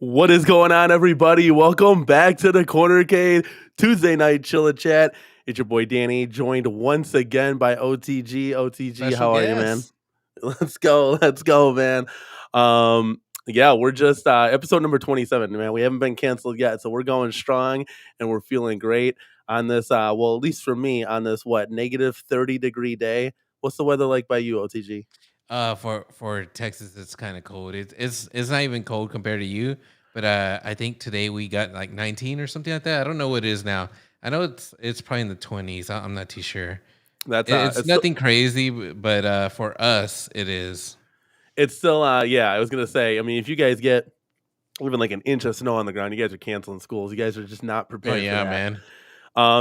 What is going on, everybody? Welcome back to the CornerCade Tuesday night chill and chat. It's your boy Danny, joined once again by OTG. OTG, Special how are you, man? guest. Let's go, man. Yeah, we're just episode number 27, man. We haven't been canceled yet, so we're going strong and we're feeling great on this. Well, at least for me, on this negative 30-degree day. What's the weather like by you, OTG? For Texas, it's kind of cold. It's not even cold compared to you, but I think today we got like 19 or something like that. I don't know what it is now. I know it's probably in the 20s. I'm not too sure. That's It's nothing crazy, but for us, it is. It's still yeah, I was gonna say, I mean, if you guys get even like an inch of snow on the ground, you guys are canceling schools. You guys are just not Oh prepared for yeah, that. man.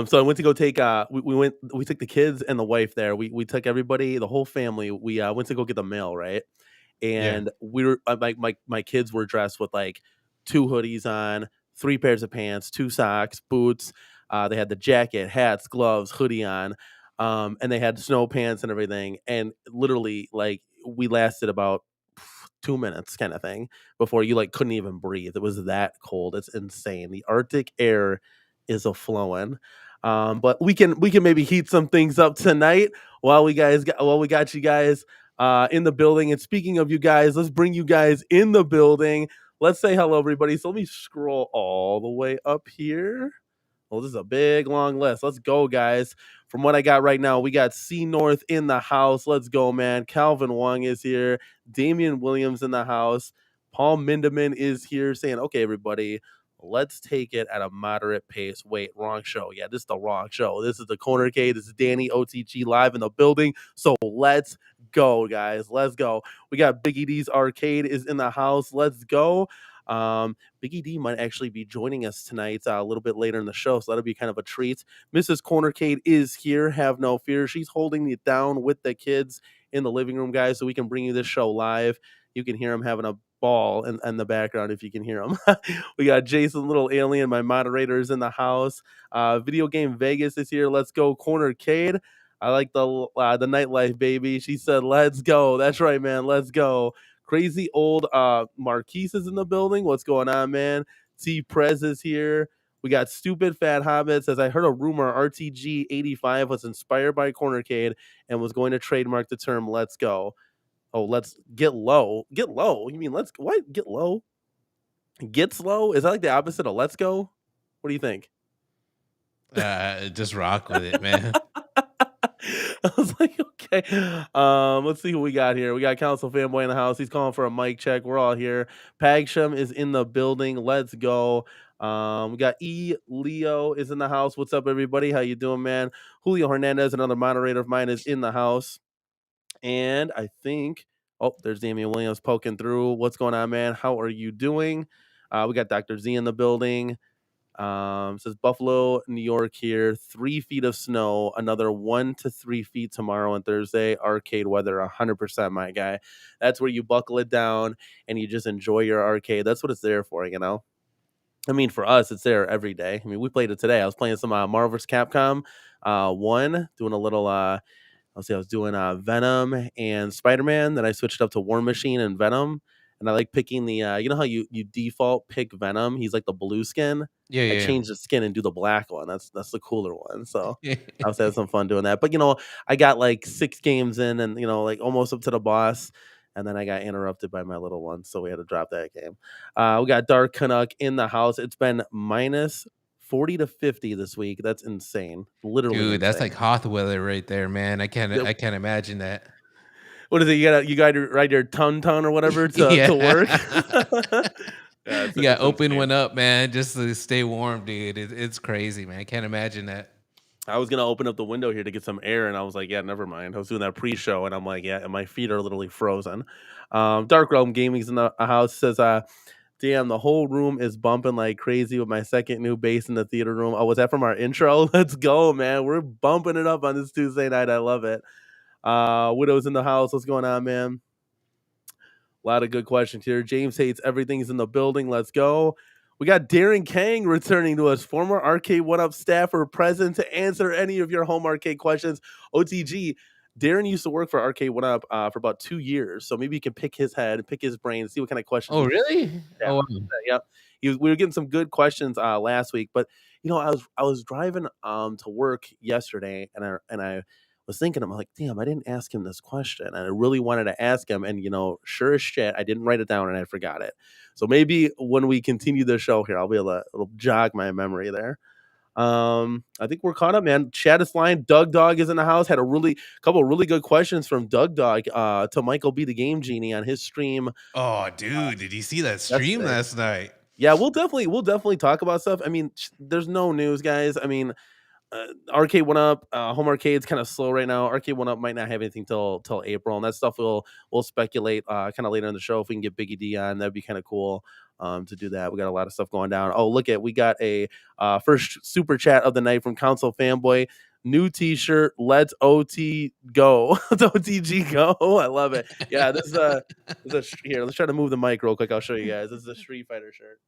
So I went to go take we took the kids and the wife there. We took everybody, the whole family. We went to go get the mail, right? Yeah. And we were my kids were dressed with like two hoodies on, three pairs of pants, two socks, boots. They had the jacket, hats, gloves, hoodie on. And they had snow pants and everything. And literally, like, we lasted about 2 minutes kind of thing before you like couldn't even breathe. It was that cold. It's insane. The Arctic air is a flowing. But we can maybe heat some things up tonight while we got you guys in the building. And speaking of you guys, let's bring you guys in the building. Let's say hello, everybody. So let me scroll all the way up here. Well, this is a big long list. Let's go, guys. From what I got right now, we got C North in the house. Let's go, man. Calvin Wong is here. Damian Williams in the house. Paul Mindeman is here saying, okay, everybody, let's take it at a moderate pace. Wait, wrong show. Yeah, this is the wrong show. This is the CornerCade. This is Danny OTG live in the building. So let's go, guys. Let's go. We got Biggie D's Arcade is in the house. Let's go. Biggie D might actually be joining us tonight a little bit later in the show, so that'll be kind of a treat. Mrs. CornerCade is here. Have no fear. She's holding it down with the kids in the living room, guys, so we can bring you this show live. You can hear them having a ball in the background if you can hear them. We got Jason Little Alien, my moderator, is in the house. Video Game Vegas is here. Let's go, CornerCade. I like the nightlife, baby. She said, let's go. That's right, man. Let's go. Crazy old Marquise is in the building. What's going on, man? T Prez is here. We got Stupid Fat Hobbits. As I heard a rumor, RTG 85 was inspired by CornerCade and was going to trademark the term "Let's go." Oh, let's get low. Get low. You mean let's what? Get low? Get slow? Is that like the opposite of let's go? What do you think? Just rock with it, man. I was like, okay. Let's see who we got here. We got Council Fanboy in the house. He's calling for a mic check. We're all here. Pagsham is in the building. Let's go. We got Leo is in the house. What's up, everybody? How you doing, man? Julio Hernandez, another moderator of mine, is in the house. And I think, oh, there's Damian Williams poking through. What's going on, man? How are you doing? We got Dr. Z in the building. Says Buffalo, New York here. 3 feet of snow, another 1 to 3 feet tomorrow and Thursday. Arcade weather, 100%, my guy. That's where you buckle it down and you just enjoy your arcade. That's what it's there for, you know? I mean, for us, it's there every day. I mean, we played it today. I was playing some Marvel vs. Capcom 1, doing a little, I was doing Venom and Spider-Man. Then I switched up to War Machine and Venom. And I like picking the, you know how you default pick Venom? He's like the blue skin. Yeah, I yeah. change the skin and do the black one. That's the cooler one. So I was having some fun doing that. But I got like 6 games in, and like almost up to the boss, and then I got interrupted by my little one, so we had to drop that game. We got Dark Canuck in the house. It's been minus 40 to 50 this week. That's insane. Literally, Dude, that's insane. like hot weather right there, man. I can't imagine that. What is it? You got to ride your ton or whatever Yeah. to work. Yeah, You got it's open insane. one up, man, just to stay warm, dude. It's crazy, man. I can't imagine that. I was gonna open up the window here to get some air, and I was like, "Yeah, never mind." I was doing that pre-show, and I'm like, "Yeah," and my feet are literally frozen. Dark Realm Gaming's in the house. Says, "Damn, the whole room is bumping like crazy with my second new bass in the theater room." Oh, was that from our intro? Let's go, man. We're bumping it up on this Tuesday night. I love it. Widow's in the house. What's going on, man? A lot of good questions here. James hates everything's in the building. Let's go. We got Darren Kang returning to us, former Arcade 1UP staffer present to answer any of your home arcade questions. OTG, Darren used to work for Arcade One Up for about 2 years, so maybe you can pick his head, pick his brain, see what kind of questions. Oh, really? Yeah, Oh, wow. yep. We were getting some good questions last week, but I was driving to work yesterday, and I was thinking, I'm like, damn, I didn't ask him this question, and I really wanted to ask him, and sure as shit, I didn't write it down and I forgot it. So maybe when we continue the show here, I'll be able to it'll jog my memory there. I think we're caught up, man. Chat is flying. Doug Dog is in the house. Had a couple of really good questions from Doug Dog to Michael B the Game Genie on his stream Oh, dude, did you see that stream yesterday. last night? Yeah, we'll definitely talk about stuff. I mean, there's no news, guys. I mean, Arcade One Up, Home Arcade's kind of slow right now. Arcade One Up might not have anything till April, and that stuff we'll speculate kind of later in the show if we can get Biggie D on. That'd be kind of cool to do that. We got a lot of stuff going down. Oh, we got a first super chat of the night from Council Fanboy. New T-shirt. Let's OT go. Let's OTG go. I love it. Yeah, this is here. Let's try to move the mic real quick. I'll show you guys. This is a Street Fighter shirt.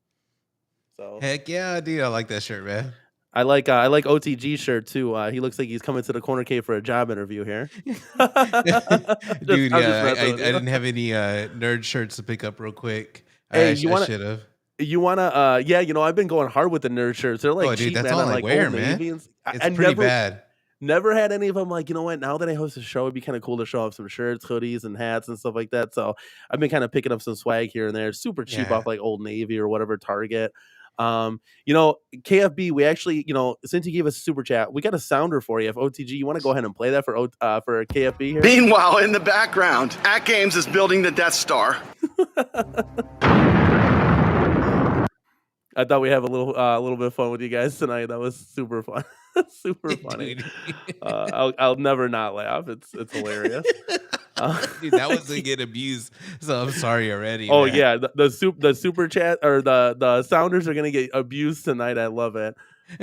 So Heck yeah, dude. I like that shirt, man. I like OTG shirt too. He looks like he's coming to the cornercade for a job interview here. Dude, I'm I didn't have any nerd shirts to pick up real quick. Hey, I should have. you wanna? Yeah, I've been going hard with the nerd shirts. They're like Oh, dude, cheap, that's man. all On I like wear, Old man. Navy and It's I pretty bad. never had any of them. Like, you know what? Now that I host a show, it'd be kind of cool to show off some shirts, hoodies, and hats and stuff like that. So I've been kind of picking up some swag here and there, super cheap Yeah. off like Old Navy or whatever, Target. KFB, we actually, since you gave us a super chat, we got a sounder for you. If OTG, you want to go ahead and play that for KFB here? Meanwhile, in the background, At Games is building the Death Star. I thought we have a little bit of fun with you guys tonight. That was super fun, super funny. Dude. I'll never not laugh. It's hilarious. Dude, that was to get abused. So I'm sorry already. Oh man. yeah, the super chat or the sounders are gonna get abused tonight. I love it.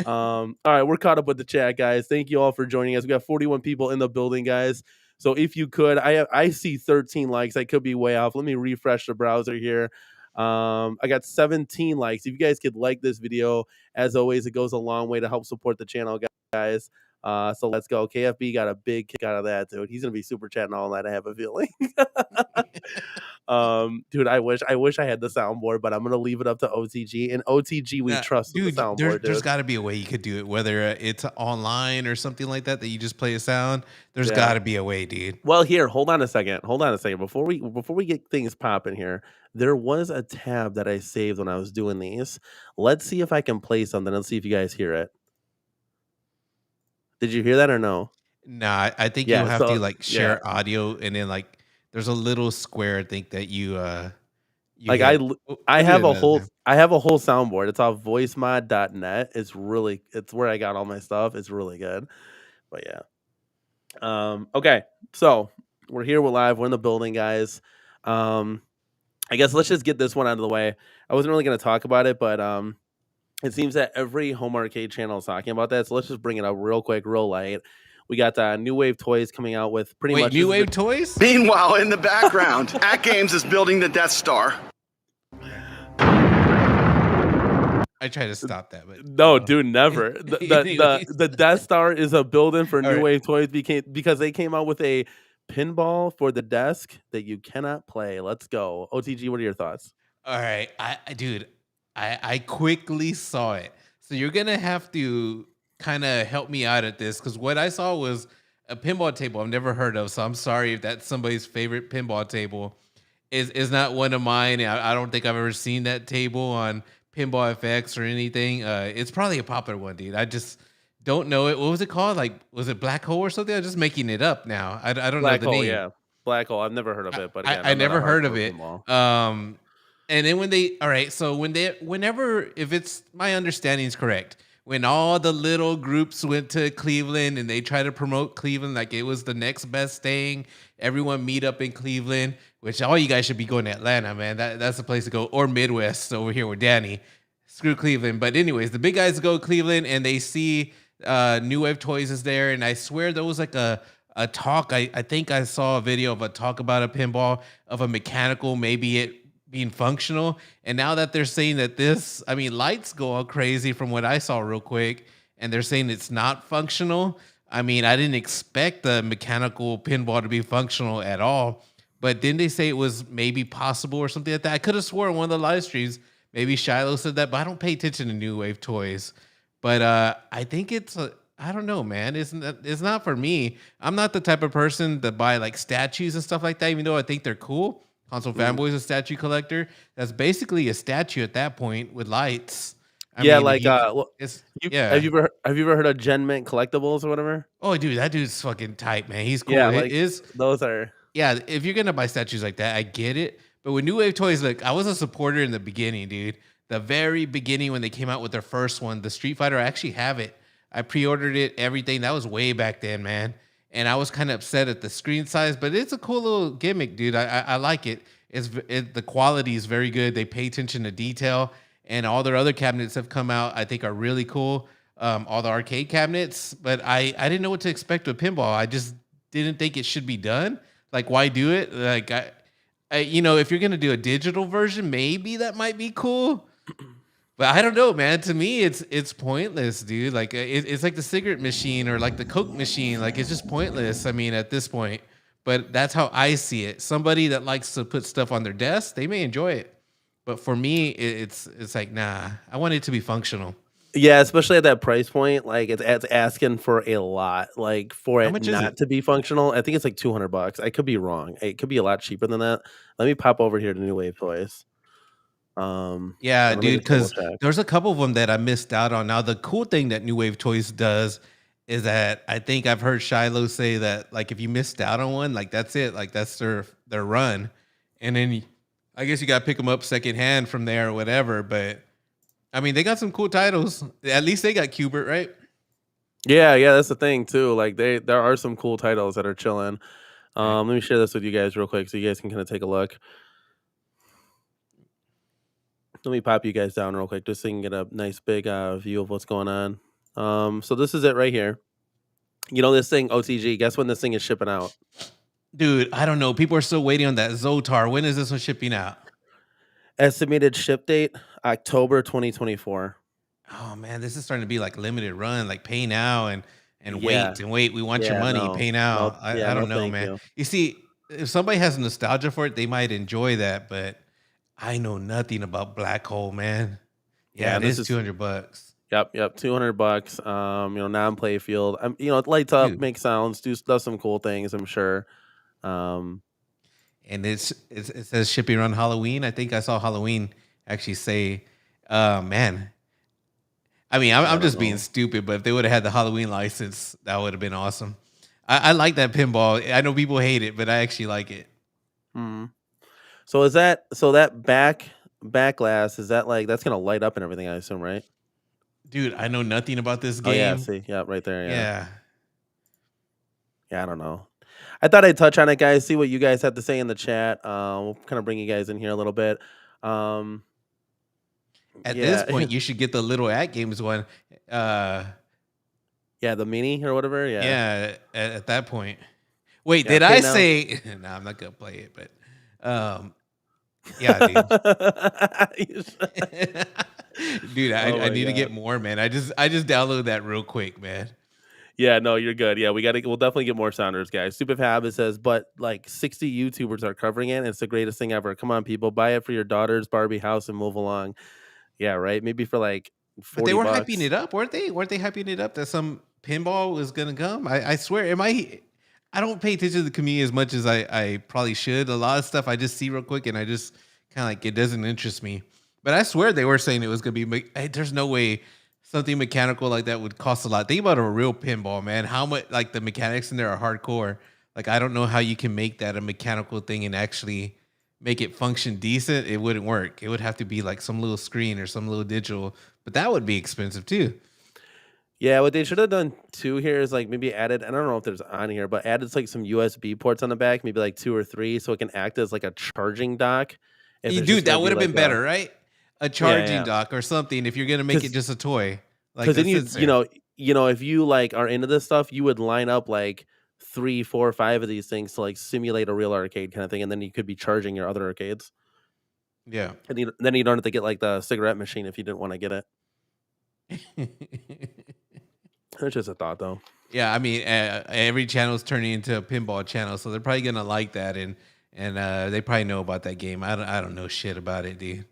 All right, we're caught up with the chat, guys. Thank you all for joining us. We got 41 people in the building, guys. So if you could, I see 13 likes. I could be way off. Let me refresh the browser here. I got 17 likes. If you guys could like this video, as always, it goes a long way to help support the channel, guys. So let's go. KFB got a big kick out of that, dude. He's gonna be super chatting all night, I have a feeling. Dude, I wish I had the soundboard, but I'm gonna leave it up to OTG. And OTG, we trust the soundboard. There's got to be a way you could do it, whether it's online or something like that you just play a sound. There's got to be a way, dude. Well, here, hold on a second. Before we get things popping here, there was a tab that I saved when I was doing these. Let's see if I can play something. Let's see if you guys hear it. Did you hear that or no? Nah, I think you have to like share audio, and then like there's a little square. I think that you like hit. I have a whole soundboard. It's off voicemod.net. It's where I got all my stuff. It's really good. But yeah. Okay. So we're here, we're live, we're in the building, guys. I guess let's just get this one out of the way. I wasn't really gonna talk about it, but it seems that every home arcade channel is talking about that. So let's just bring it up real quick, real light. We got New Wave Toys coming out with pretty much New Wave Toys. Meanwhile, in the background, At Games is building the Death Star. I try to stop that, but no, dude, never. The Death Star is a building for New Wave Toys because they came out with a pinball for the desk that you cannot play. Let's go. OTG, what are your thoughts? All right, I quickly saw it. So you're gonna have to kind of help me out at this, because what I saw was a pinball table I've never heard of. So I'm sorry if that's somebody's favorite pinball table. Is not one of mine. I don't think I've ever seen that table on Pinball FX or anything. It's probably a popular one, dude. I just don't know it. What was it called? Like, was it Black Hole or something? I'm just making it up now. I don't know the name. Yeah, Black Hole. I've never heard of it, but again, I never heard of it. And then whenever, if it's my understanding is correct, when all the little groups went to Cleveland and they tried to promote Cleveland like it was the next best thing, everyone meet up in Cleveland, which all you guys should be going to Atlanta, man. That's the place to go, or Midwest over here with Danny. Screw Cleveland. But anyways, the big guys go to Cleveland and they see New Wave Toys is there, and I swear there was like a talk. I think I saw a video of a talk about a pinball of a mechanical, maybe it being functional. And now that they're saying that lights go all crazy from what I saw real quick, and they're saying it's not functional. I mean, I didn't expect the mechanical pinball to be functional at all. But didn't they say it was maybe possible or something like that? I could have sworn one of the live streams, maybe Shiloh said that, but I don't pay attention to New Wave toys. But I think I don't know, man. It's not for me. I'm not the type of person to buy like statues and stuff like that, even though I think they're cool. Console Fanboy is a statue collector. That's basically a statue at that point with lights. I Yeah, mean, if like you, it's have yeah. you ever heard of Gen Mint Collectibles or whatever? Oh, dude, that dude's fucking tight, man. He's cool. Yeah, It like is, those are. yeah. If you're gonna buy statues like that, I get it. But with New Wave Toys, look, I was a supporter in the beginning, dude. The very beginning when they came out with their first one, the Street Fighter. I actually have it. I pre-ordered it, everything. That was way back then, man. And I was kind of upset at the screen size, but it's a cool little gimmick, dude. I like it. The quality is very good. They pay attention to detail, and all their other cabinets have come out. I think are really cool. All the arcade cabinets, but I didn't know what to expect with pinball. I just didn't think it should be done. Like, why do it? Like, if you're gonna do a digital version, maybe that might be cool. But I don't know, man. To me, it's pointless, dude. Like, it's like the cigarette machine or like the Coke machine. Like, it's just pointless. I mean, at this point. But that's how I see it. Somebody that likes to put stuff on their desk, they may enjoy it. But for me, it's like, nah. I want it to be functional. Yeah, especially at that price point, like it's asking for a lot. Like for How it much is not it? to be functional, I think it's like $200. I could be wrong. It could be a lot cheaper than that. Let me pop over here to New Wave Toys. Yeah, And let me dude, just double because check. there's a couple of them that I missed out on. Now, the cool thing that New Wave Toys does is that I think I've heard Shiloh say that, like, if you missed out on one, like, that's it. Like, that's their run. And then I guess you got to pick them up secondhand from there or whatever. But, I mean, they got some cool titles. At least they got Cubert, right? Yeah, that's the thing too. Like there are some cool titles that are chilling. Right. Let me share this with you guys real quick so you guys can kind of take a look. Let me pop you guys down real quick just so you can get a nice big view of what's going on. So this is it right here. You know this thing, OTG. Guess when this thing is shipping out? Dude, I don't know. People are still waiting on that Zotar. When is this one shipping out? Estimated ship date October 2024. Oh man, this is starting to be like limited run, like pay now and Yeah, wait. We want your yeah, money, no, pay now. no, yeah, I no, don't know, thank man. you. You see, if somebody has nostalgia for it, they might enjoy that, but I know nothing about Black Hole, man. Yeah, Yeah, it and this is is $200. yep, $200. Non-play field. It lights up, Dude. makes sounds, does some cool things. I'm sure. Um, And it says shipping around Halloween. I think I saw Halloween actually say, man. I mean, yeah, I I'm don't just being know. stupid, but if they would have had the Halloween license, that would have been awesome. I like that pinball. I know people hate it, but I actually like it. Mhm. So that back glass is that like that's gonna light up and everything? I assume, right? Dude, I know nothing about this Oh yeah, game. see, yeah, right there, yeah, Yeah. yeah. I don't know. I thought I'd touch on it, guys. See what you guys have to say in the chat. We'll kind of bring you guys in here a little bit. Um, At this yeah, point, you should get the little at games one. Uh yeah, the mini or whatever. Yeah, yeah, at that point. Wait, yeah. did Pay I now. say no, I'm not gonna play it, but yeah, dude. Dude, Oh I my need to get god. more, man. I just downloaded that real quick, man. Yeah, no, you're good. Yeah, we'll definitely get more sounders, guys. Stupid Habit says, but like 60 YouTubers are covering it. And it's the greatest thing ever. Come on, people, buy it for your daughter's Barbie house and move along. Yeah, right. Maybe for like But they 40 were hyping bucks. it up, weren't they? Weren't they hyping it up that some pinball was gonna come? I swear, I don't pay attention to the community as much as I probably should. A lot of stuff I just see real quick and I just kind of like it doesn't interest me. But I swear they were saying it was gonna be. There's no way something mechanical like that would cost a lot. Think about a real pinball, man. How much like the mechanics in there are hardcore. Like I don't know how you can make that a mechanical thing and actually make it function decent. It wouldn't work. It would have to be like some little screen or some little digital. But that would be expensive too. Yeah, what they should have done too here is like maybe added, I don't know if there's on here, but added like some USB ports on the back, maybe like 2 or 3, so it can act as like a charging dock. If it's just Dude, gonna that be would have like been better, right? A charging yeah, dock or something if you're gonna make it because just a toy. Like because then that sits you there. know if you like are into this stuff, you would line up like 3, 4, 5 of these things to like simulate a real arcade kind of thing, and then you could be charging your other arcades, Yeah. and then you don't have to get like the cigarette machine if you didn't want to get it. That's just a thought, though. Yeah, I mean, every channel is turning into a pinball channel, so they're probably gonna like that, and they probably know about that game. I don't know shit about it, dude.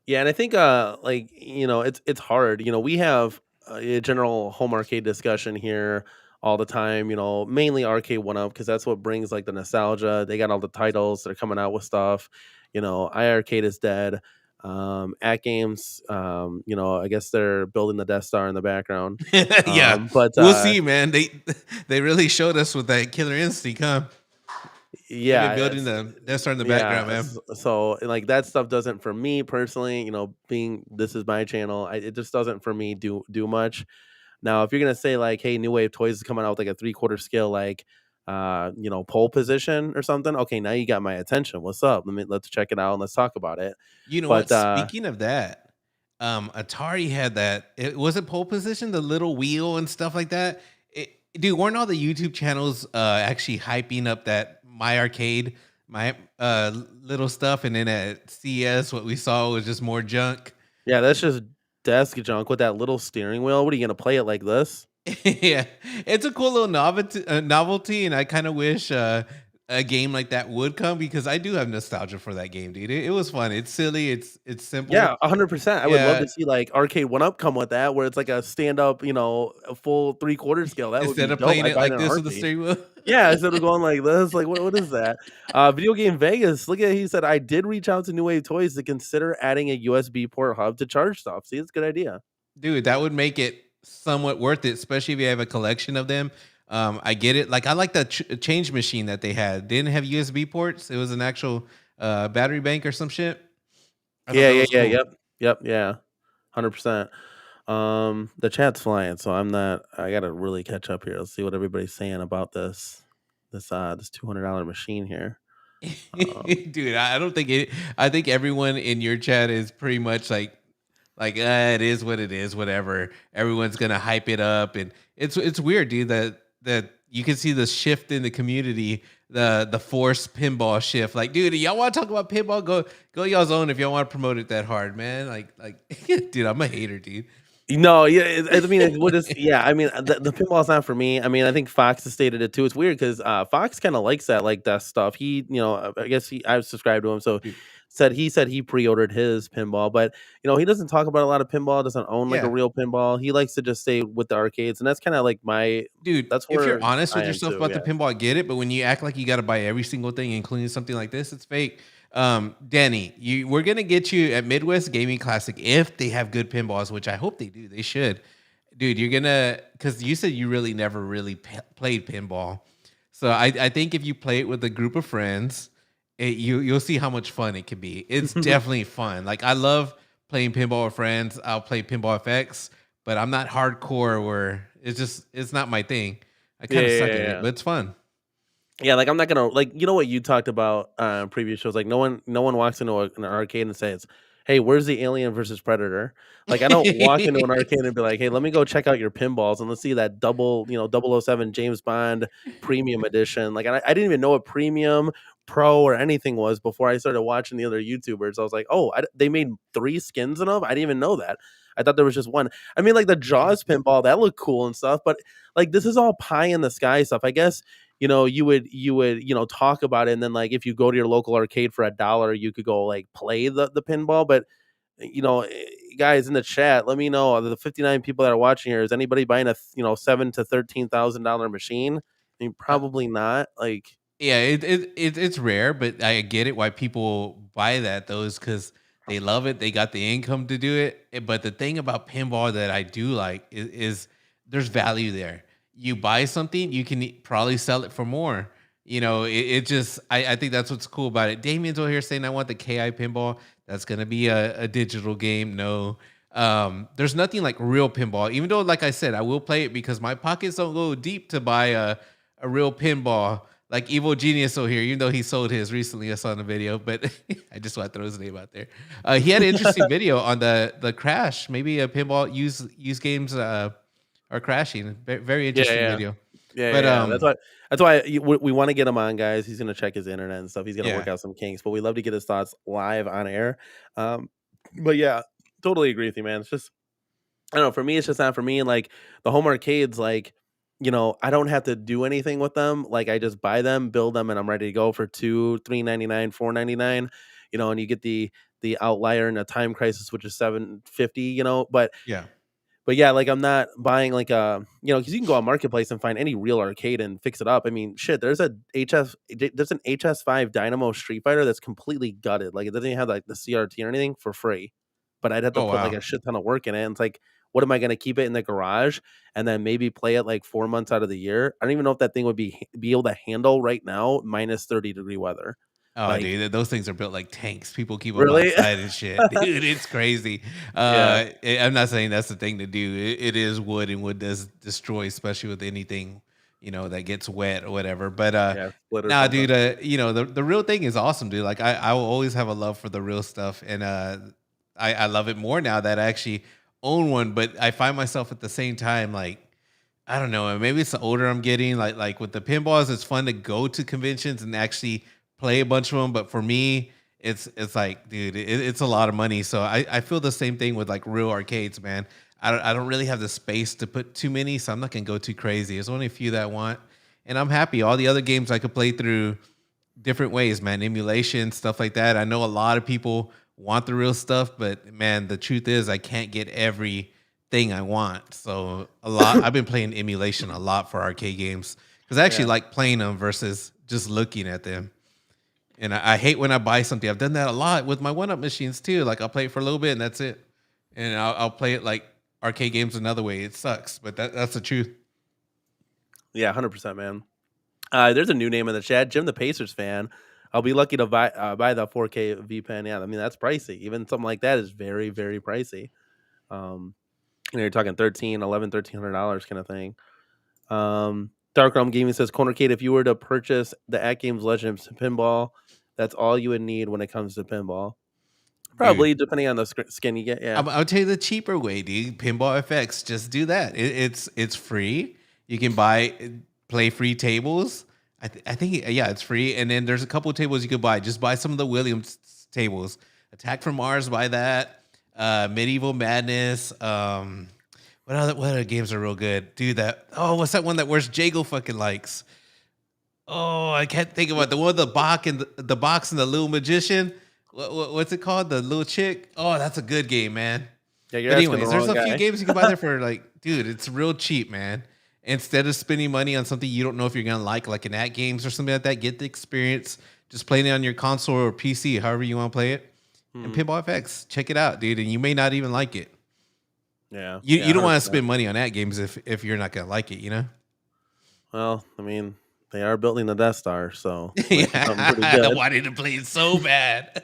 Yeah, and I think like it's hard. We have a general home arcade discussion here all the time. Mainly arcade one up because that's what brings like the nostalgia. They got all the titles. They're coming out with stuff. iArcade is dead. At games, I guess they're building the Death Star in the background. Yeah, But we'll see, man. They really showed us with that Killer Instinct, huh? They've been yeah, building the Death Star in the yeah. background, man. So like that stuff doesn't for me personally. Being this is my channel, it just doesn't for me do much. Now, if you're gonna say like, "Hey, New Wave Toys is coming out with like a 3/4 scale, like, pole position or something," okay, now you got my attention. What's up? Let's check it out and let's talk about it. You know what? But Speaking of that, Atari had that. It was it pole position, the little wheel and stuff like that. Dude, weren't all the YouTube channels actually hyping up that My Arcade, my little stuff, and then at CES, what we saw was just more junk. yeah, that's just desk junk with that little steering wheel. What are you gonna play it like this? Yeah, it's a cool little novelty, and I kind of wish a game like that would come because I do have nostalgia for that game, dude. It was fun. It's silly. It's simple. Yeah, 100%. I would love Yeah, to see like arcade one up come with that, where it's like a stand up, a full 3/4 scale. That would instead be of dope. playing I'd it buy it in like a this with the heartbeat. steering wheel. Yeah, instead of going like this, like what is that? Video Game Vegas. Look at he said I did reach out to New Wave Toys to consider adding a USB port hub to charge stuff. See, it's a good idea. Dude, that would make it somewhat worth it, especially if you have a collection of them. I get it. Like I like the change machine that they had. Didn't have USB ports. It was an actual battery bank or some shit. I thought Yeah, that yeah, was yeah, cool. yep, yeah, 100%. The chat's flying, so I'm not. I gotta really catch up here. Let's see what everybody's saying about this $200 machine here. Um, Dude, I don't think it. I think everyone in your chat is pretty much like it is what it is, whatever. Everyone's gonna hype it up, and it's weird, dude. That you can see the shift in the community, the forced pinball shift. Like, dude, y'all want to talk about pinball? Go y'all's own if y'all want to promote it that hard, man. Like, dude, I'm a hater, dude. No, yeah, I mean, what is? Yeah, I mean, the pinball's not for me. I mean, I think Fox has stated it too. It's weird because Fox kind of likes that like that stuff. He, I guess I've subscribed to him, so Dude, said he pre-ordered his pinball, but he doesn't talk about a lot of pinball. Doesn't own like a yeah, real pinball. He likes to just stay with the arcades, and that's kind of like dude. that's If you're where honest I with am yourself too. about the Yeah, pinball, I get it. But when you act like you got to buy every single thing, including something like this, it's fake. Danny, we're gonna get you at Midwest Gaming Classic if they have good pinballs, which I hope they do. They should. Dude, you're gonna because you said you really never really played pinball, so I think if you play it with a group of friends, you'll see how much fun it can be. It's definitely fun. Like I love playing pinball with friends. I'll play Pinball FX, but I'm not hardcore where it's not my thing. I yeah, kind of yeah, suck at yeah. it, Yeah. but it's fun. Yeah, like I'm not gonna like what you talked about previous shows. Like no one walks into an arcade and says, "Hey, where's the Alien versus Predator?" Like I don't walk into an arcade and be like, "Hey, let me go check out your pinballs and let's see that double 007 James Bond Premium Edition." Like I didn't even know what Premium Pro or anything was before I started watching the other YouTubers. I was like, "Oh, they made 3 skins of them." I didn't even know that. I thought there was just one. I mean, like the Jaws pinball that looked cool and stuff, but like this is all pie in the sky stuff. I guess you would talk about it, and then like if you go to your local arcade for $1, you could go like play the pinball. But guys in the chat, let me know the 59 people that are watching here. Is anybody buying a $7,000 to $13,000 machine? I mean, Uh, probably not. Like, Yeah, it's rare, but I get it why people buy that though is because they love it. They got the income to do it. But the thing about pinball that I do like is there's value there. You buy something, you can probably sell it for more. It just I think that's what's cool about it. Damien's over here saying I want the KI pinball. That's gonna be a digital game. No. There's nothing like real pinball, even though, like I said, I will play it because my pockets don't go deep to buy a real pinball like Evil Genius over here, even though he sold his recently. I saw in the video, but I just want to throw his name out there. He had an interesting video on the crash. Maybe a pinball use games are crashing. Very yeah, interesting yeah, video. yeah, But yeah. That's why we want to get him on, guys. He's gonna check his internet and stuff. He's gonna work yeah, out some kinks, but we love to get his thoughts live on air. But yeah, totally agree with you, man. It's just I don't know. For me, it's just not for me. And like the home arcades, like, I don't have to do anything with them. Like I just buy them, build them, and I'm ready to go for $2, $3.99, $4.99. And you get the outlier and a time crisis, which is $7.50. Yeah. But yeah, like I'm not buying like because you can go on Marketplace and find any real arcade and fix it up. I mean, shit, there's an HS5 Dynamo Street Fighter that's completely gutted. Like it doesn't even have like the CRT or anything for free. But I'd have to Oh put like wow. a shit ton of work in it. And it's like, what am I going to keep it in the garage and then maybe play it like 4 months out of the year? I don't even know if that thing would be able to handle right now minus 30-degree weather. Oh, Like dude, those things are built like tanks. People keep them really? outside and shit. Dude, it's crazy. Yeah. I'm not saying that's the thing to do. It is wood, and wood does destroy, especially with anything, that gets wet or whatever. But Yeah. Split or nah, something. dude, the real thing is awesome, dude. Like I will always have a love for the real stuff, and I love it more now that I actually own one. But I find myself at the same time like, I don't know. Maybe it's the older I'm getting. Like with the pinballs, it's fun to go to conventions and actually play a bunch of them. But for me, it's like, dude, it's a lot of money. So I feel the same thing with like real arcades, man. I don't really have the space to put too many, so I'm not gonna go too crazy. There's only a few that I want, and I'm happy. All the other games I could play through different ways, man. Emulation, stuff like that. I know a lot of people want the real stuff, but man, the truth is I can't get everything I want. So I've been playing emulation a lot for arcade games because I actually Yeah. like playing them versus just looking at them. And I hate when I buy something. I've done that a lot with my one-up machines too. Like I'll play it for a little bit and that's it. And I'll play it like arcade games another way. It sucks, but that's the truth. Yeah, 100%, man. There's a new name in the chat, Jim the Pacers fan. I'll be lucky to buy the 4K V pen. Yeah, I mean that's pricey. Even something like that is very, very pricey. Um, you're talking 13, 11, $1,300 kind of thing. Dark Realm Gaming says CornerCade, if you were to purchase the At Games Legends pinball, that's all you would need when it comes to pinball. Dude, Probably depending on the skin you get. Yeah, I'll tell you the cheaper way, dude. Pinball FX. Just do that. It's free. You can play free tables. I think yeah, it's free. And then there's a couple of tables you could buy. Just buy some of the Williams tables. Attack from Mars. Buy that. Medieval Madness. What other games are real good? Dude, what's that one that Where's Jago fucking likes? Oh, I can't think about the one with the box and the box and the little magician. What's it called? The little chick. Oh, that's a good game, man. yeah, you're But asking the anyways, there's wrong a few guy. games you can buy there for like, dude, it's real cheap, man. Instead of spending money on something you don't know if you're gonna like an at games or something like that, get the experience. Just playing it on your console or PC, however you want to play it. And Pinball FX, check it out, dude. And you may not even like it. Yeah, You don't want to 100%. spend money on at games if you're not gonna like it, you know? Well, I mean, they are building the Death Star, so might be something pretty I good. wanted to play it so bad.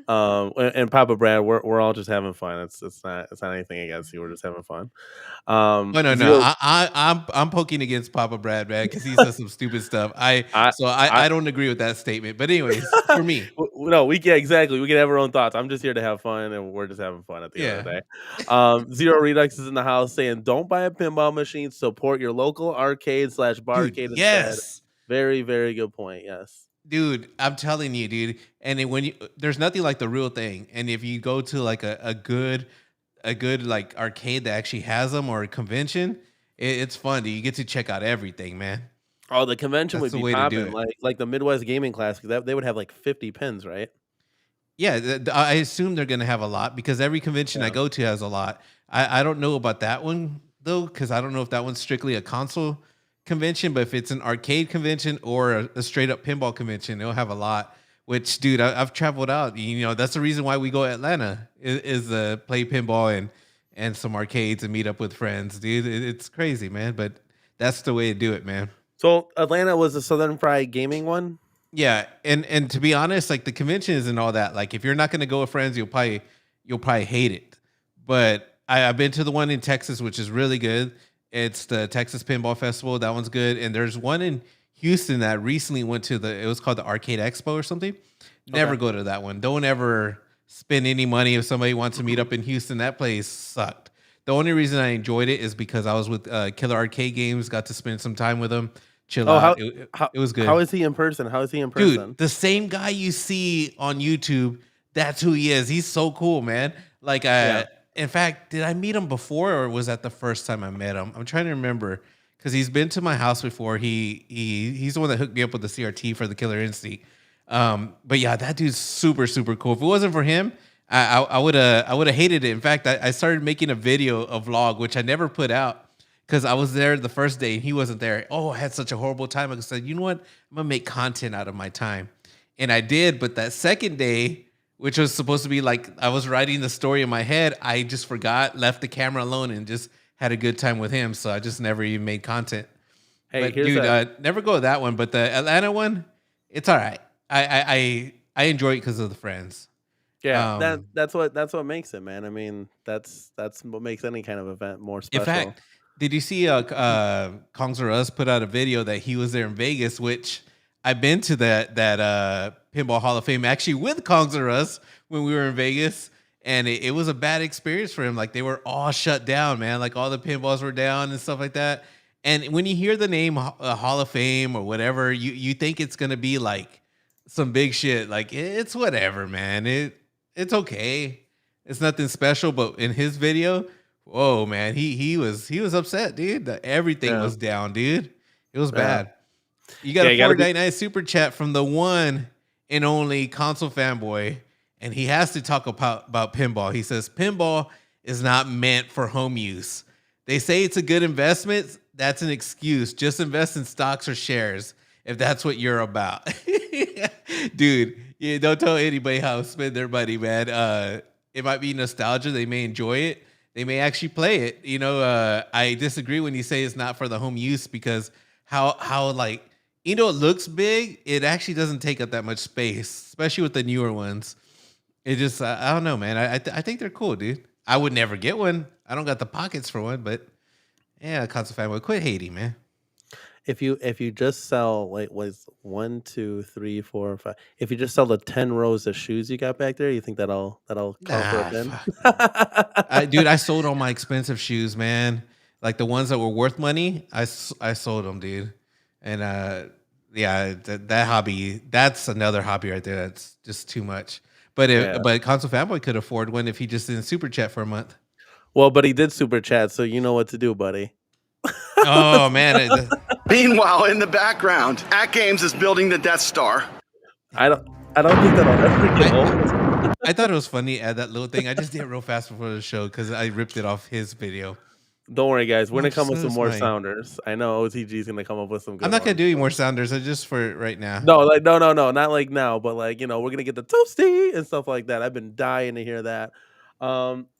And Papa Brad, we're all just having fun. It's not anything against you. We're just having fun. No. Zero. I'm poking against Papa Brad, man, because he says some stupid stuff. I I don't agree with that statement. But anyways, for me, no, exactly. We can have our own thoughts. I'm just here to have fun, and we're just having fun at the end of the yeah, day. Zero Redux is in the house saying, "Don't buy a pinball machine. Support your local arcade/barcade dude, instead." yes, Very, very good point. Yes. dude, I'm telling you, dude. And then there's nothing like the real thing. And if you go to like a good like arcade that actually has them or a convention, it's fun. Dude. You get to check out everything, man. Oh, the convention That's would the be way to do popping, it. like the Midwest Gaming Classic. They would have like 50 pins, right? Yeah, I assume they're going to have a lot because every convention I Yeah. go to has a lot. I don't know about that one though, because I don't know if that one's strictly a console convention, but if it's an arcade convention or a straight up pinball convention, it'll have a lot. Which, dude, I've traveled out. That's the reason why we go to Atlanta is to play pinball and some arcades and meet up with friends, dude. It's crazy, man, but that's the way to do it, man. So Atlanta was the Southern Fried Gaming one. Yeah, and to be honest, like the conventions and all that, like if you're not gonna go with friends, you'll probably hate it. But I've been to the one in Texas, which is really good. It's the Texas Pinball Festival. That one's good. And there's one in Houston that recently went to it was called the Arcade Expo or something. Never Okay. go to that one. Don't ever spend any money if somebody wants to meet up in Houston. That place sucked. The only reason I enjoyed it is because I was with Killer Arcade Games, got to spend some time with them, chill Oh, out. It was good. how is he in person? How is he in Dude, person? the same guy you see on YouTube, that's who he is. He's so cool, man. Like Yeah. In fact, did I meet him before, or was that the first time I met him? I'm trying to remember because he's been to my house before. He's the one that hooked me up with the CRT for the Killer Instinct. But yeah, that dude's super super cool. If it wasn't for him, I would have hated it. In fact, I started making a video, a vlog, which I never put out because I was there the first day and he wasn't there. Oh, I had such a horrible time. I said, you know what? I'm gonna make content out of my time, and I did. But that second day, which was supposed to be like I was writing the story in my head, I just forgot, left the camera alone, and just had a good time with him. So I just never even made content. Hey, But here's dude, never go with that one. But the Atlanta one, it's all right. I enjoy it because of the friends. yeah, Um, that's what makes it, man. I mean, that's what makes any kind of event more in special. fact, did you see Kongs or Us put out a video that he was there in Vegas, which I've been to that Pinball Hall of Fame actually with Kongs or Us when we were in Vegas. And it was a bad experience for him. Like they were all shut down, man. Like all the pinballs were down and stuff like that. And when you hear the name Hall of Fame or whatever, you think it's gonna be like some big shit. Like it's whatever, man. It's okay. It's nothing special. But in his video, whoa, man, he was upset, dude. Everything Yeah, was down, dude. It was yeah, bad. You got yeah. a You gotta be. 4.99 super chat from the one and only console fanboy, and he has to talk about pinball. He says pinball is not meant for home use. They say it's a good investment. That's an excuse. Just invest in stocks or shares if that's what you're about. Dude, yeah, don't tell anybody how to spend their money, man. It might be nostalgia. They may enjoy it. They may actually play it. I disagree when you say it's not for the home use because how like it looks big, it actually doesn't take up that much space, especially with the newer ones. It just I don't know, man. I think they're cool, dude. I would never get one. I don't got the pockets for one, but yeah, console family, quit hating, man. If you just sell like was 1, 2, 3, 4, 5. If you just sell the 10 rows of shoes you got back there, you think that'll call for a Nah, pin? fuck no. Dude, I sold all my expensive shoes, man. Like the ones that were worth money, I sold them, dude. And yeah, that hobby, that's another hobby right there. That's just too much. Yeah. But console fanboy could afford one if he just didn't super chat for a month. Well, but he did super chat, so you know what to do, buddy. Oh man, Meanwhile, in the background, At Games is building the Death Star. I don't I don't think that'll ever get old. I thought it was funny at that little thing. I just did it real fast before the show because I ripped it off his video. Don't worry, guys. We're Oh, gonna just come with some noticed more mine. sounders. I know OTG is gonna come up with some I'm good not gonna ones. do any more sounders. I just for right now. No, like no, not like now, but like we're gonna get the toasty and stuff like that. I've been dying to hear that.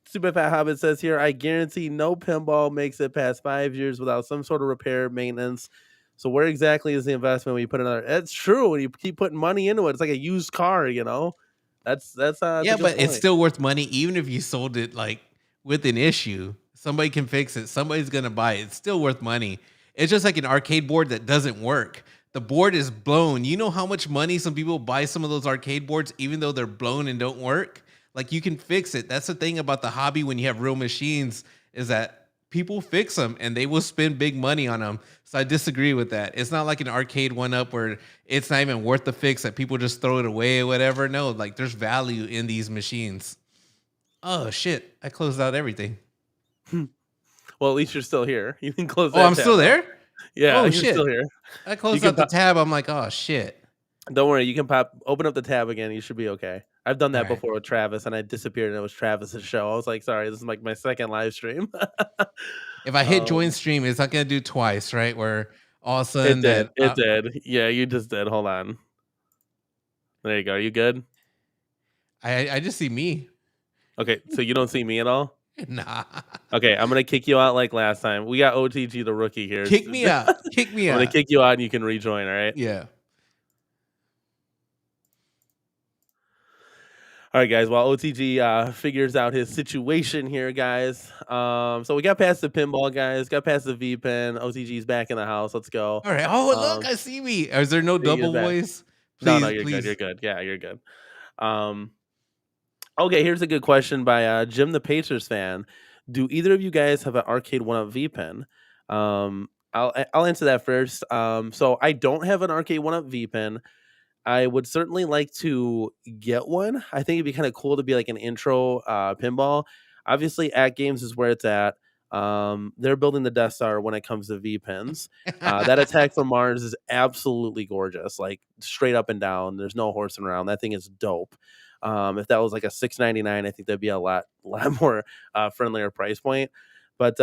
Super Fat Hobbit says here, I guarantee no pinball makes it past 5 years without some sort of repair maintenance. So where exactly is the investment when you put another? It's true when you keep putting money into it. It's like a used car, that's a Yeah, good but it's point. still worth money, even if you sold it like with an issue. Somebody can fix it. Somebody's gonna buy it. It's still worth money. It's just like an arcade board that doesn't work. The board is blown. You know how much money some people buy some of those arcade boards, even though they're blown and don't work? Like you can fix it. That's the thing about the hobby when you have real machines, is that people fix them and they will spend big money on them. So I disagree with that. It's not like an arcade one up where it's not even worth the fix that people just throw it away or whatever. No, like there's value in these machines. Oh shit. I closed out everything. Well, at least you're still here. You can close Oh, that I'm tab still out. there? Yeah, Oh you're shit. still here. I You closed can out the tab. I'm like, oh shit. Don't worry, you can open up the tab again. You should be okay. I've done All that right. before with Travis, and I disappeared, and it was Travis's show. I was like, sorry, this is like my second live stream. If I hit join um, stream, it's not gonna do twice, right? Where all of a it sudden did. that It did. Yeah, you just did. Hold on. There you go. You good? I just see me. Okay, so you don't see me at all? Nah. Okay, I'm gonna kick you out like last time. We got OTG the rookie here. Kick me out. Kick me I'm gonna out. kick you out, and you can rejoin. All right. Yeah. All right, guys. While OTG figures out his situation here, guys. So we got past the pinball, guys. Got past the V pin. OTG's back in the house. Let's go. All right. Oh, look, Um, I see me. Is there no see you double back. voice? No, Please, you're good. please. You're good. Yeah, you're good. Um, okay, here's a good question by Jim the Pacers fan. Do either of you guys have an arcade one up V pin? I'll answer that first. So I don't have an arcade one up V pin. I would certainly like to get one. I think it'd be kind of cool to be like an intro pinball. Obviously, At Games is where it's at. They're building the Death Star when it comes to V pins. That attack from Mars is absolutely gorgeous, like straight up and down. There's no horsing around. That thing is dope. If that was like a $6.99, I think that'd be a lot more friendlier price point. But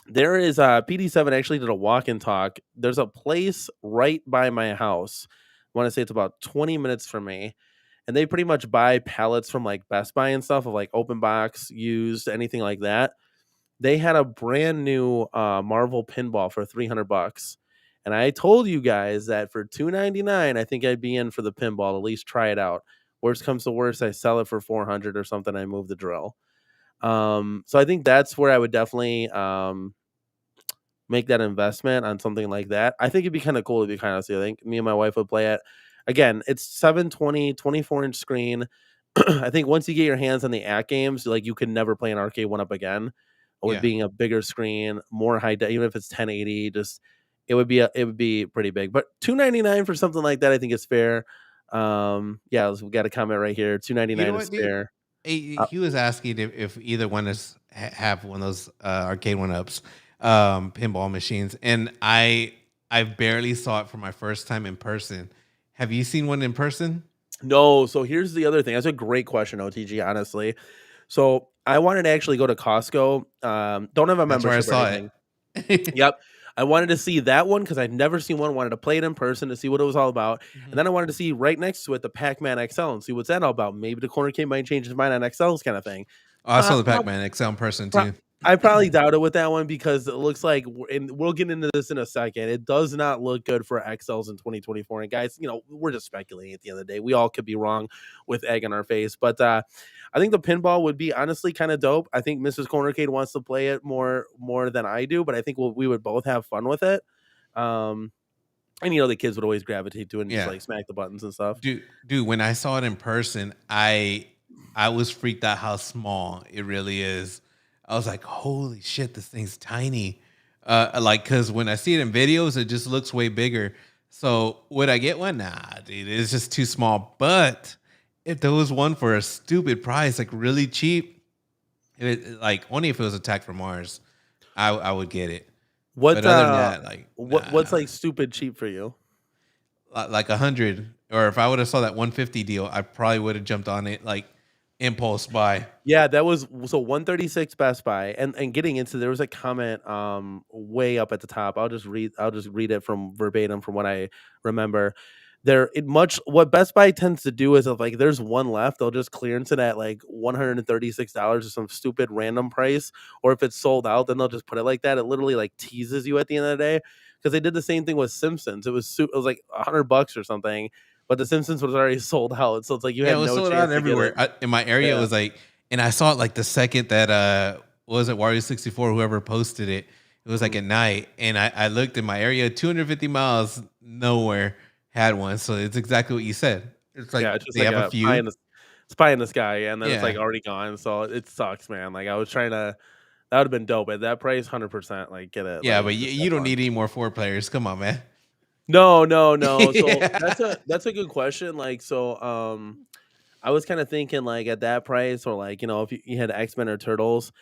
there is PD7 actually did a walk and talk. There's a place right by my house. I want to say it's about 20 minutes from me. And they pretty much buy pallets from like Best Buy and stuff of like open box, used, anything like that. They had a brand new Marvel pinball for $300. And I told you guys that for $299, I think I'd be in for the pinball, at least try it out. Worst comes to worst, I sell it for $400 or something. I move the drill. So I think that's where I would definitely make that investment on something like that. I think it'd be kind of cool to be honest. I think me and my wife would play it. Again, it's 720, 24-inch screen. I think once you get your hands on the At Games, like you can never play an arcade one up again. With being a bigger screen, more high, even if it's 1080, just it would be pretty big. But $299 for something like that, I think is fair. Yeah, we got a comment right here. $299 is fair. He was asking if either one is have one of those arcade one ups pinball machines, and I barely saw it for my first time in person. Have you seen one in person? No. So here's the other thing. That's a great question, OTG. Honestly, so I wanted to actually go to Costco. Don't have a membership. That's where I saw it. Yep. I wanted to see that one because I'd never seen one. Wanted to play it in person to see what it was all about. Mm-hmm. And then I wanted to see right next to it the Pac-Man XL and see what's that all about. Maybe the CornerCade might change his mind on XLs kind of thing. I saw the Pac-Man XL in person too. I probably doubt it with that one because it looks like, and we'll get into this in a second, it does not look good for XLs in 2024. And guys, we're just speculating at the end of the day. We all could be wrong with egg on our face. But I think the pinball would be honestly kind of dope. I think Mrs. CornerCade wants to play it more than I do, but I think we would both have fun with it. And the kids would always gravitate to it and just like smack the buttons and stuff. Dude, when I saw it in person, I was freaked out how small it really is. I was like, holy shit, this thing's tiny. Because when I see it in videos, it just looks way bigger. So would I get one? Nah, dude, it's just too small. But if there was one for a stupid price, like really cheap, only if it was Attack from Mars, I would get it. But other than that, what's like stupid cheap for you? Like 100, or if I would have saw that 150 deal, I probably would have jumped on it. Like impulse buy. Yeah, that was so 136 Best Buy. And getting into, there was a comment way up at the top. I'll just read it from verbatim from what I remember. What Best Buy tends to do is if like there's one left, they'll just clearance it at like $136 or some stupid random price. Or if it's sold out, then they'll just put it like that. It literally like teases you at the end of the day. Because they did the same thing with Simpsons. It was like $100 or something. But The Simpsons was already sold out, so it's like it was sold out everywhere. In my area, it was like, and I saw it like the second that was it Wario 64, whoever posted it. It was like at night, and I looked in my area, 250 miles, nowhere had one. So it's exactly what you said. It's like it's just they like have a few. Pie in the sky, and then it's like already gone. So it sucks, man. Like I was trying to. That would have been dope at that price, 100%. Like get it. Yeah, like, but you don't need any more 4 players. Come on, man. No. So that's a good question. Like, so I was kind of thinking like at that price, or like, if you had X-Men or Turtles,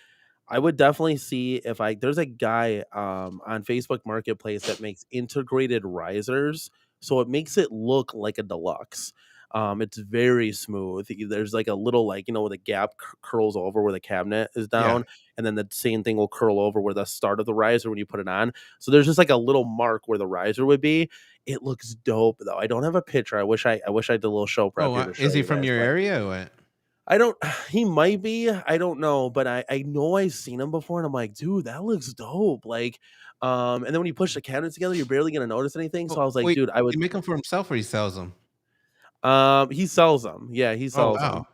I would definitely see if there's a guy on Facebook Marketplace that makes integrated risers, so it makes it look like a deluxe. It's very smooth. There's like a little where the gap curls over where the cabinet is down, and then the same thing will curl over where the start of the riser when you put it on. So there's just like a little mark where the riser would be. It looks dope though. I don't have a picture. I wish I did a little show prep. Is he from your area or what? I don't. He might be. I don't know, but I know I've seen him before, and I'm like, dude, that looks dope. Like, and then when you push the cabinets together, you're barely gonna notice anything. So I was like, dude, I would. He make them for himself, or he sells them? He sells them. Yeah, he sells them.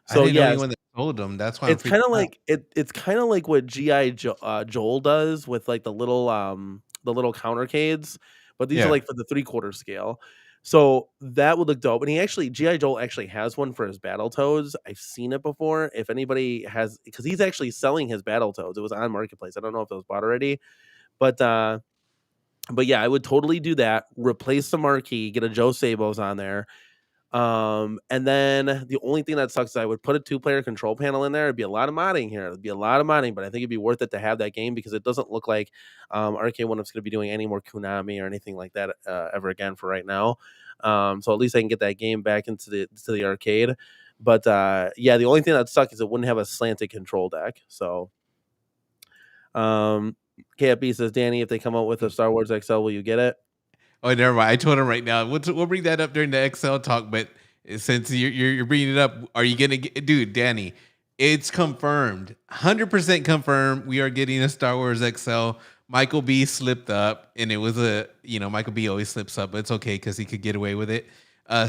So I didn't know anyone that sold them. That's why it's kind of like it's kind of like what GI Joel does with like the little countercades, but these are like for the 3/4 scale. So that would look dope. And GI Joel actually has one for his Battletoads. I've seen it before. If anybody has, because he's actually selling his Battletoads. It was on Marketplace. I don't know if it was bought already, but yeah, I would totally do that. Replace the marquee, get a Joe Sabos on there. And then the only thing that sucks is I would put a 2-player control panel in there. It'd be a lot of modding here. It'd be a lot of modding, but I think it'd be worth it to have that game because it doesn't look like Arcade One Up's going to be doing any more Konami or anything like that ever again for right now. So at least I can get that game back into the arcade. But yeah, the only thing that sucks is it wouldn't have a slanted control deck. So KFB says, Danny, if they come out with a Star Wars XL, will you get it? Oh, never mind. I told him right now. We'll bring that up during the XL talk. But since you're bringing it up, are you gonna get, dude, Danny? It's confirmed, 100% confirmed. We are getting a Star Wars XL. Michael B slipped up, and it was Michael B always slips up, but it's okay because he could get away with it.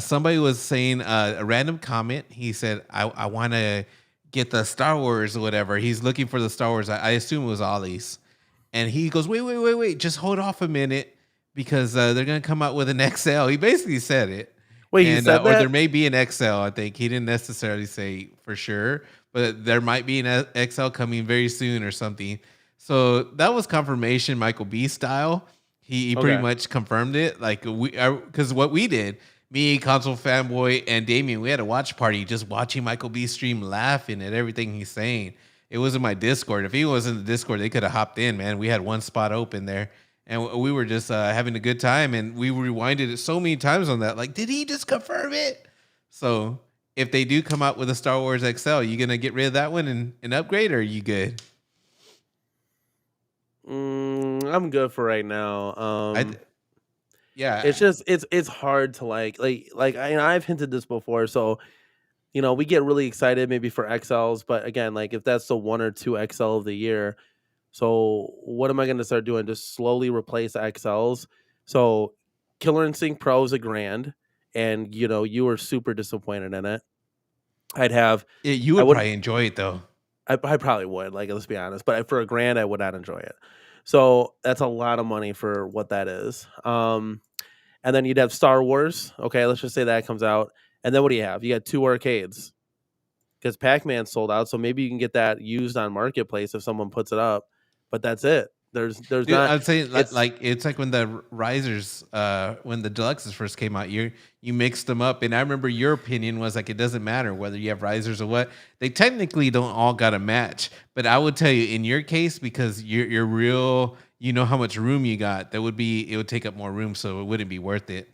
Somebody was saying a random comment. He said, "I want to get the Star Wars or whatever." He's looking for the Star Wars. I assume it was Ollie's, and he goes, "Wait, just hold off a minute." Because they're going to come out with an XL. He basically said it. Wait, he said that? Or there may be an XL, I think. He didn't necessarily say for sure. But there might be an XL coming very soon or something. So that was confirmation Michael B style. He pretty much confirmed it. Like because what we did, me, Console Fanboy, and Damien, we had a watch party just watching Michael B stream laughing at everything he's saying. It was in my Discord. If he was in the Discord, they could have hopped in, man. We had one spot open there. And we were just having a good time, and we rewinded it so many times on that. Like, did he just confirm it? So, if they do come out with a Star Wars XL, you gonna get rid of that one and upgrade, or are you good? I'm good for right now. Yeah, it's just it's hard to like I've hinted this before, so we get really excited maybe for XLs, but again, like if that's the 1 or 2 XL of the year. So what am I going to start doing? Just slowly replace XLs. So Killer Instinct Pro is $1,000, and you were super disappointed in it. You would probably enjoy it though. I probably would. Like, let's be honest. But for $1,000, I would not enjoy it. So that's a lot of money for what that is. And then you'd have Star Wars. Okay, let's just say that comes out. And then what do you have? You got 2 arcades because Pac-Man sold out. So maybe you can get that used on Marketplace if someone puts it up. But that's it. There's Dude, not. I'd say it's like when the risers, when the deluxes first came out, you mixed them up, and I remember your opinion was like it doesn't matter whether you have risers or what. They technically don't all got to match, but I would tell you in your case because you're real, how much room you got. It would take up more room, so it wouldn't be worth it.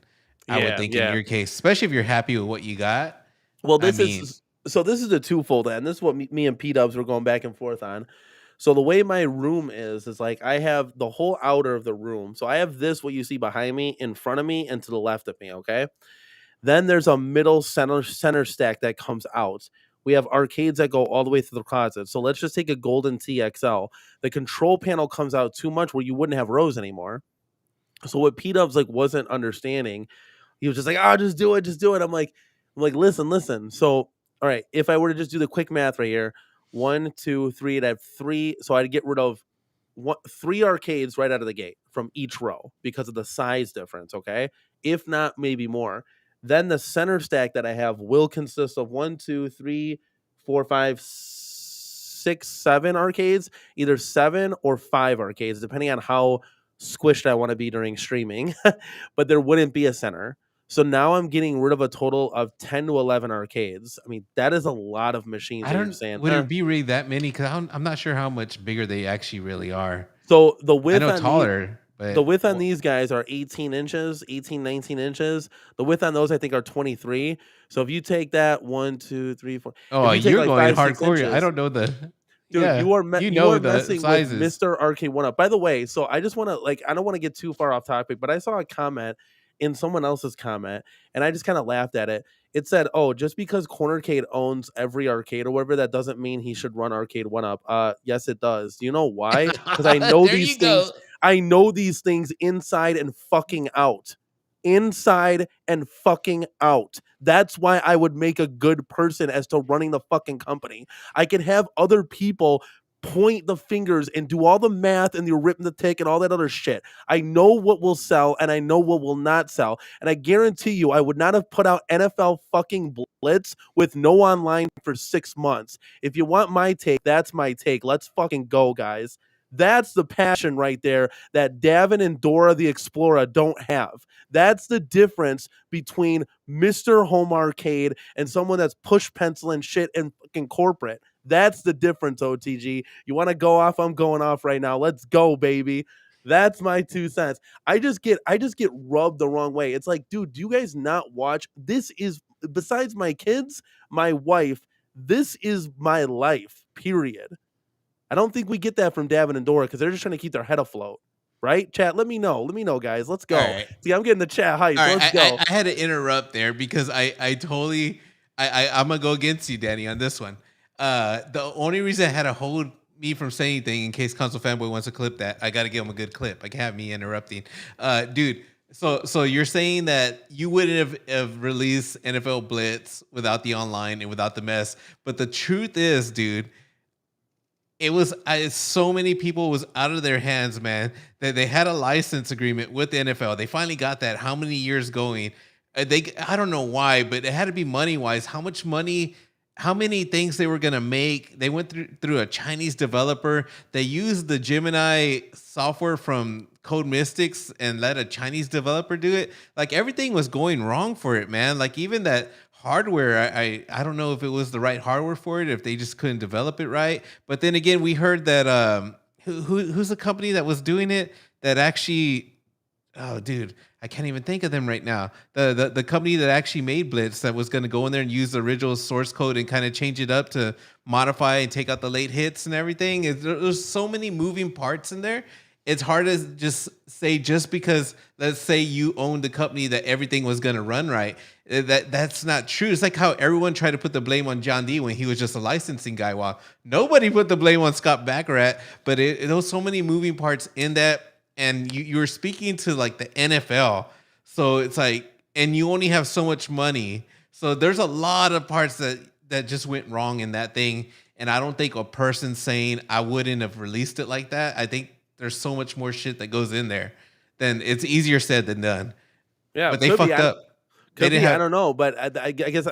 I would think in your case, especially if you're happy with what you got. Well, this is a twofold, and this is what me and P Dubs were going back and forth on. So the way my room is like I have the whole outer of the room. So I have this, what you see behind me, in front of me, and to the left of me, okay? Then there's a middle center stack that comes out. We have arcades that go all the way through the closet. So let's just take a Golden TXL. The control panel comes out too much where you wouldn't have rows anymore. So what P-Dubs wasn't understanding, he was just like, just do it. I'm like, listen. So, all right, if I were to just do the quick math right here, 1, 2, 3, I'd have 3. So I'd get rid of 3 arcades right out of the gate from each row because of the size difference, okay? If not, maybe more. Then the center stack that I have will consist of 1, 2, 3, 4, 5, 6, 7 arcades, either 7 or 5 arcades, depending on how squished I want to be during streaming. But there wouldn't be a center. So now I'm getting rid of a total of 10 to 11 arcades. I mean, that is a lot of machines. Would it be really that many? Because I'm not sure how much bigger they actually really are. So the width, the width on these guys are 18 inches, 18, 19 inches. The width on those, I think, are 23. So if you take that 1, 2, 3, 4. Oh, you're going hardcore. I don't know the. Dude, yeah, you are messing sizes. with Mr. Arcade 1-Up. By the way, so I just want to I don't want to get too far off topic, but I saw a comment in someone else's comment, and I just kind of laughed at it. It said, "Oh, just because CornerCade owns every arcade or whatever, that doesn't mean he should run Arcade 1-Up." Yes, it does. Do you know why? Because I know these things. I know these things inside and fucking out. Inside and fucking out. That's why I would make a good person as to running the fucking company. I can have other people point the fingers and do all the math and the arithmetic and all that other shit. I know what will sell and I know what will not sell. And I guarantee you, I would not have put out NFL fucking Blitz with no online for 6 months. If you want my take, that's my take. Let's fucking go, guys. That's the passion right there that Davin and Dora the Explorer don't have. That's the difference between Mr. Home Arcade and someone that's push penciling shit in fucking corporate. That's the difference, OTG. You want to go off? I'm going off right now. Let's go, baby. That's my 2 cents. I just get rubbed the wrong way. It's like, dude, do you guys not watch? This is, besides my kids, my wife, this is my life, period. I don't think we get that from Davin and Dora because they're just trying to keep their head afloat. Right? Chat, let me know. Let me know, guys. Let's go. Right. See, I'm getting the chat hype. All right, Let's go. I had to interrupt there because I'm gonna go against you, Danny, on this one. The only reason I had to hold me from saying anything in case Console Fanboy wants to clip that, I got to give him a good clip. I can't have me interrupting. Dude, so you're saying that you wouldn't have released NFL Blitz without the online and without the mess, but the truth is, dude, it was so many people was out of their hands, man, that they had a license agreement with the NFL. They finally got that. How many years going? I don't know why, but it had to be money wise. How much money? How many things they were gonna make? They went through a Chinese developer. They used the Gemini software from Code Mystics and let a Chinese developer do it. Like everything was going wrong for it, man. Like even that hardware, I don't know if it was the right hardware for it, if they just couldn't develop it right. But then again, we heard that who's the company that was doing it that actually, oh dude, I can't even think of them right now. The company that actually made Blitz that was going to go in there and use the original source code and kind of change it up to modify and take out the late hits and everything. There's so many moving parts in there. It's hard to just say just because, let's say you own the company that everything was going to run right. That's not true. It's like how everyone tried to put the blame on John D when he was just a licensing guy. While nobody put the blame on Scott Baccarat, but there was so many moving parts in that. And you were speaking to like the NFL. So it's like, and you only have so much money. So there's a lot of parts that just went wrong in that thing. And I don't think a person saying I wouldn't have released it like that. I think there's so much more shit that goes in there. Then it's easier said than done. Yeah, but they fucked up. I don't know, but I guess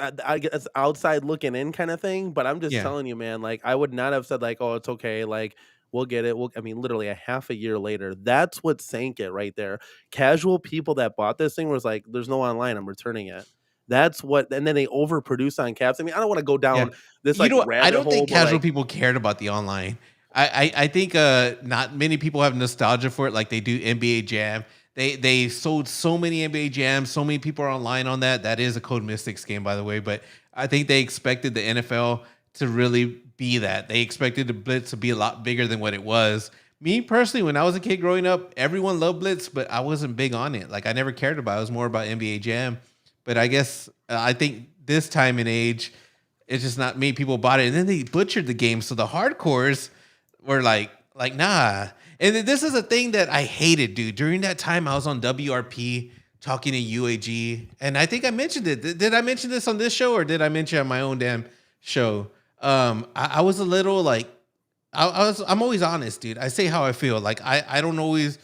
outside looking in kind of thing. But I'm just telling you, man. Like I would not have said like, oh, it's okay. Like we'll get it. I mean, literally a half a year later. That's what sank it right there. Casual people that bought this thing was like, there's no online. I'm returning it. That's what, and then they overproduce on caps. I mean, I don't want to go down this like rabbit I don't hole, think casual people cared about the online. I think not many people have nostalgia for it like they do NBA Jam. They sold so many NBA Jams. So many people are online on that. That is a Code Mystics game, by the way. But I think they expected the NFL to really be that. They expected the Blitz to be a lot bigger than what it was. Me personally, when I was a kid growing up, everyone loved Blitz, but I wasn't big on it. Like I never cared about it. It was more about NBA Jam. But I guess I think this time and age, it's just not many people bought it. And then they butchered the game. So the hardcores were like nah. And this is a thing that I hated, dude. During that time, I was on WRP talking to UAG. And I think I mentioned it. Did I mention this on this show or did I mention it on my own damn show? I was a little like, I'm always honest, dude. I say how I feel. Like I don't always,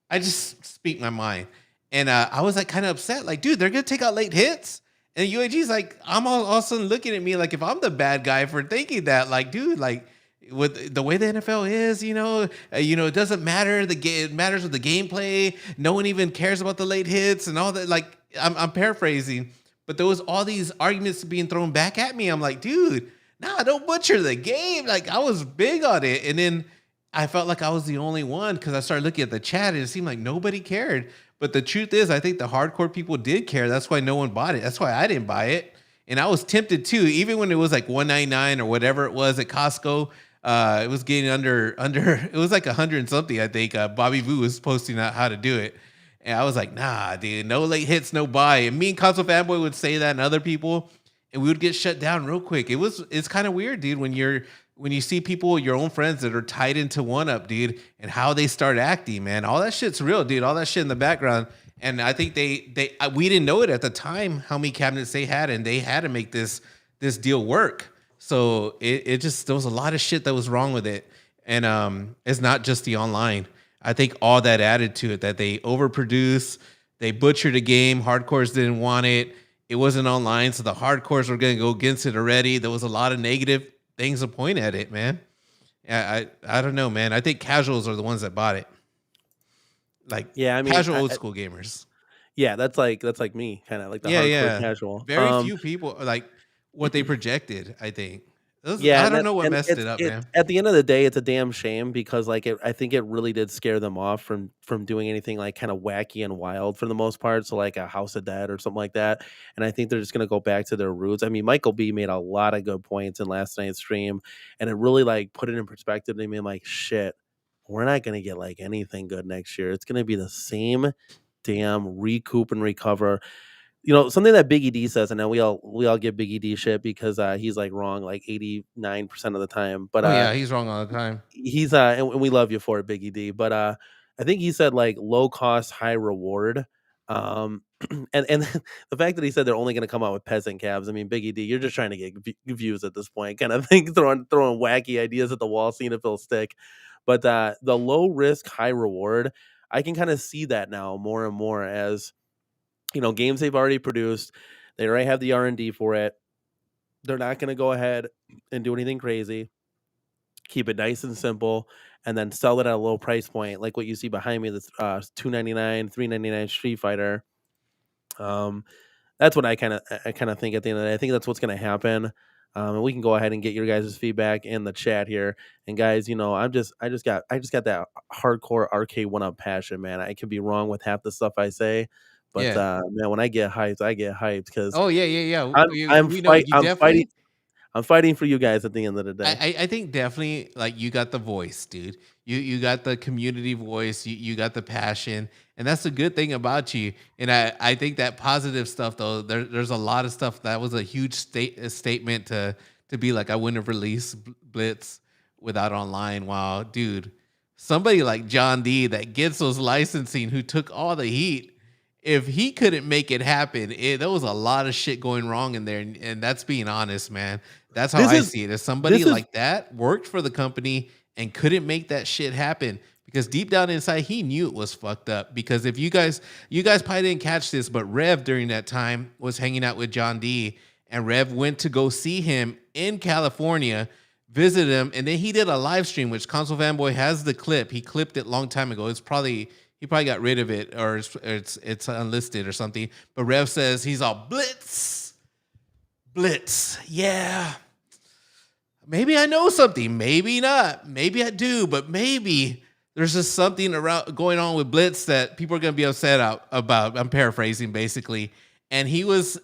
I just speak my mind. And I was like kind of upset. Like, dude, they're going to take out late hits. And UAG's like, I'm all of a sudden looking at me like if I'm the bad guy for thinking that. Like, dude, like with the way the NFL is, it doesn't matter. It matters with the gameplay. No one even cares about the late hits and all that. Like, I'm paraphrasing, but there was all these arguments being thrown back at me. I'm like, dude, nah, don't butcher the game. Like, I was big on it. And then I felt like I was the only one because I started looking at the chat and it seemed like nobody cared. But the truth is, I think the hardcore people did care. That's why no one bought it. That's why I didn't buy it. And I was tempted too, even when it was like $199 or whatever it was at Costco. It was getting under. It was like 100 and something. I think Bobby Vu was posting out how to do it, and I was like, "Nah, dude, no late hits, no buy." And me and Console Fanboy would say that, and other people, and we would get shut down real quick. It's kind of weird, dude, when you see people, your own friends that are tied into one up, dude, and how they start acting, man. All that shit's real, dude. All that shit in the background, and I think we didn't know it at the time how many cabinets they had, and they had to make this deal work. So it just, there was a lot of shit that was wrong with it. And it's not just the online. I think all that added to it, that they overproduced, they butchered a game, hardcores didn't want it. It wasn't online, so the hardcores were going to go against it already. There was a lot of negative things to point at it, man. I don't know, man. I think casuals are the ones that bought it. Like Yeah, I mean, casual old school gamers. yeah, that's like me, kind of like the Yeah, hardcore yeah. casual. Very few people like what they projected, I think. Yeah, I and don't that know what and messed it up, it man. at the end of the day, it's a damn shame because like I think it really did scare them off from doing anything like kind of wacky and wild for the most part. So like a House of Dead or something like that. And I think they're just gonna go back to their roots. I mean, Michael B made a lot of good points in last night's stream, and it really like put it in perspective to me. I'm like, shit, we're not gonna get like anything good next year. It's gonna be the same damn recoup and recover. Something that Biggie D says, and now we all give Biggie D shit because he's like wrong like 89% of the time. But Oh yeah, he's wrong all the time. he's and we love you for it, Biggie D. But I think he said like low cost, high reward. Um and the fact that he said they're only gonna come out with peasant cabs, I mean, Biggie D, you're just trying to get views at this point, kind of thing, throwing wacky ideas at the wall, seeing if they'll stick. But the low risk, high reward, I can kind of see that now more and more as games they've already produced. They already have the R&D for it. They're not going to go ahead and do anything crazy. Keep it nice and simple, and then sell it at a low price point, like what you see behind me. This $2.99, $3.99 Street Fighter. That's what I kind of think at the end of the day. I think that's what's going to happen. And we can go ahead and get your guys' feedback in the chat here. And guys, I just got that hardcore arcade one up passion, man. I could be wrong with half the stuff I say, but Yeah. man, when I get hyped because Oh yeah. I'm I'm We know fight you I'm fighting definitely. I'm fighting for you guys at the end of the day. I think definitely like you got the voice, dude. You got the community voice. You got the passion, and that's the good thing about you. And I think that positive stuff though. There's a lot of stuff that was a huge statement to be like I wouldn't have released Blitz without online. Wow, dude, somebody like John D that gets those licensing who took all the heat. If he couldn't make it happen, there was a lot of shit going wrong in there, and that's being honest, man. That's how This I is see it. If somebody this is like that worked for the company and couldn't make that shit happen, because deep down inside he knew it was fucked up. Because if you guys probably didn't catch this, but Rev during that time was hanging out with John D, and Rev went to go see him in California, visit him, and then he did a live stream, which Console Fanboy has the clip. He clipped it a long time ago. He probably got rid of it, or it's unlisted or something. But Rev says he's all Blitz, yeah. Maybe I know something, maybe not. Maybe I do, but maybe there's just something around going on with Blitz that people are going to be upset about. I'm paraphrasing basically. And he was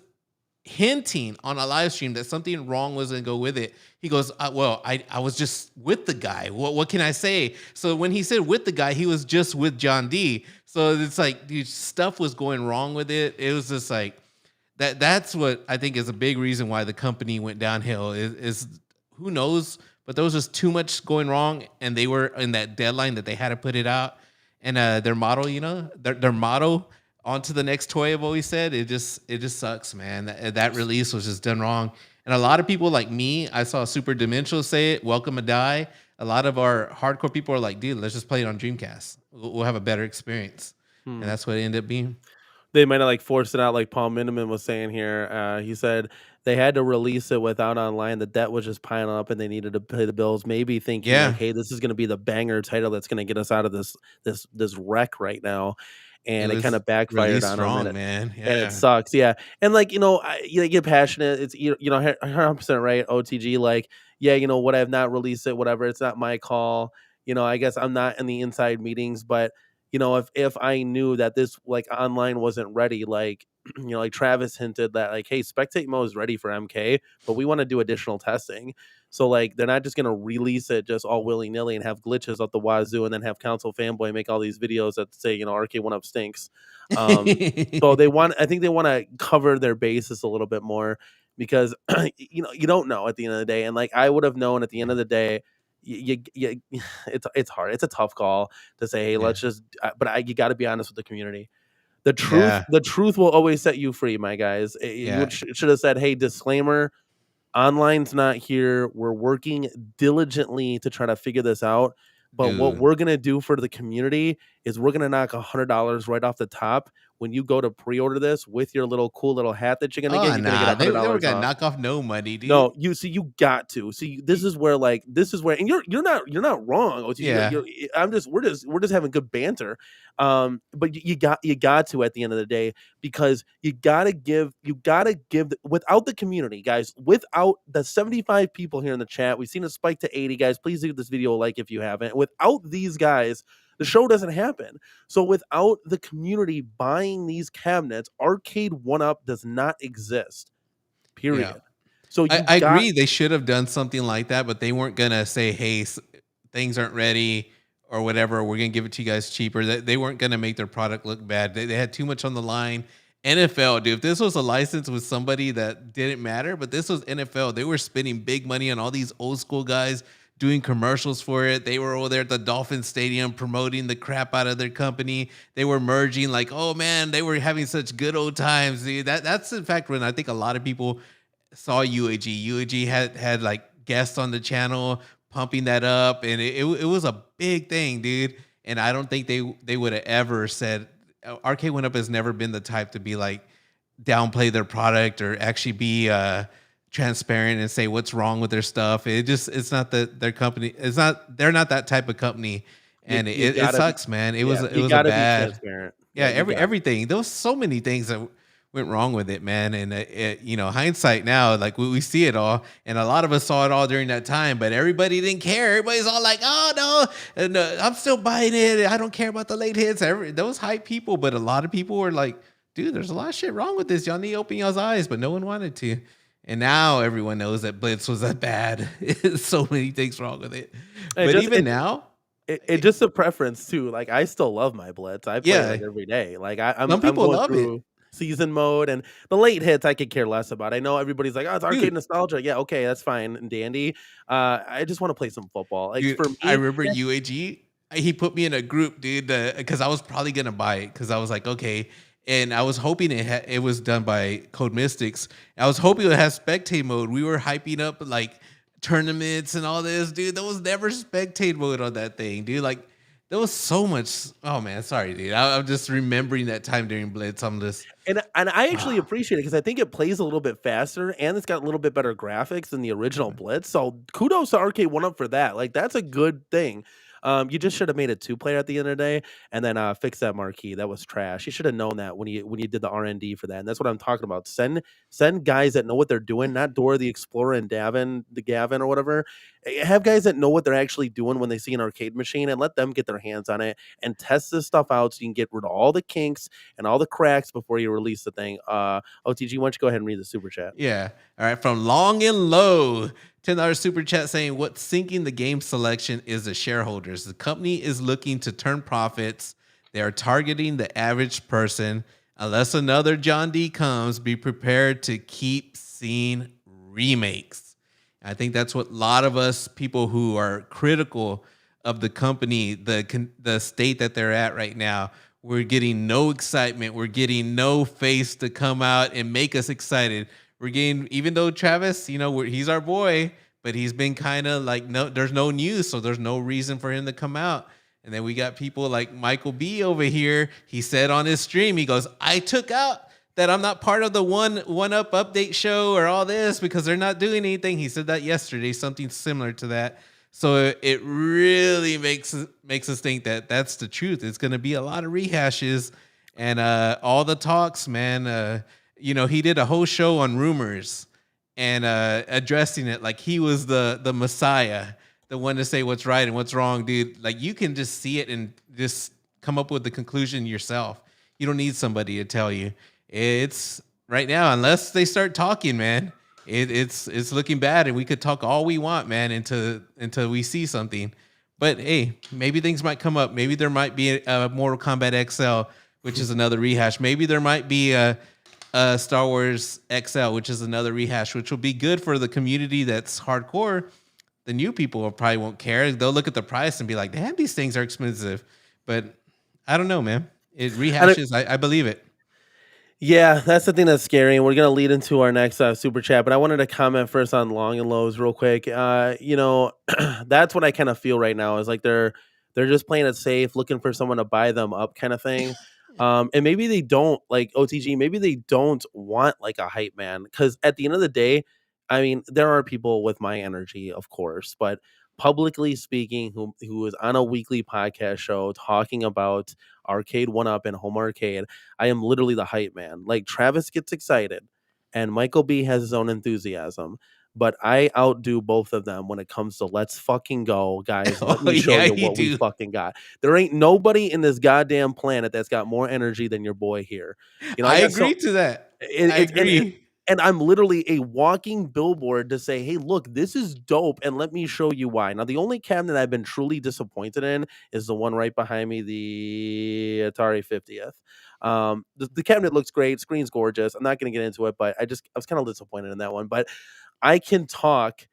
hinting on a live stream that something wrong was going to go with it. He goes, well, I was just with the guy. What can I say? So when he said with the guy, he was just with John D. So it's like, dude, stuff was going wrong with it. It was just like, that's what I think is a big reason why the company went downhill is who knows, but there was just too much going wrong, and they were in that deadline that they had to put it out. And their motto, their motto, on to the next toy, I've always said, it just sucks, man. That release was just done wrong. And a lot of people like me, I saw Super Dimensional say it, Welcome to Die. A lot of our hardcore people are like, dude, let's just play it on Dreamcast. We'll have a better experience. And that's what it ended up being. They might have like forced it out, like Paul Miniman was saying here. He said they had to release it without online. The debt was just piling up, and they needed to pay the bills. Maybe thinking like, hey, this is going to be the banger title that's going to get us out of this wreck right now. And it kind of backfired on strong, them, man. And it sucks, yeah. And like you get passionate. It's 100% right. OTG, like what I've not released it, whatever. It's not my call. I guess I'm not in the inside meetings, but if I knew that this like online wasn't ready, like like Travis hinted that like, hey, spectate mode is ready for MK, but we want to do additional testing. So like they're not just gonna release it just all willy nilly and have glitches up the wazoo and then have Console Fanboy make all these videos that say Arcade 1-Up stinks. So I think they want to cover their bases a little bit more because you don't know at the end of the day, and like I would have known at the end of the day. It's hard. It's a tough call to say, hey, let's just. But you got to be honest with the community. The truth will always set you free, my guys. You should have said, hey, disclaimer: online's not here. We're working diligently to try to figure this out. But what we're gonna do for the community is we're gonna knock $100 right off the top when you go to pre-order this with your little cool little hat that you're gonna get, you're gonna get They were $100 gonna off. knock off no money, dude. No, you got to see. This is where, and you're not wrong. OTG. Yeah. We're just having good banter. But you got to at the end of the day, because you gotta give without the community, guys, without the 75 people here in the chat. We've seen it spike to 80, guys. Please give this video a like if you haven't. Without these guys, the show doesn't happen. So without the community buying these cabinets, Arcade 1UP does not exist. Period. Yeah. So I agree they should have done something like that, but they weren't gonna say, hey, things aren't ready or whatever, we're gonna give it to you guys cheaper. They weren't gonna make their product look bad. They had too much on the line. NFL, dude, if this was a license with somebody that didn't matter, but this was NFL, they were spending big money on all these old school guys doing commercials for it. They were over there at the Dolphin Stadium promoting the crap out of their company. They were merging, like, oh man, they were having such good old times, dude. That's in fact when I think a lot of people saw UAG. UAG had like guests on the channel pumping that up, and it was a big thing, dude. And I don't think they would have ever said, Arcade 1UP has never been the type to be like downplay their product or actually be transparent and say what's wrong with their stuff. It's not that their company. They're not that type of company, and it sucks, man. It was a bad. Be transparent. Everything. There was so many things that went wrong with it, man. And hindsight now, like we see it all, and a lot of us saw it all during that time, but everybody didn't care. Everybody's all like, oh no, and I'm still buying it. I don't care about the late hits. Those hype people, but a lot of people were like, dude, there's a lot of shit wrong with this. Y'all need to open y'all's eyes, but no one wanted to. And now everyone knows that Blitz was that bad. So many things wrong with it. But even now, it just a preference too. Like, I still love my Blitz. I play it like every day. Like I'm going through season mode, and the late hits I could care less about. I know everybody's like, oh, it's arcade nostalgia. Yeah, okay, that's fine and dandy. I just want to play some football. Like, dude, for me, I remember UAG. He put me in a group, dude, because I was probably gonna buy it because I was like, okay. And I was hoping it was done by Code Mystics. I was hoping it would have spectate mode. We were hyping up like tournaments and all this, dude. There was never spectate mode on that thing, dude. Like, there was so much. Oh man, sorry, dude. I'm just remembering that time during Blitz. I'm just and I actually appreciate it because I think it plays a little bit faster and it's got a little bit better graphics than the original Blitz. So kudos to Arcade 1UP for that. Like, that's a good thing. You just should have made it 2-player at the end of the day, and then fix that marquee. That was trash. You should have known that when you did the R&D for that. And that's what I'm talking about. Send guys that know what they're doing, not Dora the Explorer and Gavin or whatever. Have guys that know what they're actually doing when they see an arcade machine, and let them get their hands on it and test this stuff out so you can get rid of all the kinks and all the cracks before you release the thing. OTG, why don't you go ahead and read the super chat? Yeah. All right. From Long and Low, $10 super chat saying, what's sinking the game selection is the shareholders. The company is looking to turn profits. They are targeting the average person. Unless another John D comes, be prepared to keep seeing remakes. I think that's what a lot of us people who are critical of the company, the state that they're at right now, we're getting no excitement. We're getting no face to come out and make us excited. We're getting, even though Travis, he's our boy, but he's been kind of like, no, there's no news, so there's no reason for him to come out. And then we got people like Michael B over here. He said on his stream, he goes, I took out that I'm not part of the 1UP update show or all this because they're not doing anything. He said that yesterday, something similar to that. So it really makes us think that that's the truth. It's going to be a lot of rehashes and all the talks, man. He did a whole show on rumors and addressing it like he was the messiah, the one to say what's right and what's wrong, dude. Like, you can just see it and just come up with the conclusion yourself. You don't need somebody to tell you. It's right now, unless they start talking, man, it's looking bad, and we could talk all we want, man, until we see something. But hey, maybe things might come up. Maybe there might be a Mortal Kombat XL, which is another rehash. Maybe there might be a Star Wars XL, which is another rehash, which will be good for the community that's hardcore. The new people probably won't care. They'll look at the price and be like, damn, these things are expensive. But I don't know, man. It rehashes. I believe it. Yeah, that's the thing that's scary, and we're gonna lead into our next super chat. But I wanted to comment first on Long and Lows real quick. That's what I kind of feel right now is like they're just playing it safe, looking for someone to buy them up, kind of thing. And maybe they don't like OTG. Maybe they don't want like a hype man, because at the end of the day, I mean, there are people with my energy, of course, but publicly speaking, who is on a weekly podcast show talking about Arcade One Up and Home Arcade, I am literally the hype man. Like Travis gets excited, and Michael B has his own enthusiasm. But I outdo both of them when it comes to let's fucking go, guys. Let Oh me show yeah, you you what we do. fucking got. There ain't nobody in this goddamn planet that's got more energy than your boy here. You know, I I got so agree to that. it, I it's agree. and I'm literally a walking billboard to say, hey, look, this is dope, and let me show you why. Now, the only cabinet I've been truly disappointed in is the one right behind me, the Atari 50th. The cabinet looks great, screen's gorgeous. I'm not going to get into it, but I was kind of disappointed in that one. But I can talk.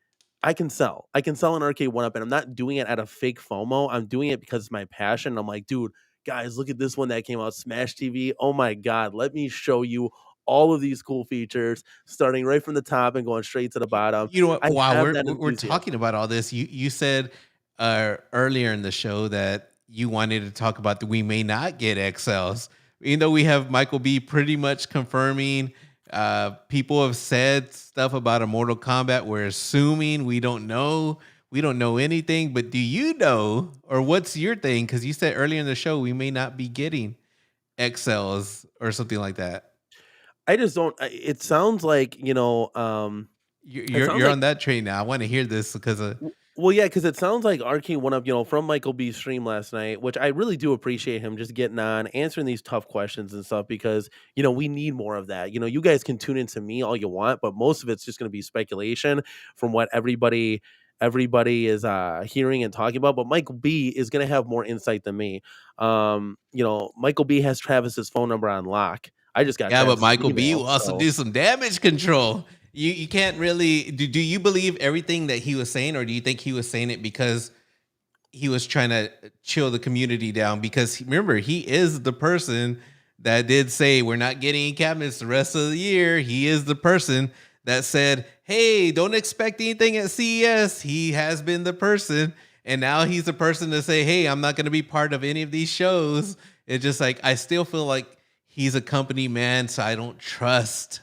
I can sell. I can sell an arcade one up, and I'm not doing it out of fake FOMO. I'm doing it because it's my passion. I'm like, dude, guys, look at this one that came out, Smash TV. Oh my god, let me show you all of these cool features, starting right from the top and going straight to the bottom. You know what? I While have we're that we're talking enthusiasm. about all this, you said earlier in the show that you wanted to talk about that we may not get XLs. You know, we have Michael B pretty much confirming. People have said stuff about a Mortal Kombat. We're assuming we don't know. We don't know anything. But do you know, or what's your thing? Because you said earlier in the show we may not be getting XLs or something like that. I just don't. It sounds like it sounds You're like on that train now. I want to hear this because Well, yeah, because it sounds like Arcane One Up, from Michael B's stream last night, which I really do appreciate him just getting on, answering these tough questions and stuff, because, we need more of that. You guys can tune into me all you want, but most of it's just going to be speculation from what everybody is hearing and talking about. But Michael B is going to have more insight than me. Michael B has Travis's phone number on lock. I just got yeah, but Travis's Michael B will email. also So do some damage control. You can't really do you believe everything that he was saying, or do you think he was saying it because he was trying to chill the community down? Because remember, he is the person that did say we're not getting cabinets the rest of the year. He is the person that said, hey, don't expect anything at CES. He has been the person. And now he's the person to say, hey, I'm not going to be part of any of these shows. It's just like, I still feel like he's a company man, so I don't trust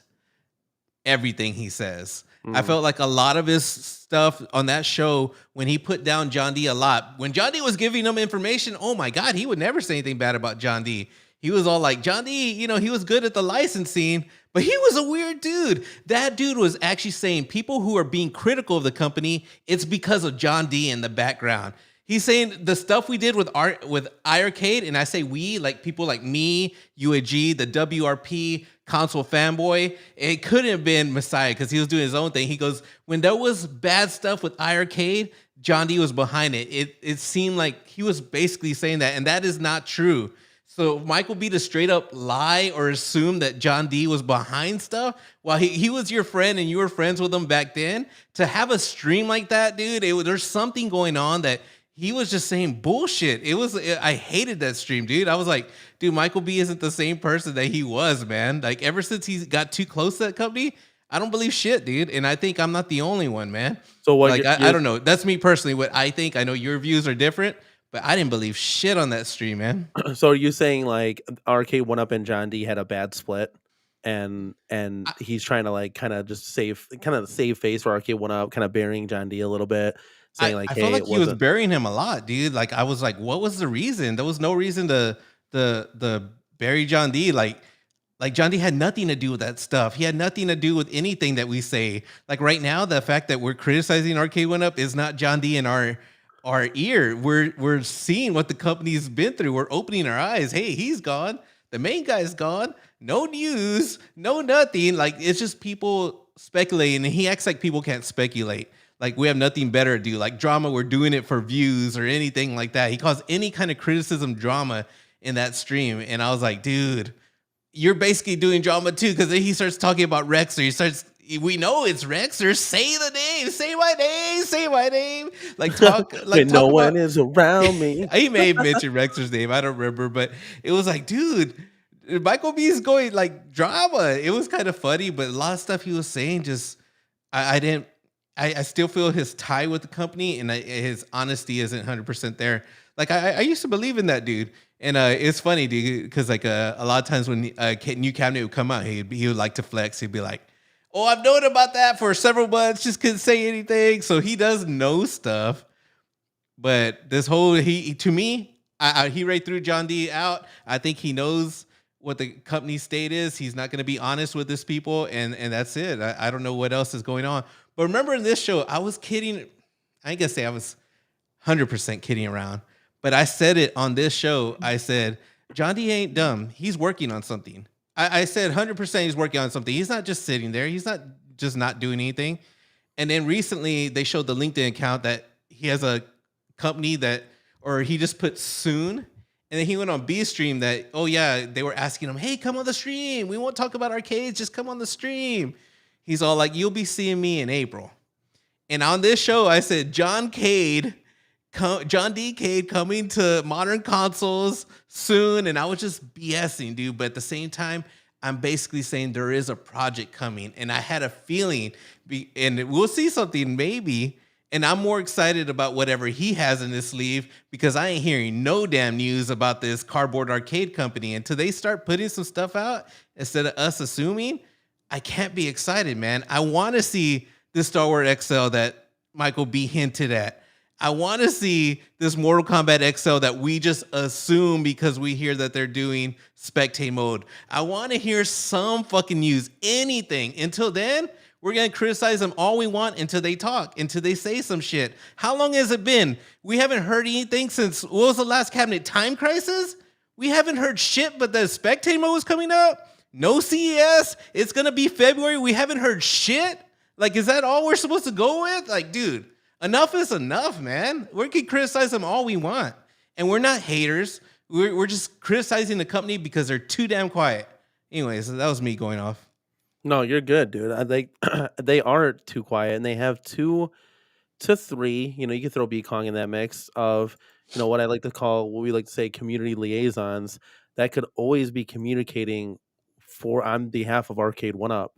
everything he says. I felt like a lot of his stuff on that show, when he put down John D a lot, when John D was giving him information, oh my God, he would never say anything bad about John D. He was all like, John D, he was good at the licensing, but he was a weird dude. That dude was actually saying people who are being critical of the company, it's because of John D in the background. He's saying the stuff we did with iArcade, and I say we, like people like me, UAG, the WRP, console fanboy, it couldn't have been Messiah because he was doing his own thing. He goes, when there was bad stuff with iArcade, John D was behind it. It seemed like he was basically saying that, and that is not true. So Michael B to straight up lie or assume that John D was behind stuff while he was your friend and you were friends with him back then. To have a stream like that, dude, there's something going on that he was just saying bullshit. I hated that stream, dude. I was like, dude, Michael B isn't the same person that he was, man. Like ever since he got too close to that company, I don't believe shit, dude. And I think I'm not the only one, man. so what? Like I don't know. That's me personally. What I think. I know your views are different, but I didn't believe shit on that stream, man. So are you saying like Arcade One Up and John D had a bad split, and he's trying to like kind of save face for Arcade One Up, kind of burying John D a little bit, saying like, I felt hey, like it he was wasn't. burying him a lot, dude. Like I was like, what was the reason? There was no reason to the bury John D. Like John D had nothing to do with that stuff. He had nothing to do with anything that we say. Like right now, the fact that we're criticizing Arcade One Up is not John D in our ear. We're seeing what the company's been through. We're opening our eyes. Hey, he's gone. The main guy's gone. No news. No nothing. Like it's just people speculating, and he acts like people can't speculate. Like we have nothing better to do. Like drama, we're doing it for views or anything like that. He calls any kind of criticism drama in that stream, and I was like, dude, you're basically doing drama too, because then he starts talking about Rexer. We know it's Rexer. Say the name. Say my name. Say my name. Like talk. Like When no talk one about. is around me. He may have mentioned Rexer's name. I don't remember, but it was like, dude, Michael B is going like drama. It was kind of funny, but a lot of stuff he was saying just I didn't. I still feel his tie with the company and his honesty isn't 100% there. Like I used to believe in that dude, and it's funny, dude, because like a lot of times when a new cabinet would come out, he would like to flex. He'd be like, "Oh, I've known about that for several months, just couldn't say anything." So he does know stuff, but this whole to me, he right threw John D out. I think he knows what the company state is. He's not going to be honest with his people, and that's it. I don't know what else is going on. But remember in this show, I was kidding. I ain't gonna say I was 100% kidding around, but I said it on this show. I said, John D ain't dumb. He's working on something. I said 100% he's working on something. He's not just sitting there. He's not just not doing anything. And then recently they showed the LinkedIn account that he has a company or he just put soon. And then he went on B stream that, oh yeah, they were asking him, hey, come on the stream. We won't talk about arcades. Just come on the stream. He's all like, you'll be seeing me in April. And on this show, I said, John D. Cade coming to modern consoles soon. And I was just BSing, dude. But at the same time, I'm basically saying there is a project coming. And I had a feeling, and we'll see something maybe. And I'm more excited about whatever he has in his sleeve because I ain't hearing no damn news about this cardboard arcade company. Until they start putting some stuff out instead of us assuming, I can't be excited, man. I want to see this Star Wars XL that Michael B hinted at. I want to see this Mortal Kombat XL that we just assume because we hear that they're doing spectate mode. I want to hear some fucking news, anything. Until then, we're going to criticize them all we want until they talk, until they say some shit. How long has it been? We haven't heard anything since, what was the last cabinet? Time Crisis? We haven't heard shit, but the spectate mode is coming up. No CES. It's going to be February. We haven't heard shit. Like, is that all we're supposed to go with? Like, dude, enough is enough, man. We can criticize them all we want. And we're not haters. We're just criticizing the company because they're too damn quiet. Anyways, that was me going off. No, you're good, dude. I think they are too quiet, and they have 2 to 3. You can throw B Kong in that mix of, what I like to call, what we like to say, community liaisons that could always be communicating on behalf of Arcade 1UP.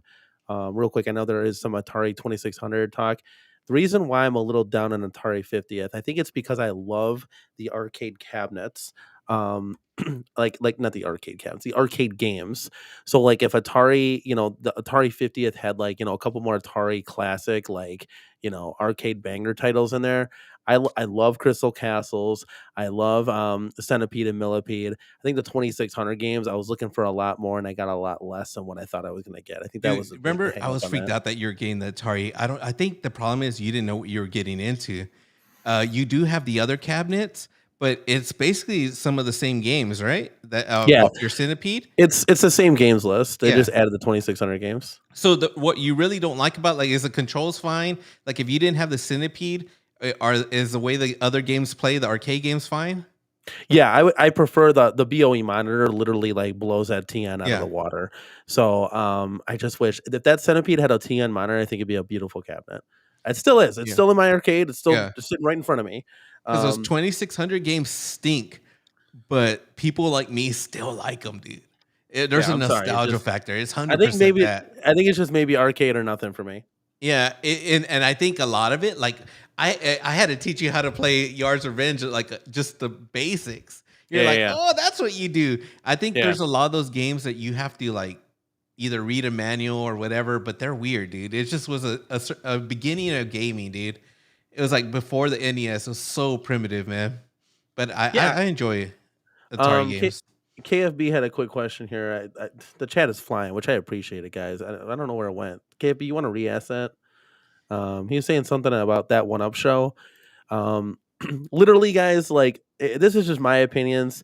Real quick, I know there is some Atari 2600 talk. The reason why I'm a little down on Atari 50th, I think it's because I love the arcade cabinets. Like not the arcade cabinets, the arcade games. So like if Atari, the Atari 50th had like, a couple more Atari classic, like, arcade banger titles in there. I love Crystal Castles. I love Centipede and Millipede. I think the 2600 games, I was looking for a lot more and I got a lot less than what I thought I was going to get. I think that was remember I was freaked out that you're getting the Atari. I think the problem is you didn't know what you were getting into. You do have the other cabinets, but it's basically some of the same games, right? That your Centipede. It's the same games list. They just added the 2600 games. So what you really don't like about, like, is the controls fine? Like if you didn't have the Centipede, is the way the other games play, the arcade games, fine? Yeah, I prefer the BOE monitor literally like blows that TN out of the water. So I just wish if that Centipede had a TN monitor, I think it'd be a beautiful cabinet. It still is. It's still in my arcade. It's still just sitting right in front of me. Because those 2600 games stink, but people like me still like them, dude. There's a nostalgia factor. It's 100%. I think it's just maybe arcade or nothing for me. Yeah, and I think a lot of it, like I had to teach you how to play Yard's Revenge, like just the basics. You're oh, that's what you do. I think there's a lot of those games that you have to like either read a manual or whatever, but they're weird, dude. It just was a beginning of gaming, dude. It was like before the NES. It was so primitive, man. But I enjoy Atari games. KFB had a quick question here. The chat is flying, which I appreciate it, guys. I don't know where it went. KFB, you want to re-ask that? He was saying something about that 1UP show. Literally, guys, like this is just my opinions.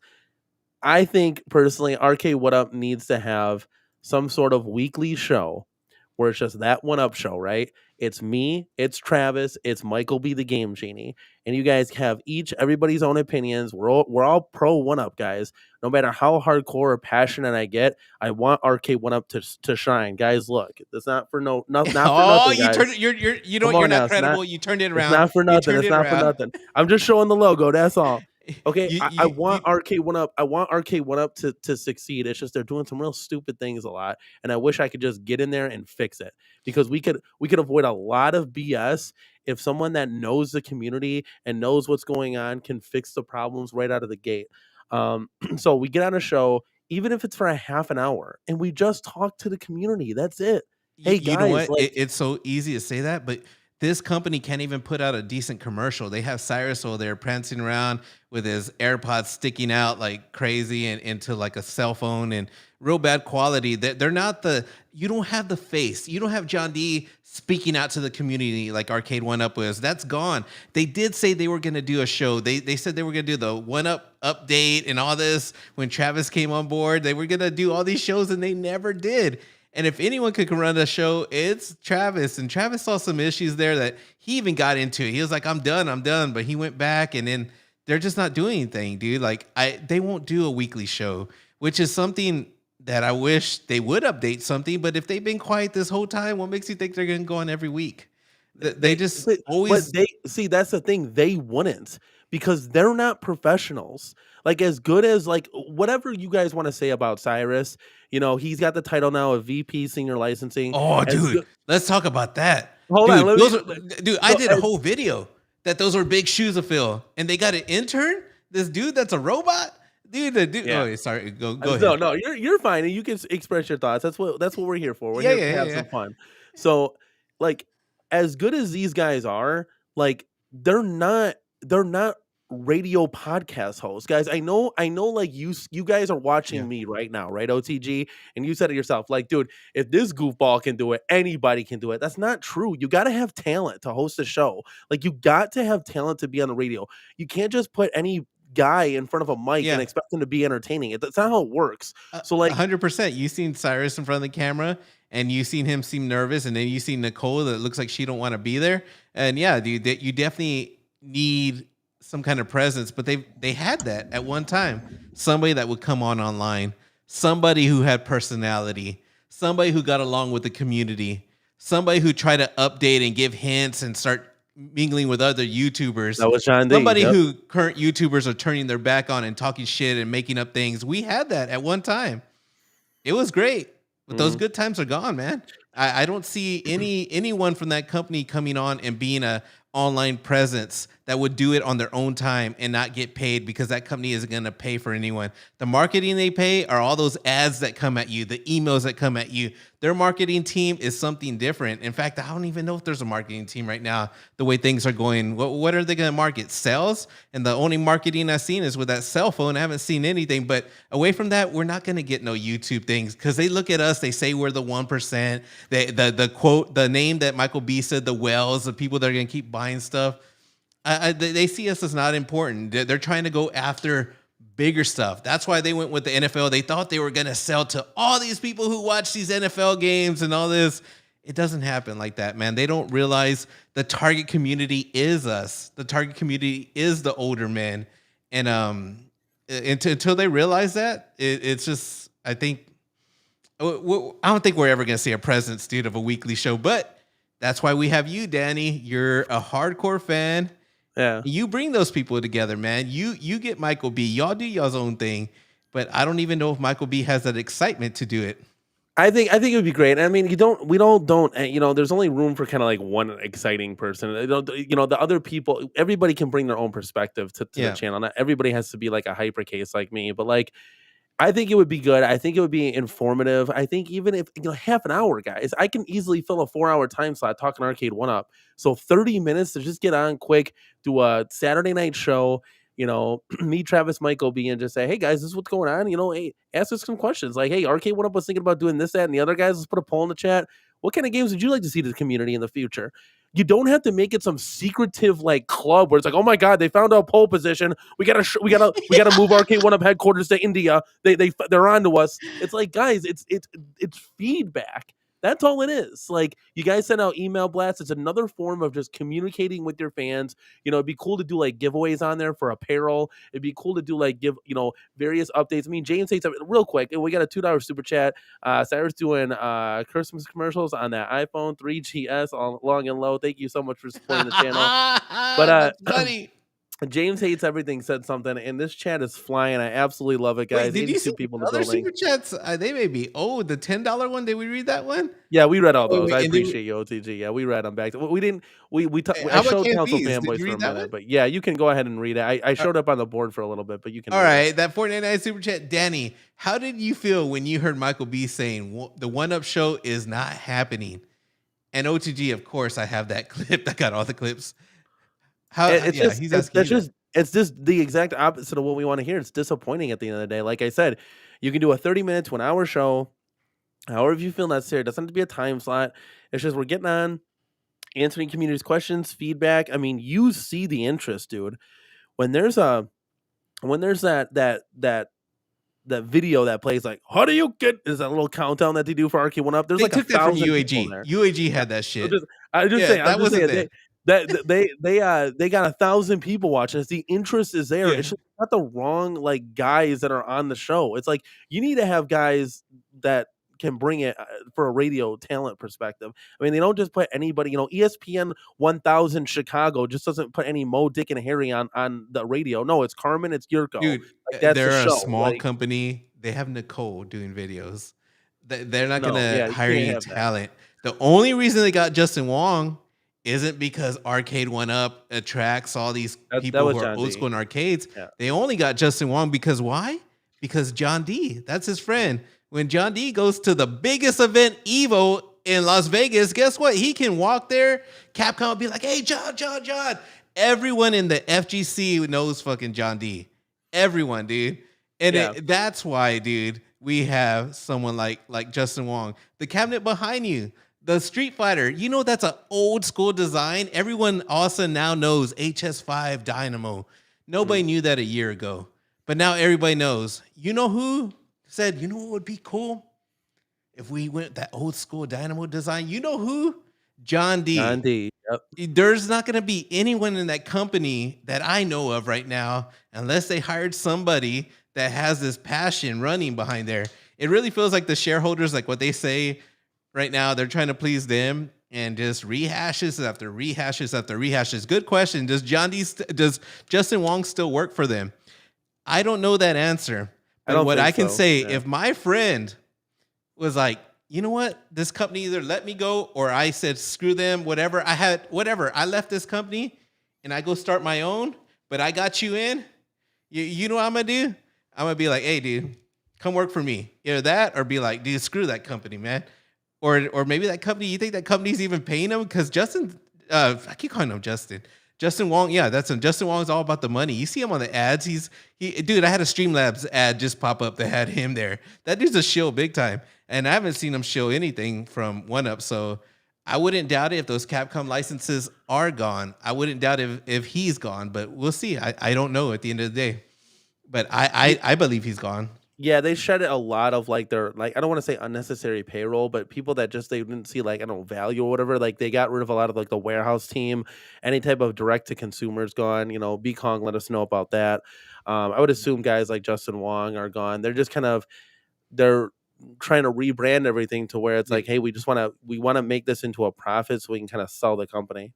I think personally, Arcade 1UP needs to have some sort of weekly show where it's just that 1UP show, right? It's me, it's Travis, it's Michael B. the Game Genie, and you guys have everybody's own opinions. We're all pro 1UP, guys. No matter how hardcore or passionate I get, I want Arcade 1UP to shine, guys. Look, it's not for not for nothing. Guys. You turned you're not credible. You turned it around. It's not for nothing. It's not for nothing. I'm just showing the logo. That's all. Okay, I you want Arcade One Up. I want Arcade One Up to succeed. It's just they're doing some real stupid things a lot, and I wish I could just get in there and fix it because we could avoid a lot of BS if someone that knows the community and knows what's going on can fix the problems right out of the gate. So we get on a show, even if it's for a half an hour, and we just talk to the community. That's it. Hey You know guys, what? like It's so easy to say that, but this company can't even put out a decent commercial. They have Cyrus over there prancing around with his AirPods sticking out like crazy and into like a cell phone and real bad quality. They're not the. You don't have the face. You don't have John D speaking out to the community like Arcade One Up was. That's gone. They did say they were going to do a show. They said they were going to do the One Up update and all this when Travis came on board. They were going to do all these shows and they never did. And if anyone could run a show, it's Travis. And Travis saw some issues there that he even got into. He was like, I'm done. But he went back and then they're just not doing anything, dude. Like they won't do a weekly show, which is something that I wish they would update something. But if they've been quiet this whole time, what makes you think they're going to go on every week? They just always. But they see that's the thing. They wouldn't because they're not professionals. Like as good as like whatever you guys want to say about Cyrus, he's got the title now of VP Senior Licensing. Oh, dude, let's talk about that. Hold dude, on, dude, I did a whole video that those were big shoes to fill, and they got an intern. This dude that's a robot. Dude, Yeah. Oh, sorry. Go ahead. No, you're fine, and you can express your thoughts. That's what we're here for. We're here to have some fun. So, like, as good as these guys are, like, they're not radio podcast hosts, guys. I know. Like, you guys are watching me right now, right, OTG? And you said it yourself, like, dude, if this goofball can do it, anybody can do it. That's not true. You got to have talent to host a show. Like, you got to have talent to be on the radio. You can't just put any guy in front of a mic and expect him to be entertaining. That's not how it works. So like 100%, you seen Cyrus in front of the camera and you seen him seem nervous, and then you see Nicole that looks like she don't want to be there. And yeah, dude, you definitely need some kind of presence, but they had that at one time. Somebody that would come online, somebody who had personality, somebody who got along with the community, somebody who tried to update and give hints and start mingling with other YouTubers. That was John D. Somebody who current YouTubers are turning their back on and talking shit and making up things. We had that at one time. It was great, but those good times are gone, man. I don't see anyone from that company coming on and being a online presence that would do it on their own time and not get paid because that company isn't going to pay for anyone. The marketing they pay are all those ads that come at you, the emails that come at you. Their marketing team is something different. In fact, I don't even know if there's a marketing team right now, the way things are going. What are they going to market? Sales? And the only marketing I've seen is with that cell phone. I haven't seen anything. But away from that, we're not going to get no YouTube things because they look at us, they say we're the 1%. The quote, the name that Michael B said, the whales, the people that are going to keep buying stuff. They see us as not important. They're trying to go after bigger stuff. That's why they went with the NFL. They thought they were going to sell to all these people who watch these NFL games and all this. It doesn't happen like that, man. They don't realize the target community is us. The target community is the older men. And until they realize that, it's just, I don't think we're ever going to see a presence, dude, of a weekly show. But that's why we have you, Danny. You're a hardcore fan. Yeah. You bring those people together, man. You get Michael B. Y'all do y'all's own thing. But I don't even know if Michael B has that excitement to do it. I think it would be great. I mean, we don't, there's only room for kind of like one exciting person. The other people, everybody can bring their own perspective to the channel. Not everybody has to be like a hyper case like me, but like, I think it would be good. I think it would be informative. I think even if, half an hour, guys, I can easily fill a 4-hour time slot talking Arcade One Up. So 30 minutes to just get on quick, do a Saturday night show, meet Travis Michael B and just say, hey guys, this is what's going on. Hey, ask us some questions. Like, hey, Arcade One Up was thinking about doing this, that, and the other guys. Let's put a poll in the chat. What kind of games would you like to see to the community in the future? You don't have to make it some secretive like club where it's like, oh my god, they found out pole position. We gotta move Arcade One Up headquarters to India. They're on to us. It's like, guys, it's feedback. That's all it is. Like, you guys send out email blasts. It's another form of just communicating with your fans. It'd be cool to do like giveaways on there for apparel. It'd be cool to do like various updates. I mean, James says something real quick. We got a $2 super chat. Cyrus doing Christmas commercials on that iPhone 3GS on long and low. Thank you so much for supporting the channel. But that's funny. James Hates Everything said something, and this chat is flying. I absolutely love it, Wait, guys. did you 82 see people in the the other building. super chats? They may be. Oh, the $10 one. Did we read that one? Yeah, we read all Wait, those. I wait, and appreciate you, OTG. Yeah, we read them back. We didn't. I how about showed Council KFBs? Did Fanboys you for a read that minute, one? but yeah, you can go ahead and read it. I showed up on the board for a little bit, but you can. All read right, it. that 499 super chat, Danny. How did you feel when you heard Michael B saying the One Up show is not happening? And OTG, of course, I have that clip. I got all the clips. He's asking you. It's just the exact opposite of what we want to hear. It's disappointing at the end of the day. Like I said, you can do a 30-minute to an hour show, however you feel necessary. It doesn't have to be a time slot. It's just we're getting on, answering community's questions, feedback. I mean, you see the interest, dude. When there's that video that plays like, how do you get, is that little countdown that they do for Arcade 1 Up? There's They like took that from 1,000 people in UAG. there. UAG had that shit. I'm just saying, there. they got 1,000 people watching us. The interest is there. Yeah. It's just not the wrong like guys that are on the show. It's like you need to have guys that can bring it for a radio talent perspective. I mean, they don't just put anybody. ESPN 1000 Chicago just doesn't put any Mo, Dick, and Harry on the radio. No, it's Carmen, it's Yurko. Dude, like, that's they're the show. a small company. They have Nicole doing videos. They're not going to hire any talent. The only reason they got Justin Wong isn't because Arcade 1 Up attracts all these people who are old school in arcades. Yeah. They only got Justin Wong because why? Because John D. That's his friend. When John D goes to the biggest event, Evo, in Las Vegas, guess what? He can walk there. Capcom will be like, hey, John. Everyone in the FGC knows fucking John D. Everyone, dude. And that's why, dude, we have someone like Justin Wong. The cabinet behind you, the Street Fighter, that's an old school design. Everyone also now knows HS5 Dynamo. Nobody knew that a year ago. But now everybody knows. You know who said, what would be cool? If we went that old school Dynamo design. You know who? John D. John D. Yep. There's not going to be anyone in that company that I know of right now, unless they hired somebody that has this passion running behind there. It really feels like the shareholders, like what they say right now, they're trying to please them and just rehashes after rehashes after rehashes. Good question. Does Justin Wong still work for them? I don't know that answer. But what I can say, if my friend was like, you know what, this company either let me go or I said, screw them, whatever. I left this company and I go start my own, but I got you in. You know what I'm going to do? I'm going to be like, hey, dude, come work for me. Either that or be like, dude, screw that company, man. Or maybe that company, you think that company's even paying him? Because Justin, I keep calling him Justin. Justin Wong, yeah, that's him. Justin Wong's all about the money. You see him on the ads. Dude, I had a Streamlabs ad just pop up that had him there. That dude's a shill big time. And I haven't seen him shill anything from 1UP. So I wouldn't doubt it if those Capcom licenses are gone. I wouldn't doubt if he's gone, but we'll see. I don't know at the end of the day. But I believe he's gone. Yeah, they shedded a lot of their I don't want to say unnecessary payroll, but people that just they didn't see value or whatever. Like they got rid of a lot of the warehouse team. Any type of direct to consumers gone. B Kong let us know about that. I would assume guys like Justin Wong are gone. They're just they're trying to rebrand everything to where it's like, hey, we want to make this into a profit so we can kind of sell the company.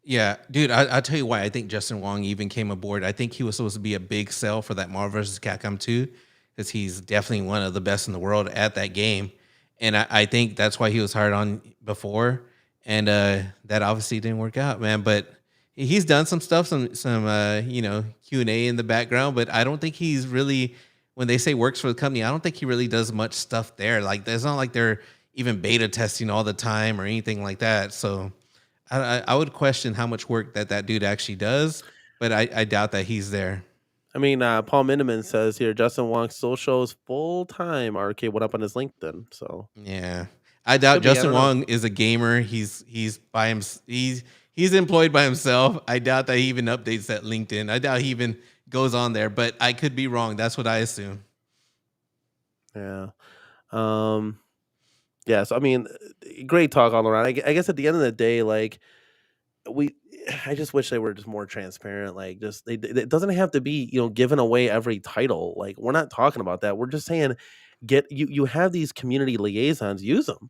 Yeah, dude, I'll tell you why I think Justin Wong even came aboard. I think he was supposed to be a big sell for that Marvel vs. Capcom 2. Because he's definitely one of the best in the world at that game. And I think that's why he was hired on before. And that obviously didn't work out, man. But he's done some stuff, some Q&A in the background. But I don't think he's really, when they say works for the company, I don't think he really does much stuff there. Like, it's not like they're even beta testing all the time or anything like that. So I would question how much work that dude actually does. But I doubt that he's there. I mean, Paul Miniman says here, Justin Wong still shows full-time Arcade 1 Up on his LinkedIn. So yeah, I doubt Justin Wong is a gamer. He's employed by himself. I doubt that he even updates that LinkedIn. I doubt he even goes on there. But I could be wrong. That's what I assume. Yeah. Yeah. So I mean, great talk all around. I guess at the end of the day, I just wish they were just more transparent. It doesn't have to be, giving away every title. We're not talking about that. We're just saying, you have these community liaisons, use them,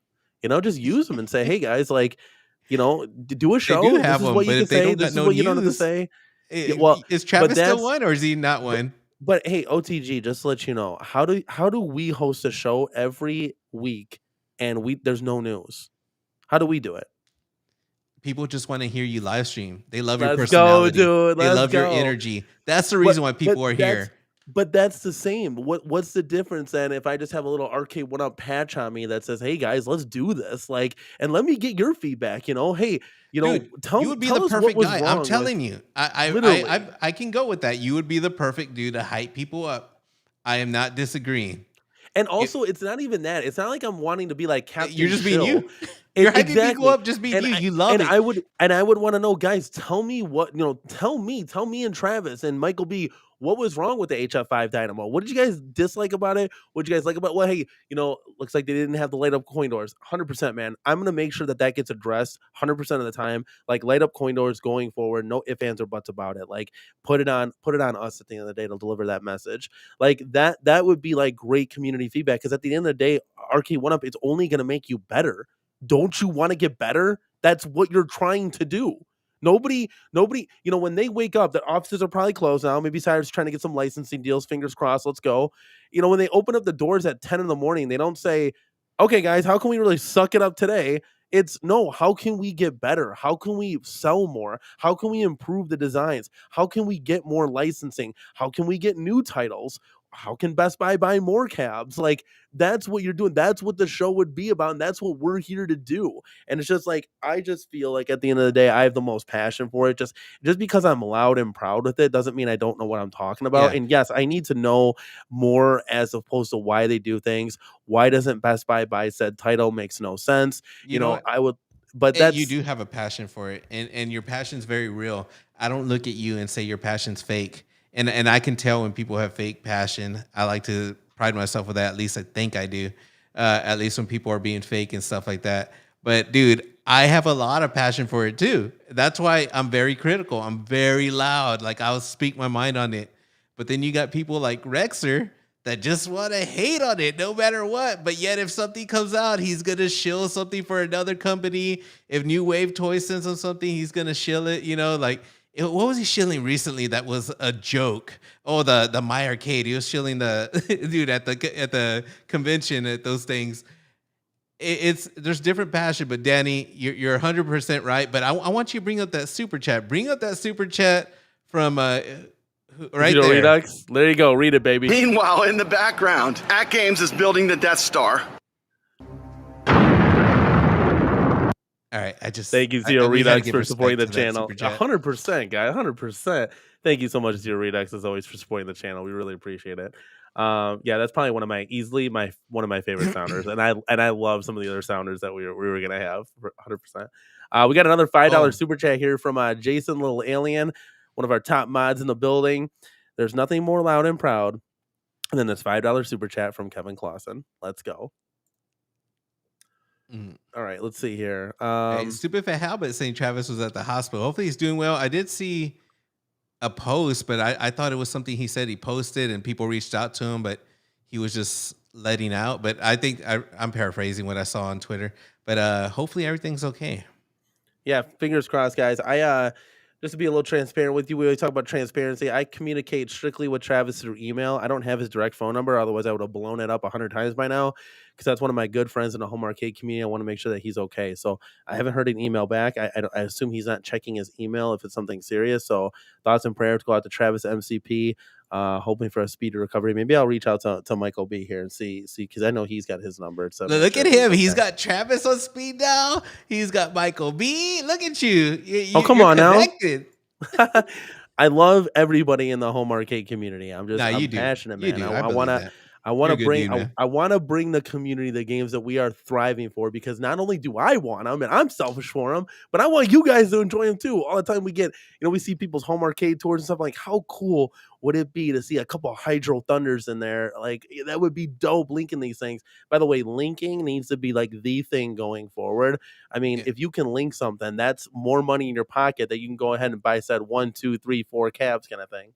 just use them and say, hey guys, do a show. They do have this is them, what you but can if they say. don't This is got no what you don't have to news, say. Yeah, well, Is but Travis still that's one or is he not one? but hey, OTG, just to let you know, how do we host a show every week and there's no news? How do we do it? People just want to hear you live stream. They love your Let's go, personality. dude. They Let's love your go. energy. That's the But reason why but people are that's here. but that's the same. What's the difference then if I just have a little arcade one up patch on me that says, "Hey guys, let's do this." Like, and let me get your feedback, Hey, Dude, you would be the tell us what perfect was guy. I'm wrong with telling you. literally. I can go with that. You would be the perfect dude to hype people up. I am not disagreeing. And It, also, it's not even that. It's not like I'm wanting to be like you're Captain just being Chill. you. You're hyping people Exactly. up just being And you. I You love it. I would want to know, guys, tell me what, tell me and Travis and Michael B, what was wrong with the HF5 Dynamo? What did you guys dislike about it? What did you guys like about, well, hey, looks like they didn't have the light up coin doors. 100%, man. I'm going to make sure that gets addressed 100% of the time. Like, light up coin doors going forward. No ifs, ands, or buts about it. Like, put it on us at the end of the day to deliver that message. Like, that would be like great community feedback, because at the end of the day, Arcade One Up, it's only going to make you better. Don't you want to get better? That's what you're trying to do. Nobody, when they wake up, the offices are probably closed now. Maybe Cyrus is trying to get some licensing deals. Fingers crossed. Let's go. When they open up the doors at 10 in the morning, they don't say, okay, guys, how can we really suck it up today? It's no, how can we get better? How can we sell more? How can we improve the designs? How can we get more licensing? How can we get new titles? How can Best Buy buy more cabs? Like, that's what you're doing. That's what the show would be about. And that's what we're here to do. And it's just like, I just feel like at the end of the day, I have the most passion for it. Just because I'm loud and proud with it doesn't mean I don't know what I'm talking about. Yeah. And yes, I need to know more as opposed to why they do things. Why doesn't Best Buy buy said title? Makes no sense. You know what? I would, but You that's do have a passion for it, and your passion's very real. I don't look at you and say your passion's fake. And I can tell when people have fake passion. I like to pride myself with that. At least I think I do. At least when people are being fake and stuff like that. But dude, I have a lot of passion for it too. That's why I'm very critical. I'm very loud. Like, I'll speak my mind on it. But then you got people like Rexer that just want to hate on it no matter what. But yet if something comes out, he's going to shill something for another company. If New Wave Toys sends him something, he's going to shill it, what was he shilling recently that was a joke? Oh, the My Arcade. He was shilling the dude at the convention at those things. There's different passion, but Danny, you're 100% right. But I want you to bring up that super chat. Bring up that super chat from right Zero there. Redux. There you go. Read it, baby. Meanwhile, in the background, At Games is building the Death Star. All right, Thank you, Zero we gotta Redux, give for respect supporting the to that channel. super chat. 100%, guy. 100%. Thank you so much, Zero Redux, as always, for supporting the channel. We really appreciate it. Yeah, that's probably one of my favorite sounders, and I love some of the other sounders that we were gonna have. 100%. We got another $5 super chat here from Jason Little Alien, one of our top mods in the building. There's nothing more loud and proud than this $5 super chat from Kevin Clausen. Let's go. All right, let's see here. Stupid Fat Halbert saying Travis was at the hospital. Hopefully he's doing well. I did see a post, but I thought it was something he said he posted and people reached out to him, but he was just letting out. But I think I'm paraphrasing what I saw on Twitter. But hopefully everything's okay. Yeah, fingers crossed, guys. Just to be a little transparent with you, we always talk about transparency. I communicate strictly with Travis through email. I don't have his direct phone number. Otherwise, I would have blown it up 100 times by now, because that's one of my good friends in the home arcade community. I want to make sure that he's okay. So I haven't heard an email back. I assume he's not checking his email if it's something serious. So thoughts and prayers go out to Travis MCP, hoping for a speedy recovery. Maybe I'll reach out to Michael B here and see, because I know he's got his number. So look at him. He's got Travis on speed dial. He's got Michael B. Look at you. Oh, come on connected. now. I love everybody in the home arcade community. I'm passionate, man. I want to bring the community the games that we are thriving for, because not only do I want them and I'm selfish for them, but I want you guys to enjoy them too. All the time we get, we see people's home arcade tours and stuff. Like, how cool would it be to see a couple of Hydro Thunders in there? Like, that would be dope, linking these things. By the way, linking needs to be like the thing going forward. I mean, if you can link something, that's more money in your pocket that you can go ahead and buy said 1, 2, 3, 4 cabs kind of thing.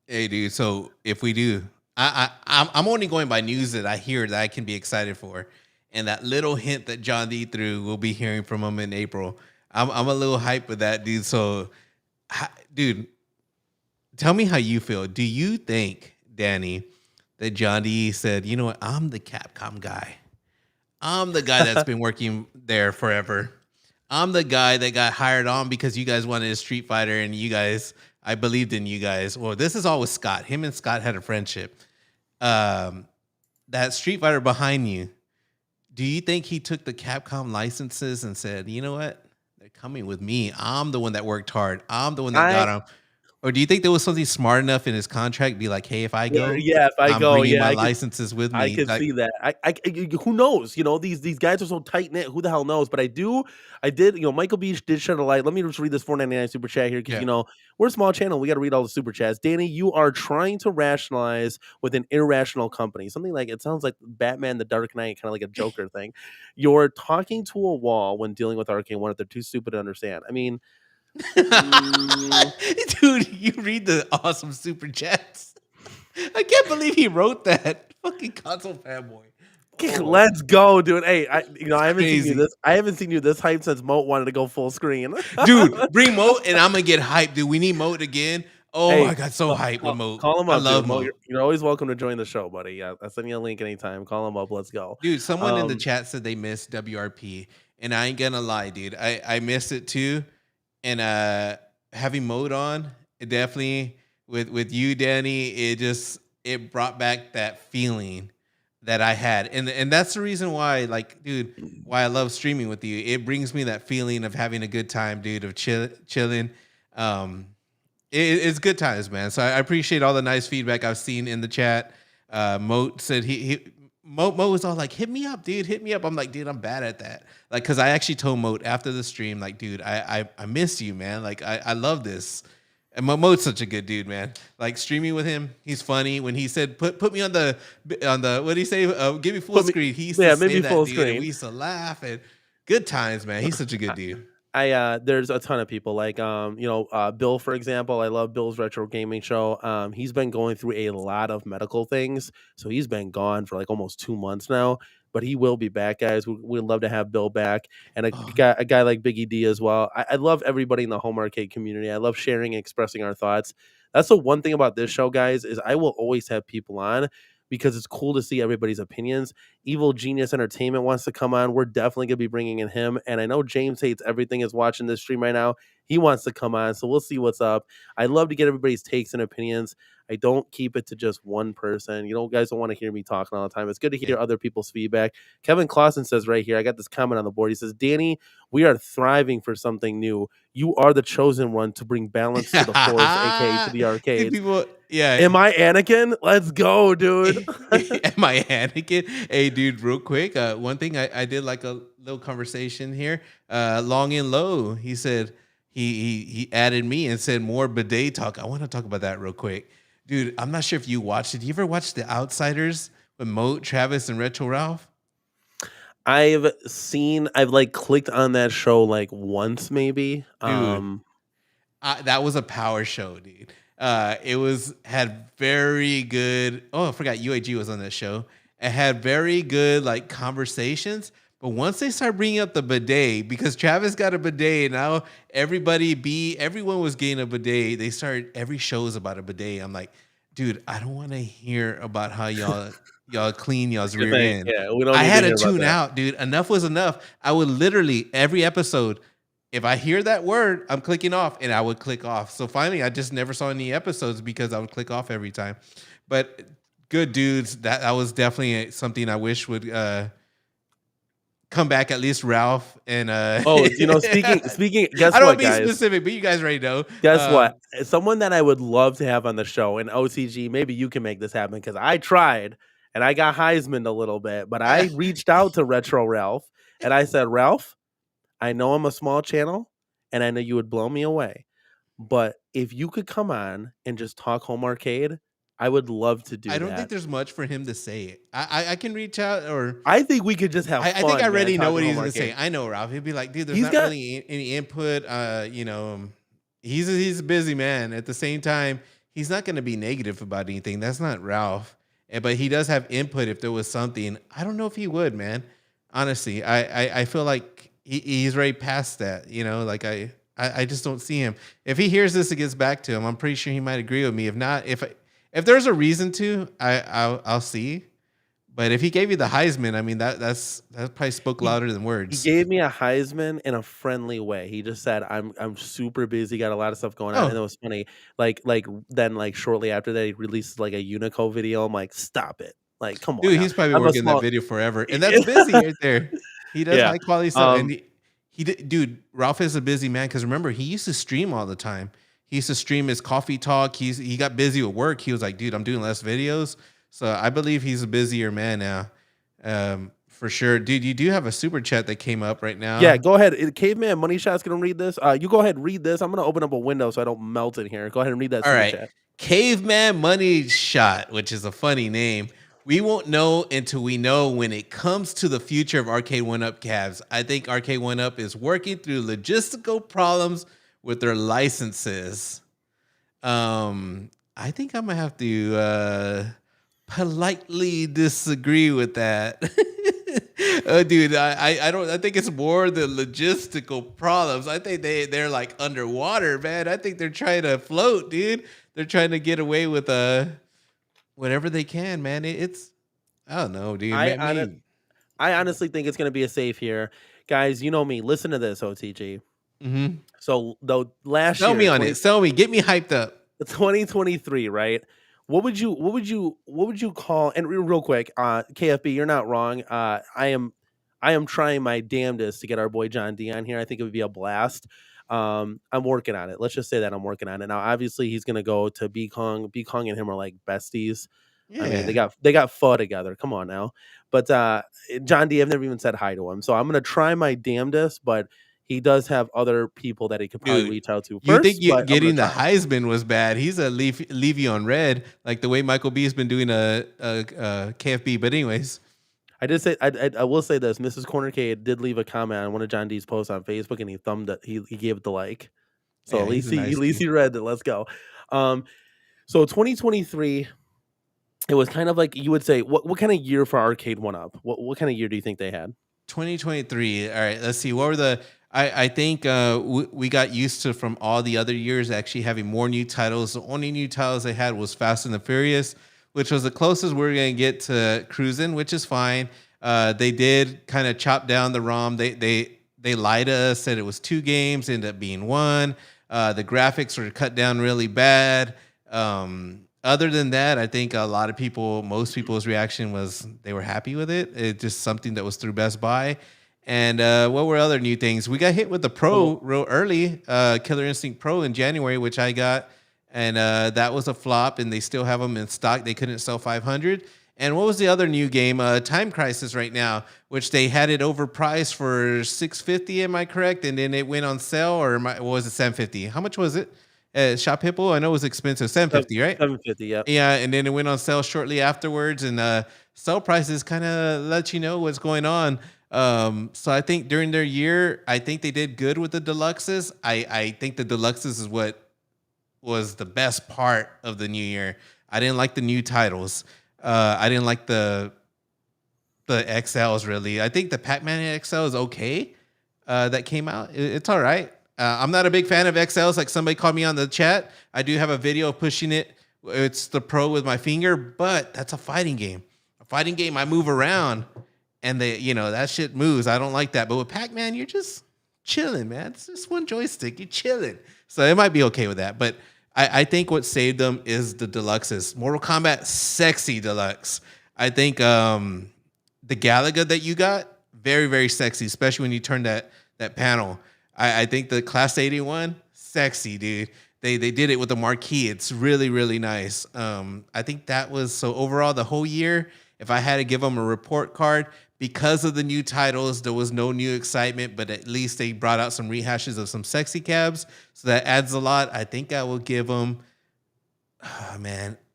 Hey, dude. So if we do, I'm only going by news that I hear that I can be excited for, and that little hint that John D threw, we'll be hearing from him in April. I'm a little hyped with that, dude. So Dude, tell me how you feel. Do you think, Danny, that John D said, you know what? I'm the Capcom guy. I'm the guy that's been working there forever. I'm the guy that got hired on because you guys wanted a Street Fighter and I believed in you guys. Well, this is all with Scott. Him and Scott had a friendship. That Street Fighter behind you, do you think he took the Capcom licenses and said, you know what? They're coming with me. I'm the one that worked hard. I'm the one that got them. Or do you think there was something smart enough in his contract to be like, hey, if I go, if I I'm go, bringing my licenses with me. I can see that. Who knows? You know, these guys are so tight knit. Who the hell knows? But I did. You know, Michael Beach did shed a light. Let me just read this $4.99 super chat here because you know we're a small channel. We got to read all the super chats. Danny, you are trying to rationalize with an irrational company. Something like it sounds like Batman: The Dark Knight, kind of like a Joker thing. You're talking to a wall when dealing with Arcane One if they're too stupid to understand. I mean. Dude, you read the awesome super chats. I can't believe he wrote that. Fucking console fanboy. Let's go, dude. Hey, I haven't seen you this. I haven't seen you this hype since Moat wanted to go full screen. Dude, bring Moat and I'm gonna get hyped, dude. We need Moat again. Oh, hey, I got so hyped with Moat. Call him up. I love Moat. You're always welcome to join the show, buddy. Yeah, I'll send you a link anytime. Call him up. Let's go. Dude, someone in the chat said they missed WRP. And I ain't gonna lie, dude. I missed it too. And having Moat on, it definitely with you, Danny, it brought back that feeling that I had. And that's the reason why, like, dude, why I love streaming with you. It brings me that feeling of having a good time, dude, of chilling. It's good times, man. So I appreciate all the nice feedback I've seen in the chat. Moat said Moat was all like, hit me up, dude, hit me up. I'm like, dude, I'm bad at that. Like, cause I actually told Moat after the stream, like, dude, I miss you, man. Like, I love this. And Moat's such a good dude, man. Like, streaming with him, he's funny. When he said, put me on the what did he say? Give me full screen. He used to say that, full screen. And we used to laugh and good times, man. He's such a good dude. There's a ton of people like Bill, for example. I love Bill's retro gaming show. He's been going through a lot of medical things, so he's been gone for like almost 2 months now, but he will be back, guys. We'd love to have Bill back, and a guy like Biggie D as well. I love everybody in the home arcade community. I love sharing and expressing our thoughts. That's the one thing about this show, guys, is I will always have people on because it's cool to see everybody's opinions. Evil Genius Entertainment wants to come on. We're definitely going to be bringing in him. And I know James Hates Everything is watching this stream right now. He wants to come on, so we'll see what's up. I love to get everybody's takes and opinions. I don't keep it to just one person. You know, guys don't want to hear me talking all the time. It's good to hear other people's feedback. Kevin Clausen says right here, I got this comment on the board. He says, Danny, we are thriving for something new. You are the chosen one to bring balance to the force, aka to the arcade. Am I Anakin? Let's go, dude. Am I Anakin? Hey, dude, real quick. One thing I did like a little conversation here. Long and Low, he said he added me and said more bidet talk. I want to talk about that real quick. Dude, I'm not sure if you watched it. You ever watched The Outsiders with Moat, Travis, and Retro Ralph? I've like clicked on that show like once maybe. Dude, that was a power show, dude. It had very good. Oh, I forgot UAG was on that show. It had very good like conversations. But once they start bringing up the bidet, because Travis got a bidet, now everyone was getting a bidet. They started, every show is about a bidet. I'm like, dude, I don't want to hear about how y'all clean y'all's rear end. Yeah, we don't. I had to tune out, dude. Enough was enough. I would literally every episode, if I hear that word, I'm clicking off, and I would click off. So finally, I just never saw any episodes because I would click off every time. But good dudes. That was definitely something I wish would come back, at least Ralph and speaking guess I don't what, be guys? Specific, but you guys already know. Guess what? Someone that I would love to have on the show, and OCG, maybe you can make this happen because I tried and I got Heisman a little bit, but I reached out to Retro Ralph and I said, Ralph, I know I'm a small channel and I know you would blow me away, but if you could come on and just talk home arcade, I would love to do that. I don't think there's much for him to say. I can reach out, or I think we could just have fun. I think I already know what he's going to say. I know Ralph. He'll be like, dude, there's not really any input. He's a busy man. At the same time, he's not going to be negative about anything. That's not Ralph. But he does have input if there was something. I don't know if he would, man. Honestly, I feel like he's right past that. You know, like I just don't see him. If he hears this, it gets back to him. I'm pretty sure he might agree with me. If not, if there's a reason to, I'll see. But if he gave you the Heisman, I mean that probably spoke louder than He words. gave me a Heisman in a friendly way. He just said, I'm super busy, got a lot of stuff going on." And it Oh, was funny. Then shortly after that, he released like a Unico video. I'm like, "Stop it. Like, come on dude, now." he's probably I'm a working that small video forever, and that's busy right there. He does Yeah. high quality stuff, and he did, dude. Ralph is a busy man because remember he used to stream all the time. He used to stream his coffee talk. He got busy with work. He was like, dude, I'm doing less videos. So I believe he's a busier man now, for sure, dude. You do have a super chat that came up right now. Yeah, go ahead. Caveman Money Shot's gonna read this. You go ahead and read this. I'm gonna open up a window so I don't melt in here. Go ahead and read that All super right. chat. Caveman Money Shot, which is a funny name. We won't know until we know when it comes to the future of Arcade 1-Up Cavs. I think Arcade 1-Up is working through logistical problems with their licenses. I think I'm gonna have to politely disagree with that. Dude, I don't. I think it's more the logistical problems. I think they're like underwater, man. I think they're trying to float, dude. They're trying to get away with whatever they can, man. It's I don't know, dude. I honestly think it's gonna be a safe here, guys. You know me. Listen to this, OTG. Mm-hmm. So though last Sell year, me on it. Sell me. Get me hyped up. 2023, right? What would you call? And real quick, KFB, you're not wrong. I am trying my damnedest to get our boy John D on here. I think it would be a blast. I'm working on it. Let's just say that I'm working on it. Now, obviously, he's gonna go to B Kong. B Kong and him are like besties. I mean, Yeah. they got pho together. Come on now. But John D, I've never even said hi to him, so I'm gonna try my damnedest. But he does have other people that he could probably Dude, reach out to you first. think But I'm gonna getting the try. Heisman was bad? He's a leave you on red, like the way Michael B has been doing a KFB. But anyways, I did say I will say this. Mrs. CornerCade did leave a comment on one of John D's posts on Facebook, and he thumbed it. He gave it the like. So yeah, he's a nice at least dude. he read it. Let's go. So 2023, it was kind of like you would say. What kind of year for Arcade 1-Up? What kind of year do you think they had? 2023. All right, let's see. What were the? I think we got used to from all the other years actually having more new titles. The only new titles they had was Fast and the Furious, which was the closest we are gonna get to cruising, which is fine. They did kind of chop down the ROM. They lied to us, said it was 2 games, ended up being 1. The graphics were cut down really bad. Other than that, I think most people's reaction was they were happy with it. It's just something that was through Best Buy. And what were other new things? We got hit with the Pro real early, Killer Instinct Pro in January, which I got. And that was a flop, and they still have them in stock. They couldn't sell 500. And what was the other new game? Time Crisis right now, which they had it overpriced for $650. Am I correct? And then it went on sale, or was it $750? How much was it? Shop Hippo, I know it was expensive, $750, right? $750, yeah. Yeah, and then it went on sale shortly afterwards, and sale prices kind of let you know what's going on. So I think during their year, I think they did good with the deluxes. I think the deluxes is what was the best part of the new year. I didn't like the new titles. I didn't like the XLs really. I think the Pac-Man XL is okay. That came out. It's all right. I'm not a big fan of XLs, like somebody called me on the chat. I do have a video of pushing it. It's the Pro with my finger, but that's a fighting game. A fighting game, I move around, and that shit moves. I don't like that. But with Pac-Man, you're just chilling, man. It's just one joystick. You're chilling. So it might be okay with that. But I think what saved them is the deluxes. Mortal Kombat Sexy Deluxe. I think the Galaga that you got, very, very sexy, especially when you turn that panel. I think the Class 81, sexy, dude. They did it with the marquee. It's really, really nice. I think that was, so overall, the whole year, if I had to give them a report card, because of the new titles, there was no new excitement, but at least they brought out some rehashes of some sexy cabs. So that adds a lot. I think I will give them,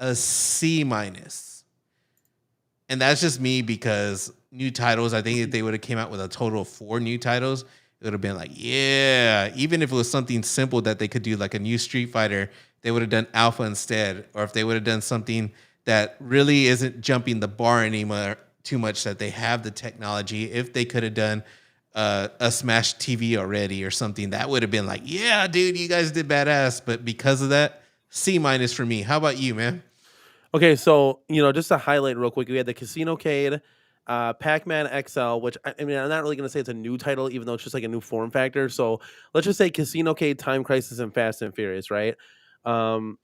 a C-. And that's just me because new titles, I think if they would have came out with a total of 4 new titles, it would have been like, yeah, even if it was something simple that they could do, like a new Street Fighter, they would have done Alpha instead. Or if they would have done something that really isn't jumping the bar anymore too much, that they have the technology. If they could have done a Smash TV already or something, that would have been like, yeah, dude, you guys did badass. But because of that, C- for me. How about you, man? Okay, so just to highlight real quick, we had the CasinoCade, Pac-Man XL, which I mean, I'm not really gonna say it's a new title, even though it's just like a new form factor. So let's just say CasinoCade, Time Crisis, and Fast and Furious, right? Um,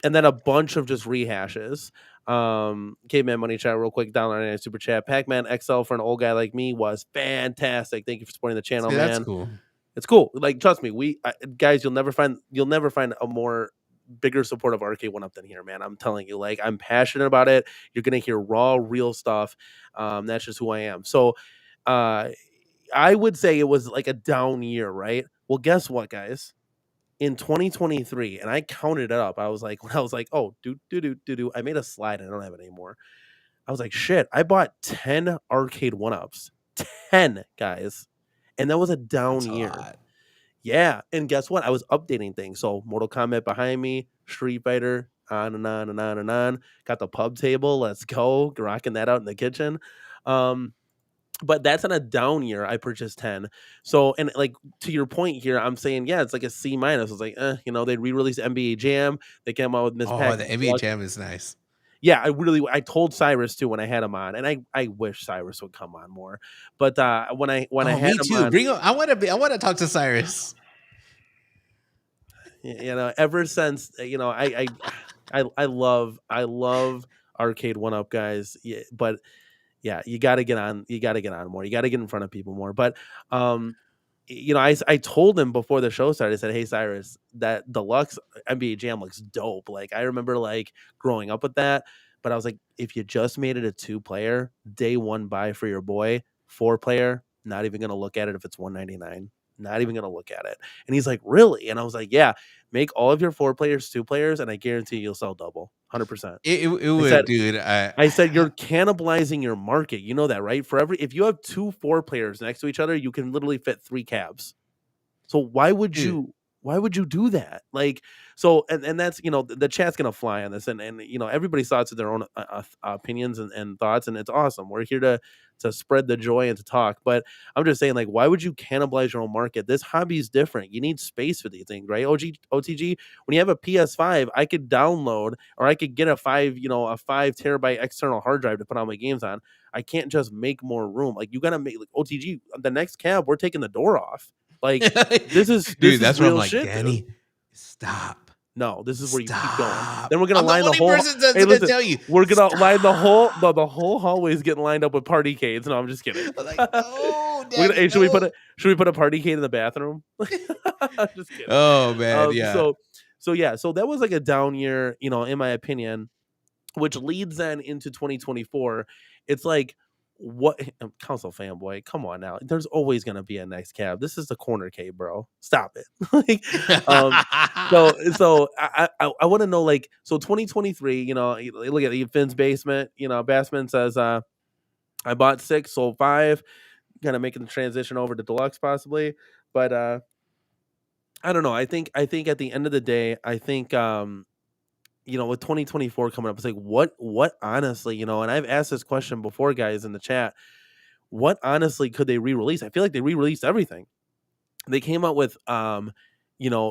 and then a bunch of just rehashes. Caveman Money Chat, real quick, $1.99 super chat. Pac-Man XL for an old guy like me was fantastic. Thank you for supporting the channel, See, that's man. cool. It's cool. Like, trust me, guys, you'll never find a more bigger support of Arcade One Up than here, man. I'm telling you, like, I'm passionate about it. You're gonna hear raw, real stuff. That's just who I am. So, I would say it was like a down year, right? Well, guess what, guys? In 2023, and I counted it up. I was like, when I was like, oh, I made a slide. And I don't have it anymore. I was like, shit, I bought 10 Arcade One Ups, 10 guys, and that was a down That's a year. lot. Yeah, and guess what? I was updating things. So Mortal Kombat behind me, Street Fighter, on and on and on and on. Got the pub table. Let's go, rocking that out in the kitchen. But that's on a down year. I purchased 10. So, and like to your point here, I'm saying, yeah, it's like a C minus. It's like, they re-released NBA Jam. They came out with Miss Oh, Pac. the NBA Jam is nice. Yeah, I told Cyrus too when I had him on, and I wish Cyrus would come on more. But when I had me him too. on, Bring him. I want to talk to Cyrus. Ever since I love Arcade One Up, guys. Yeah, but yeah, you got to get on more. You got to get in front of people more. But I told him before the show started. I said, "Hey, Cyrus, that deluxe NBA Jam looks dope." Like, I remember like growing up with that, but I was like, if you just made it a 2-player, day one buy for your boy, 4-player, not even gonna look at it if it's $199. Not even gonna look at it. And he's like, really? And I was like, yeah, make all of your 4-players 2-players, and I guarantee you'll sell double, 100%. It would, dude. I said you're cannibalizing your market. You know that, right? If you have 2 4-players next to each other, you can literally fit 3 cabs. So why would Dude. you do that? Like, so, and that's, the chat's gonna fly on this, and everybody's thoughts of their own opinions and thoughts, and it's awesome. We're here to spread the joy and to talk. But I'm just saying, like, why would you cannibalize your own market? This hobby is different. You need space for these things, right? OTG, when you have a PS5, I could download, or I could get a 5 terabyte external hard drive to put all my games on. I can't just make more room. Like, you gotta make, like, OTG, the next cab, we're taking the door off. Like, this is that's where I'm like, shit, Danny, dude. Stop. No, this is where you keep going. Stop. Then we're gonna I'm line the the only whole. person that's Hey, gonna listen, tell you. we're gonna Stop. line the whole hallway is getting lined up with party cades. No, I'm just kidding. Like, no, Daddy, Hey, should no. we put a party cade in the bathroom? I'm just kidding. Oh man, yeah. So that was like a down year, in my opinion, which leads then into 2024. It's like, what console fanboy? Come on now. There's always gonna be a next cab. This is the CornerCade, bro. Stop it. Like, so I want to know, like, so 2023. Look at Finn's basement. Bassman says, I bought 6, sold 5. Kind of making the transition over to deluxe possibly, but I don't know. I think at the end of the day, I think with 2024 coming up, it's like, what honestly, and I've asked this question before, guys, in the chat. What honestly could they re-release? I feel like they re-released everything. They came out with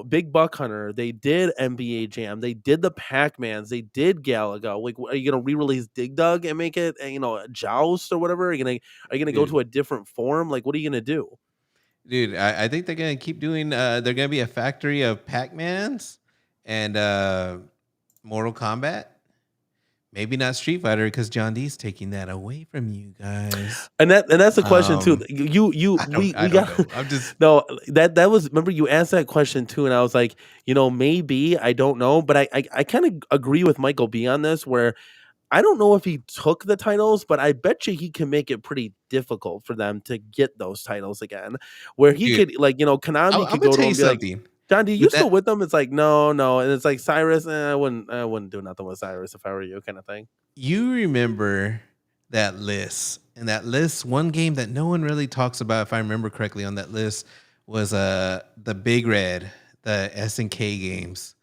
Big Buck Hunter. They did NBA Jam. They did the Pac-Mans. They did Galaga. Like, are you gonna re-release Dig Dug and make it a Joust or whatever? Are you gonna go to a different form? Like, what are you gonna do? Dude, I think they're gonna keep doing. They're gonna be a factory of Pac-Mans and Mortal Kombat. Maybe not Street Fighter, because John D's taking that away from you guys. And that's the question too. I don't know. I'm just no. That was, remember, you asked that question too, and I was like, maybe, I don't know, but I kind of agree with Michael B on this, where I don't know if he took the titles, but I bet you he can make it pretty difficult for them to get those titles again. Where he could, like, Konami could go to him and be like, John D, you still with them? It's like, no. And it's like, Cyrus, I wouldn't do nothing with Cyrus if I were you, kind of thing. You remember that list. And that list, one game that no one really talks about, if I remember correctly, on that list was the Big Red, the SNK games.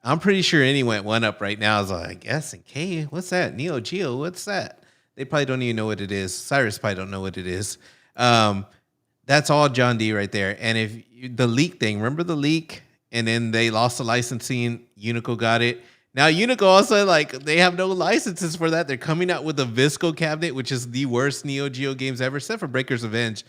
I'm pretty sure anyone went up right now is like, SNK? What's that? Neo Geo? What's that? They probably don't even know what it is. Cyrus probably don't know what it is. That's all John D right there. And if the leak thing, remember the leak? And then they lost the licensing. Unico got it. Now Unico also they have no licenses for that. They're coming out with a Visco cabinet, which is the worst Neo Geo games ever, except for Breaker's Revenge.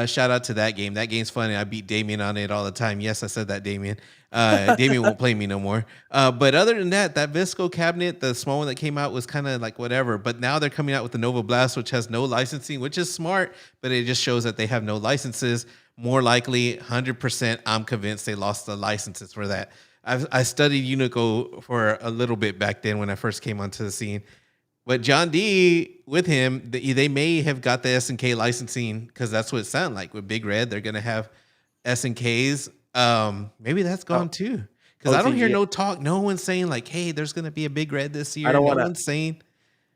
Shout out to that game. That game's funny. I beat Damien on it all the time. Yes, I said that, Damien. Damien won't play me no more. But other than that Visco cabinet, the small one that came out was kind of like whatever. But now they're coming out with the Nova Blast, which has no licensing, which is smart, but it just shows that they have no licenses. More likely, 100%, I'm convinced they lost the licenses for that. I studied Unico for a little bit back then when I first came onto the scene. But John D, with him, they may have got the SNK licensing because that's what it sounded like. With Big Red, they're going to have SNKs. Maybe that's gone too. Because I don't hear no talk. No one's saying hey, there's going to be a Big Red this year. No one's saying.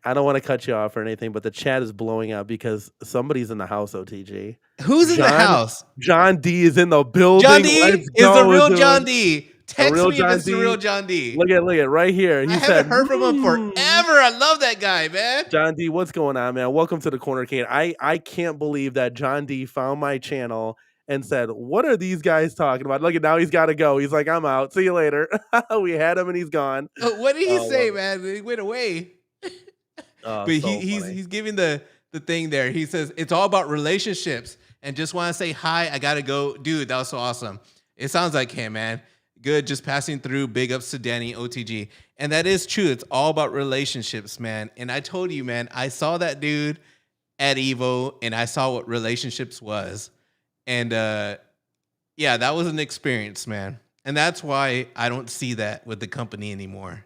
I don't want to cut you off or anything, but the chat is blowing up because somebody's in the house, OTG. Who's in the house? John D is in the building. John D is the real John D. Text me if it's the real John D. Look at right here. I haven't heard from him forever. I love that guy, man. John D, what's going on, man? Welcome to the CornerCade. I can't believe that John D found my channel and said, what are these guys talking about? Look at now, he's got to go. He's like, I'm out. See you later. We had him and he's gone. What did he say, man? He went away. But he's giving the thing there. He says, it's all about relationships. And just want to say hi. I got to go. Dude, that was so awesome. It sounds like him, man. Good, just passing through. Big ups to Danny, OTG. And that is true. It's all about relationships, man. And I told you, man, I saw that dude at Evo, and I saw what relationships was. And, yeah, that was an experience, man. And that's why I don't see that with the company anymore.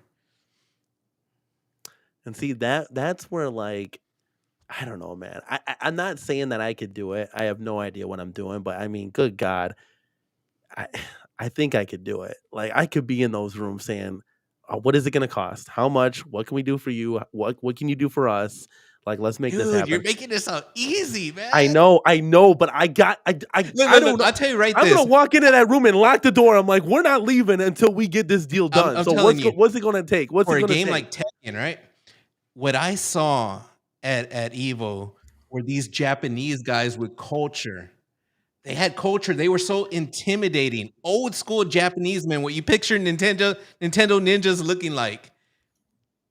And see, that's where, I don't know, man. I'm not saying that I could do it. I have no idea what I'm doing. But, I mean, good God. I think I could do it. I could be in those rooms saying, what is it going to cost? How much? What can we do for you? What can you do for us? Let's make this happen. You're making this sound easy, man. I know, but I don't know. I'll tell you I'm going to walk into that room and lock the door. I'm like, we're not leaving until we get this deal done. So what's it going to take? What's for it a going to game take? like Tekken, right? What I saw at Evo were these Japanese guys with culture. They had culture. They were so intimidating. Old school Japanese men, what you picture Nintendo ninjas looking like.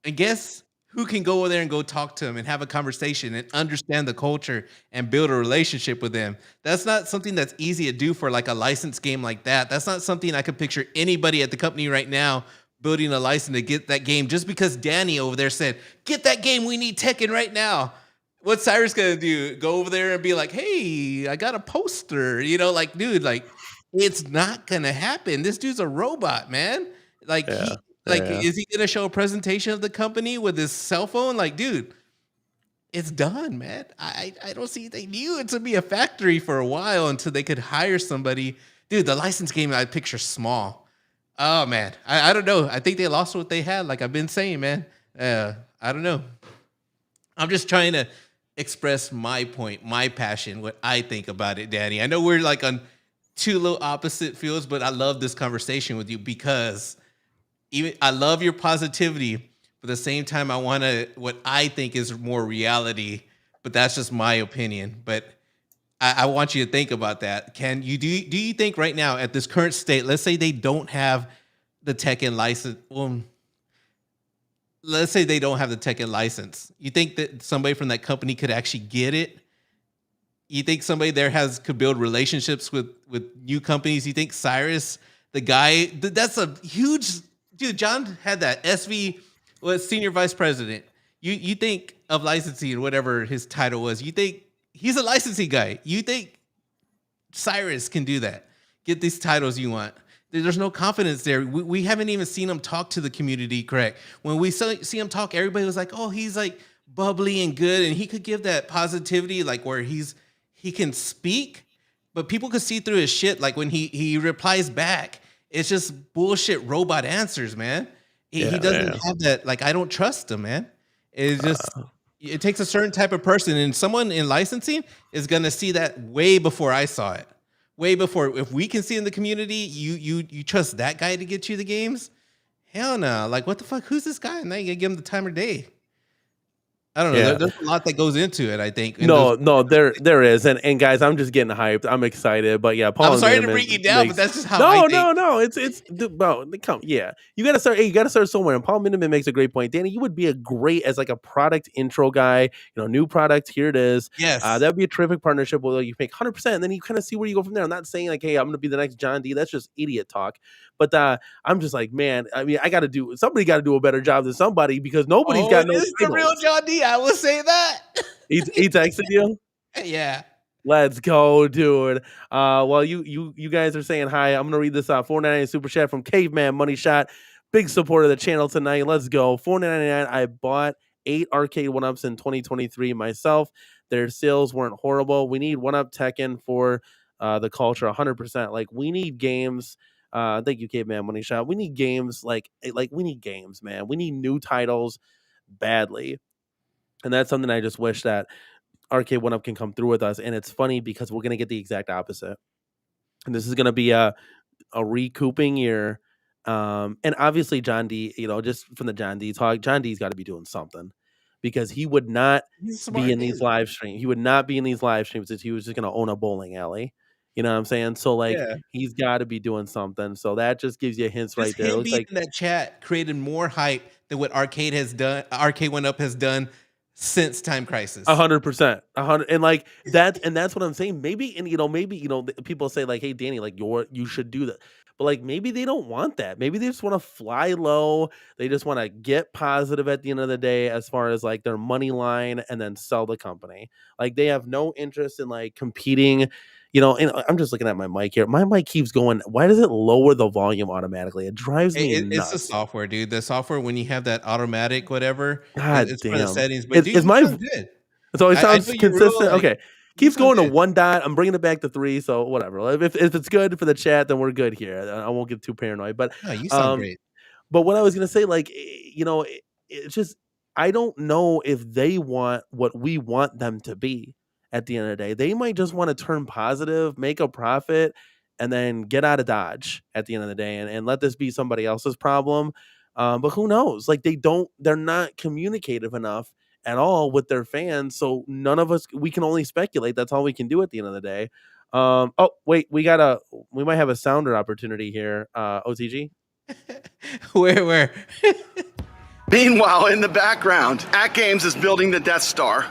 And guess who can go over there and go talk to them and have a conversation and understand the culture and build a relationship with them? That's not something that's easy to do for a licensed game like that. That's not something I could picture anybody at the company right now building a license to get that game just because Danny over there said, get that game. We need Tekken right now. What's Cyrus gonna do? Go over there and be like, hey, I got a poster. Dude, it's not gonna happen. This dude's a robot, man. Is he gonna show a presentation of the company with his cell phone? Dude, it's done, man. I don't see they knew it to be a factory for a while until they could hire somebody. Dude, the license game I picture small. Oh man, I don't know. I think they lost what they had, like I've been saying, man. I don't know. I'm just trying to express my point, my passion, what I think about it, Danny. I know we're on two little opposite fields, but I love this conversation with you because I love your positivity, but at the same time, I want what I think is more reality, but that's just my opinion. But I want you to think about that. Do you think right now at this current state, let's say they don't have the Tekken license, let's say they don't have the Tekken license. You think that somebody from that company could actually get it? You think somebody there could build relationships with new companies? You think Cyrus, the guy, that's a huge dude. John had that senior vice president. You think of licensing, whatever his title was. You think he's a licensing guy. You think Cyrus can do that? Get these titles you want. There's no confidence there. We haven't even seen him talk to the community, correct? When we see him talk, everybody was like, oh, he's bubbly and good. And he could give that positivity, where he can speak, but people could see through his shit. When he replies back, it's just bullshit robot answers, man. He doesn't have that. I don't trust him, man. It's just, it takes a certain type of person, and someone in licensing is going to see that way before I saw it. Way before. If we can see in the community, you trust that guy to get you the games? Hell no. What the fuck? Who's this guy? And now you gotta give him the time of day. I don't know. Yeah. There's a lot that goes into it, I think. In those, No, there is, and guys, I'm just getting hyped. I'm excited, but yeah, Paul I'm and sorry to Miniman bring you down, but makes that's just how I think. no. It's bro. Come, yeah, you gotta start. Hey, you gotta start somewhere. And Paul Miniman makes a great point. Danny, you would be a great as like a product intro guy. New product. Here it is. Yes. That would be a terrific partnership. Where you make 100%, and then you kind of see where you go from there. I'm not saying like, hey, I'm gonna be the next John D. That's just idiot talk. But I'm just like, man. I mean, somebody got to do a better job than somebody because nobody's Oh, got it no is the real titles. John D. I will say that. He texted you. Yeah. Let's go, dude. Well, you guys are saying hi. I'm gonna read this out. $4.99 super chat from Caveman Money Shot. Big supporter of the channel tonight. Let's go. $4.99. I bought 8 arcade 1-ups in 2023 myself. Their sales weren't horrible. We need 1-up Tekken for the culture 100%. Like we need games. Thank you, Caveman Money Shot. We need games like we need games, man. We need new titles badly. And that's something I just wish that Arcade 1-Up can come through with us. And it's funny because we're going to get the exact opposite. And this is going to be a recouping year. And obviously John D, just from the John D talk, John D's got to be doing something because he would not be in these live streams. He would not be in these live streams if he was just going to own a bowling alley. You know what I'm saying? So he's got to be doing something. So that just gives you hints right there. It Him looks being like in that chat created more hype than what Arcade has done. Arcade 1-Up has done since Time Crisis. 100%, 100, and like that, and that's what I'm saying. Maybe, and people say like, "Hey, Danny, like you should do that," but like maybe they don't want that. Maybe they just want to fly low. They just want to get positive at the end of the day, as far as like their money line, and then sell the company. Like they have no interest in like competing. And I'm just looking at my mic here. My mic keeps going. Why does it lower the volume automatically? It drives me It's the nuts. software, dude. The software, when you have that automatic whatever, God it's for the damn. settings. But dude, Is you my sound good. So it I sounds know you're real, consistent. Okay. you Keeps sound going to good. 1 dot. I'm bringing it back to 3. So whatever. If it's good for the chat, then we're good here. I won't get too paranoid. But No, you sound great. but what I was gonna say, like, it's just I don't know if they want what we want them to be at the end of the day. They might just want to turn positive, make a profit, and then get out of Dodge at the end of the day and let this be somebody else's problem. But who knows? Like they're not communicative enough at all with their fans. So none of us we can only speculate. That's all we can do at the end of the day. Oh wait, we might have a sounder opportunity here. OTG. Where? Meanwhile, in the background, At Games is building the Death Star.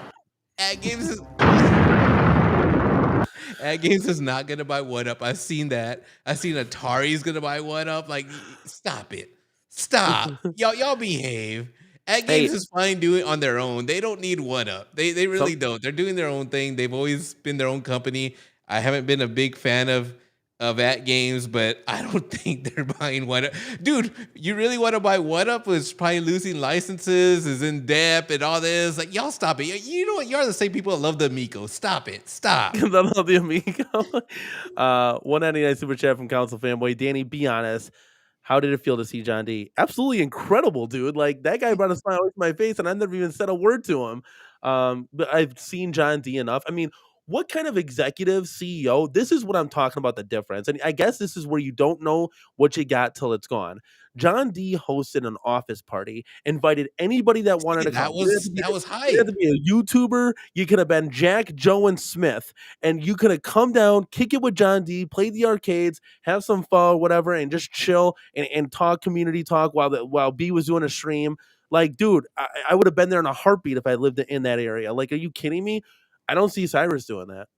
At Games is not gonna buy 1-Up. I've seen that. I've seen Atari's gonna buy 1-Up. Like, stop it. Stop. Y'all behave. At Games is fine doing it on their own. They don't need 1-Up. They really don't. They're doing their own thing. They've always been their own company. I haven't been a big fan of At Games, but I don't think they're buying 1-Up. Dude, you really want to buy 1-Up? Was probably losing licenses, is in debt, and all this. Like, y'all stop it. You know what? You're the same people that love the Amico. Stop it. Stop. I love the Amigo. 199 super chat from Council Fanboy. Danny, be honest. How did it feel to see John D? Absolutely incredible, dude. Like that guy brought a smile to my face, and I've never even said a word to him. But I've seen John D enough. I mean, what kind of executive CEO? This is what I'm talking about, the difference. And I guess this is where you don't know what you got till it's gone. John D hosted an office party, invited anybody that wanted to come. That was hype. You had to be a YouTuber. You could have been Jack, Joe, and Smith, and you could have come down, kick it with John D, play the arcades, have some fun, whatever, and just chill and talk community talk while B was doing a stream. Like, dude, I would have been there in a heartbeat if I lived in that area. Like, are you kidding me? I don't see Cyrus doing that.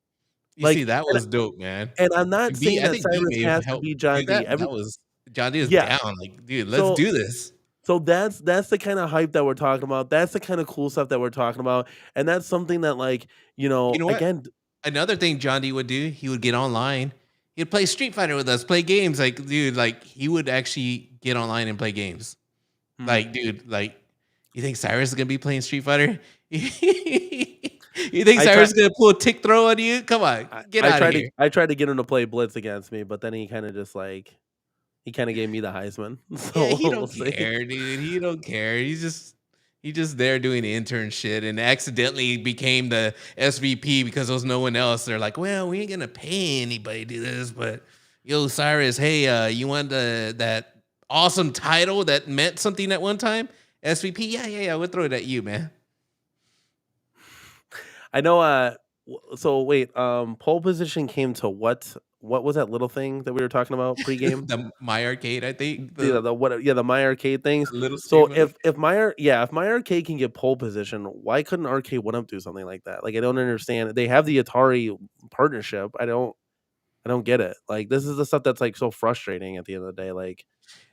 You see, that was dope, man. And I'm not saying that Cyrus has to be John D. That was John D is down. Like, dude, let's do this. So that's the kind of hype that we're talking about. That's the kind of cool stuff that we're talking about. And that's something that, like, again. Another thing John D would do, he would get online. He'd play Street Fighter with us, play games. Like, dude, like, he would actually get online and play games. Like, dude, like, you think Cyrus is going to be playing Street Fighter? You think Cyrus is going to pull a tick throw on you? Come on, get out of here. I tried to get him to play Blitz against me, but then he kind of just like, he kind of gave me the Heisman. So yeah, he don't care, dude. He don't care. He's just there doing intern shit and accidentally became the SVP because there was no one else. They're like, well, we ain't going to pay anybody to do this, but yo, Cyrus, hey, you want that awesome title that meant something at one time? SVP? Yeah, we'll throw it at you, man. I know. So wait. Pole position came to what? What was that little thing that we were talking about pregame? The My Arcade, I think The what? Yeah, the My Arcade things. the little So steering wheel. if My Arcade can get pole position, why couldn't Arcade One Up do something like that? Like I don't understand. They have the Atari partnership. I don't get it. Like this is the stuff that's like so frustrating at the end of the day.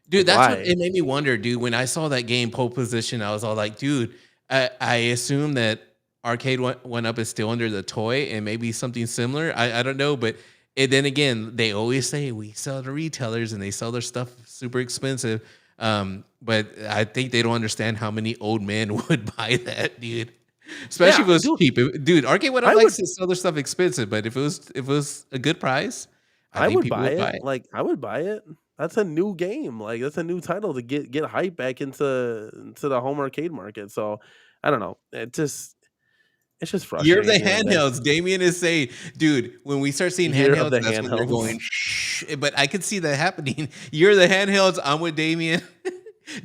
Dude, that's what Why? it made me wonder, dude. When I saw that game pole position, I was all like, dude, I assume that Arcade One Up is still under the toy and maybe something similar. I don't know, but then again, they always say we sell to retailers and they sell their stuff super expensive. But I think they don't understand how many old men would buy that, dude. Especially Yeah, if it was dude. cheap. Dude, Arcade One Up I likes would to sell their stuff expensive, but if it was a good price, I I think would people buy would buy it. it. Like I would buy it. That's a new game. Like that's a new title to get hype back into the home arcade market. So I don't know. It's just Year of frustrating the at the end of the day. handhelds. Damien is saying, dude, when we start seeing Year of handhelds, the that's when they're going, handhelds. shh. But I could see that happening. Year of the handhelds, I'm with Damien.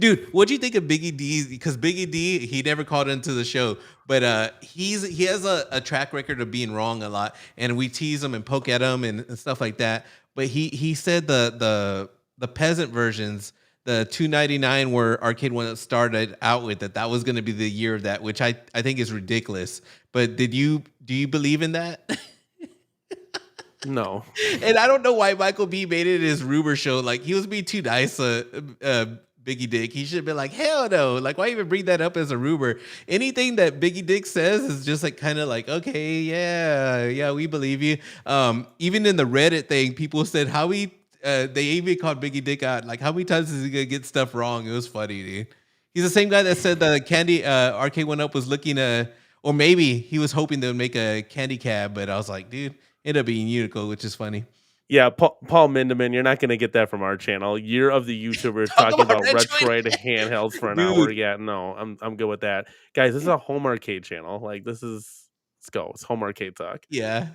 Dude, what'd you think of Biggie D? Because Biggie D, he never called into the show, but he has a track record of being wrong a lot, and we tease him and poke at him and stuff like that. But he said the peasant versions, the 299 where Arcade One started out with that was going to be the year of that, which I think is ridiculous. But do you believe in that? No. And I don't know why Michael B made it his rumor show. Like he was being too nice, Biggie Dick. He should have been like, hell no. Like, why even bring that up as a rumor? Anything that Biggie Dick says is just like kind of like, okay, yeah, we believe you. Even in the Reddit thing, people said how he they even called Biggie Dick out. Like, how many times is he gonna get stuff wrong? It was funny, dude. He's the same guy that said the candy Arcade One Up was looking or maybe he was hoping they would make a candy cab, but I was like, dude, ended up being Unico, which is funny. Yeah, Paul Mindeman, you're not gonna get that from our channel. Year of the YouTubers Talk talking about about Retroid. Retroid handhelds for an hour. Dude. Yeah, no, I'm good with that. Guys, this is a home arcade channel. Like let's go. It's home arcade talk. Yeah.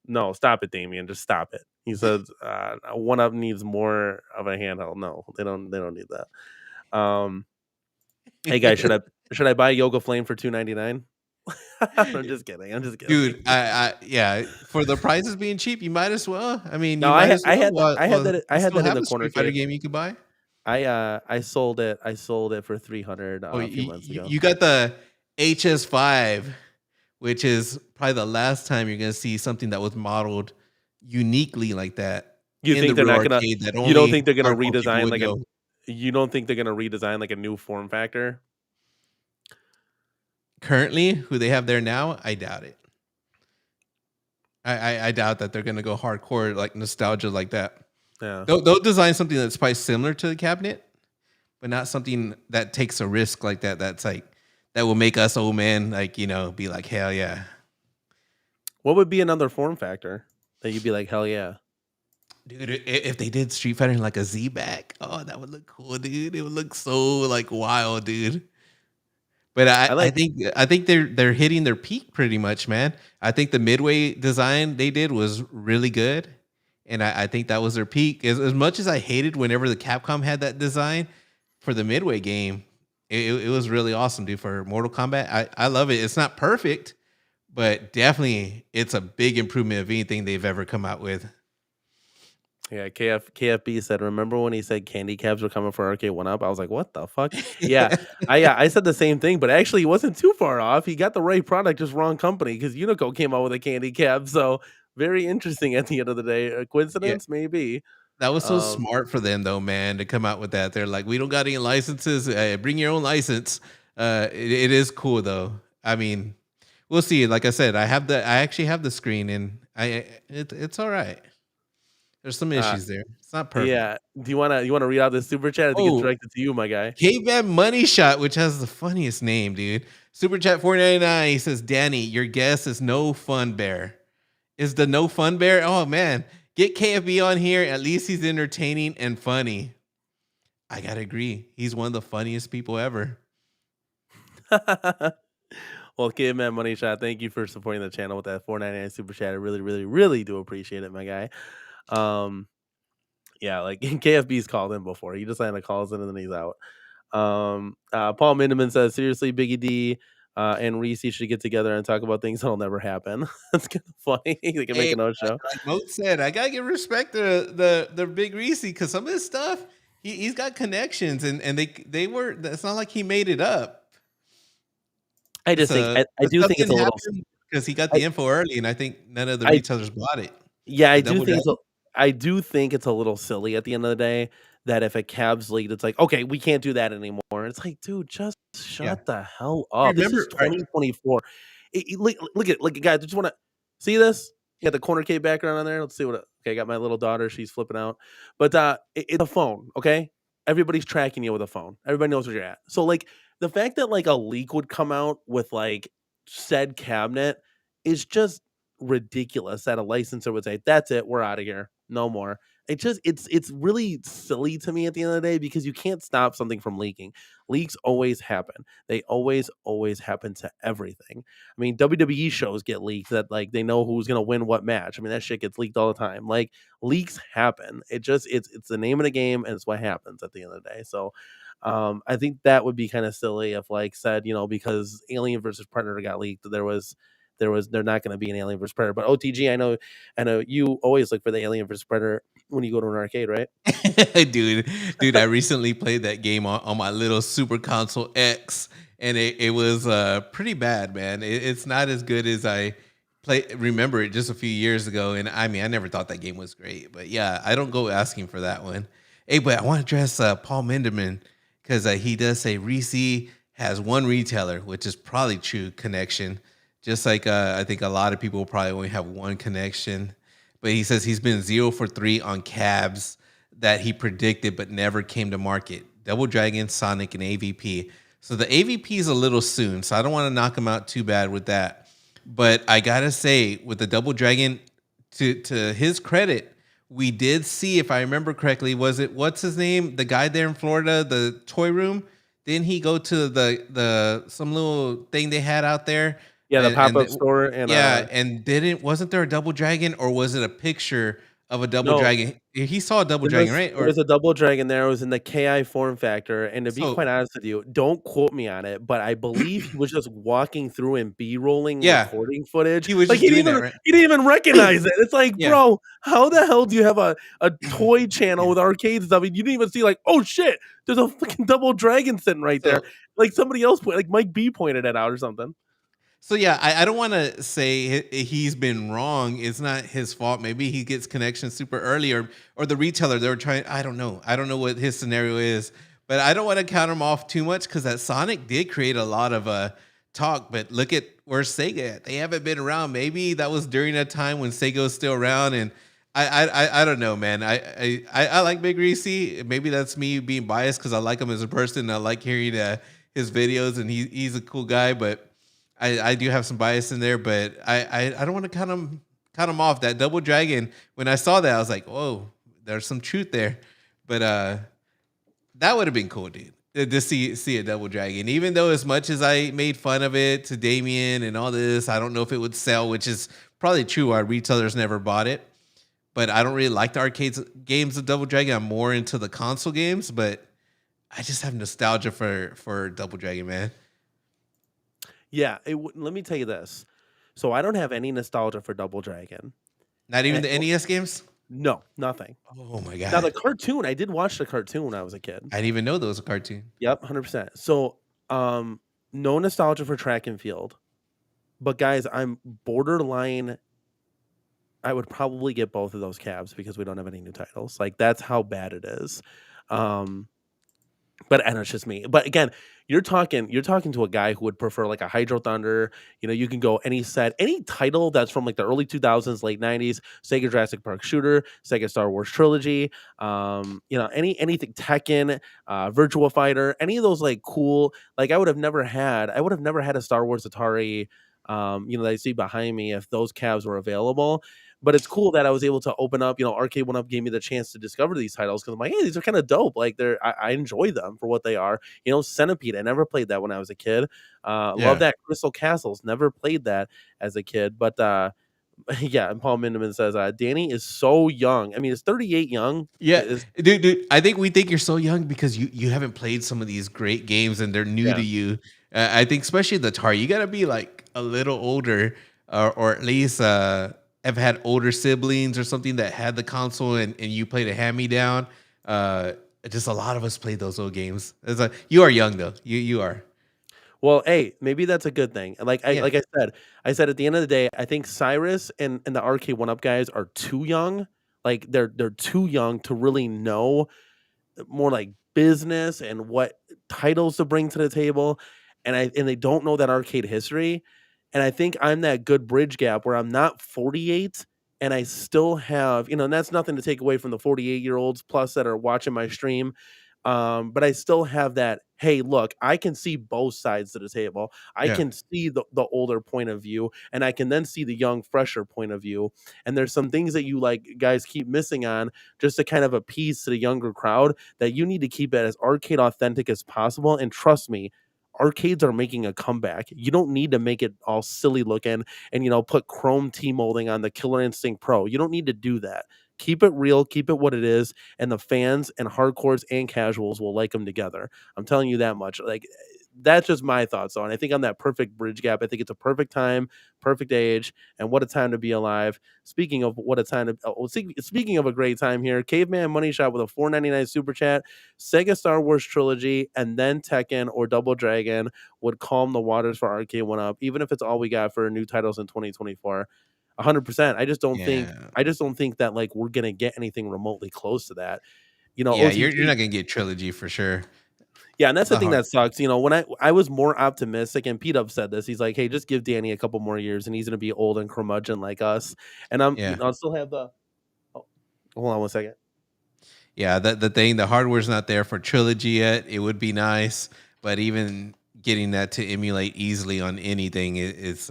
No, stop it, Damien. Just stop it. He said One Up needs more of a handheld. No, they don't need that. Hey guys, should I buy Yoga Flame for $2.99? I'm just kidding. I'm just kidding. Dude, I yeah, for the prices being cheap, you might as well. I mean, No, you might as I well. had that I had While that I you had still that in have the the Street Fighter CornerCade. game you could buy. I sold it. I sold it for 300 Oh, a few months ago. you got the HS5, which is probably the last time you're gonna see something that was modeled uniquely like that You in the think they're real not gonna? arcade that You don't only think they're gonna hardcore people redesign would like an? know. You don't think they're gonna redesign like a new form factor? Currently, who they have there now, I doubt it. I doubt that they're gonna go hardcore like nostalgia like that. Yeah. They'll design something that's probably similar to the cabinet, but not something that takes a risk like that. That's like that will make us old men like be like hell yeah, What would be another form factor that you'd be like, hell yeah? dude. If they did Street Fighter in like a Z back, oh that would look cool, dude. It would look so like wild, dude. But I I like. think they're hitting their peak pretty much, man. I think the midway design they did was really good, and I think that was their peak. As much as I hated whenever the Capcom had that design for the midway game, it was really awesome, dude. For Mortal Kombat, I love it. It's not perfect, but definitely it's a big improvement of anything they've ever come out with. Yeah, KFB said, remember when he said candy cabs were coming for Arcade One Up? I was like, what the fuck? Yeah, I said the same thing, but actually he wasn't too far off. He got the right product, just wrong company, because Unico came out with a candy cab. So very interesting at the end of the day. A Yeah. coincidence? Maybe. That was so Um, smart for them, though, man, to come out with that. They're like, we don't got any licenses. Bring your own license. It is cool, though. I mean, we'll see. Like I said, I actually have the screen, and it's all right. There's some uh, issues there. It's not perfect. yeah. Do you wanna read out this super chat? I think it's Oh, directed to you, my guy. Caveman Money Shot, which has the funniest name, dude. Super chat 499. He says, Danny, your guess is no fun bear. Is the no fun bear? Oh man, get KFB on here. At least he's entertaining and funny. I gotta agree. He's one of the funniest people ever. Well, Kid Man Money Shot, thank you for supporting the channel with that 4.99 super chat. I really, really, really do appreciate it, my guy. Um, yeah, like KFB's called in before. He just kind of calls in and then he's out. Paul Mindeman says, seriously, Biggie D, and Reese should get together and talk about things that'll never happen. That's kind of funny. They can make Hey, another show. like Moat said, I gotta give respect to the big Reese because some of his stuff he's got connections and they were. It's not like he made it up. I just think I do think it's a little because he got the info early, and I think none of the I retailers bought it. yeah, The Double Dragon. I do think it's a little silly at the end of the day that if a Cavs lead, it's like, okay, we can't do that anymore. It's like, dude, just Yeah. shut the hell up. This is Remember, right? 2024. Look at guys. I just want to see this. You got the CornerCade background on there. Let's see what. Okay, I got my little daughter. She's flipping out, but it's a phone. Okay, everybody's tracking you with a phone. Everybody knows where you're at. So like the fact that like a leak would come out with like said cabinet is just ridiculous that a licensor would say, "That's it, we're out of here, no more." It's really silly to me at the end of the day because you can't stop something from leaking. Leaks always happen. They always happen to everything. I mean, WWE shows get leaked that like they know who's gonna win what match. I mean, that shit gets leaked all the time. Like leaks happen. It's the name of the game and it's what happens at the end of the day. So I think that would be kind of silly if like said, because Alien versus Predator got leaked, they're not going to be an Alien vs Predator. But OTG, I know you always look for the Alien vs Predator when you go to an arcade, right? dude, I recently played that game on my little Super Console X, and it was pretty bad, man. It's not as good as I remember it just a few years ago. And I mean, I never thought that game was great, but yeah, I don't go asking for that one. Hey, but I want to address Paul Minderman because he does say Reese has one retailer, which is probably true connection. Just like I think a lot of people probably only have one connection. But he says he's been 0 for 3 on cabs that he predicted but never came to market. Double Dragon, Sonic, and AVP. So the AVP is a little soon, so I don't want to knock him out too bad with that. But I got to say, with the Double Dragon, to his credit, we did see, if I remember correctly, what's his name? The guy there in Florida, the toy room? Didn't he go to the some little thing they had out there? Yeah, the pop-up store. And wasn't there a Double Dragon, or was it a picture of a Double No. Dragon? He saw a Double Dragon, right? There was a Double Dragon there. It was in the KI form factor. And to be So- quite honest with you, don't quote me on it, but I believe he was just walking through and B-rolling Yeah. recording footage. He was like just doing that, right? he didn't even recognize it. It's like, Yeah. bro, how the hell do you have a toy channel with arcades and stuff? And you didn't even see like, oh shit, there's a fucking Double Dragon sitting right there. Like somebody else, like Mike B pointed it out or something. So yeah, I don't want to say he's been wrong. It's not his fault. Maybe he gets connections super early, or the retailer they were trying. I don't know. I don't know what his scenario is, but I don't want to count him off too much because that Sonic did create a lot of talk. But look at where's Sega at. They haven't been around. Maybe that was during a time when Sega was still around, and I don't know, man. I like Big Reese. Maybe that's me being biased because I like him as a person. I like hearing his videos, and he's a cool guy, but. I do have some bias in there, but I don't want to count him off. That Double Dragon, when I saw that, I was like, whoa, there's some truth there. But that would have been cool, dude, to see a Double Dragon. Even though as much as I made fun of it to Damien and all this, I don't know if it would sell, which is probably true. Our retailers never bought it. But I don't really like the arcade games of Double Dragon. I'm more into the console games, but I just have nostalgia for Double Dragon, man. Yeah, let me tell you this. So I don't have any nostalgia for Double Dragon. Not even the NES games? No, nothing. Oh my god! Now the cartoon, I did watch the cartoon when I was a kid. I didn't even know there was a cartoon. Yep, 100%. So, no nostalgia for track and field, but guys, I'm borderline. I would probably get both of those cabs because we don't have any new titles. Like that's how bad it is. But and it's just me. But again, you're talking to a guy who would prefer like a Hydro Thunder. You can go any title that's from like the early 2000s, late 90s, Sega Jurassic Park Shooter, Sega Star Wars Trilogy, anything Tekken, Virtua Fighter, any of those like cool. Like I would have never had a Star Wars Atari. That I see behind me if those cabs were available. But it's cool that I was able to open up, Arcade 1-Up gave me the chance to discover these titles because I'm like, hey, these are kind of dope. Like I enjoy them for what they are. Centipede, I never played that when I was a kid. Love that. Crystal Castles, never played that as a kid. But Yeah, and Paul Mindeman says, Danny is so young. I mean, is 38 young? Yeah, Is dude, I think we think you're so young because you haven't played some of these great games and they're new to Yeah. you. I think especially the Atari, you got to be like a little older, or at least have had older siblings or something that had the console and you played a hand me down. Uh, just a lot of us played those old games. It's like you are young though. You are. Well, hey, maybe that's a good thing. Yeah, Like I said at the end of the day, I think Cyrus and the Arcade One Up guys are too young. Like they're too young to really know more like business and what titles to bring to the table, and they don't know that arcade history. And I think I'm that good bridge gap where I'm not 48 and I still have, and that's nothing to take away from the 48-year-olds plus that are watching my stream. But I still have that, hey, look, I can see both sides of the table. I yeah, can see the older point of view, and I can then see the young, fresher point of view. And there's some things that you like guys keep missing on just to kind of appease to the younger crowd, that you need to keep it as arcade authentic as possible. And trust me, arcades are making a comeback. You don't need to make it all silly looking and put chrome T molding on the Killer Instinct Pro. You don't need to do that. Keep it real, keep it what it is, and the fans and hardcores and casuals will like them together. I'm telling you that much. Like, that's just my thoughts on it. I think on that perfect bridge gap, I think it's a perfect time, perfect age, and what a time to be alive. Speaking of what a time to, speaking of a great time here, Caveman Money Shot with a $4.99 super chat. Sega Star Wars trilogy and then Tekken or Double Dragon would calm the waters for Arcade One Up, even if it's all we got for new titles in 2024. 100%. I just don't think yeah, that like we're gonna get anything remotely close to that. yeah. You're OTG. not gonna get trilogy for sure. Yeah, and that's It's the not thing hard. that sucks. When I was more optimistic, and Pete Up said this, he's like, "Hey, just give Danny a couple more years, and he's gonna be old and curmudgeon like us." And Yeah. I'll still have the. Oh, hold on one second. Yeah, the hardware's not there for trilogy yet. It would be nice, but even getting that to emulate easily on anything is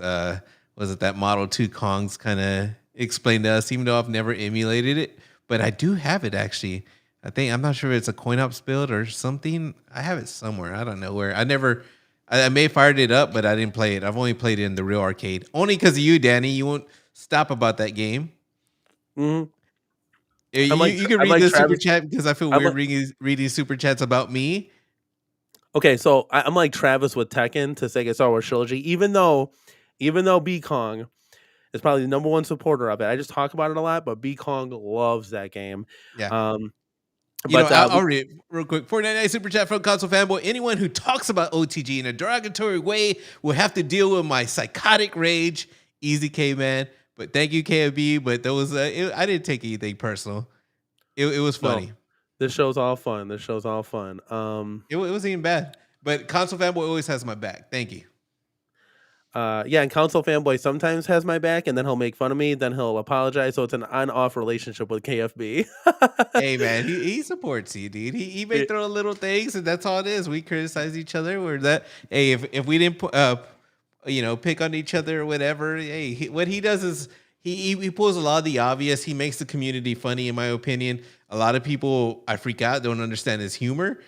was it that Model 2 Kongs kind of explained to us, even though I've never emulated it, but I do have it actually. I'm not sure if it's a coin ops build or something. I have it somewhere. I don't know where. I may have fired it up, but I didn't play it. I've only played it in the real arcade. Only because of you, Danny. You won't stop about that game. hmm You I'm like you can I'm read like the super Travis. chat because I feel I'm weird like, reading super chats about me. okay, so I'm like Travis with Tekken to Sega Star Wars trilogy, even though B Kong is probably the number one supporter of it. I just talk about it a lot, but B Kong loves that game. Yeah. Um, You know, but I'll read it real quick. 499 super chat from console fanboy. Anyone who talks about OTG in a derogatory way will have to deal with my psychotic rage. Easy K man. But thank you KFB. But there was I didn't take anything personal. It was no, funny. this show's all fun. This show's all fun. It wasn't even bad. But console fanboy always has my back. Thank you. Yeah, and Council Fanboy sometimes has my back, and then he'll make fun of me, then he'll apologize. So it's an on-off relationship with KFB. Hey man, he supports you, dude. He may throw little things, and that's all it is. We criticize each other. We're that. Hey, if we didn't pick on each other or whatever. Hey, what he does is he pulls a lot of the obvious. He makes the community funny, in my opinion. A lot of people I freak out, don't understand his humor.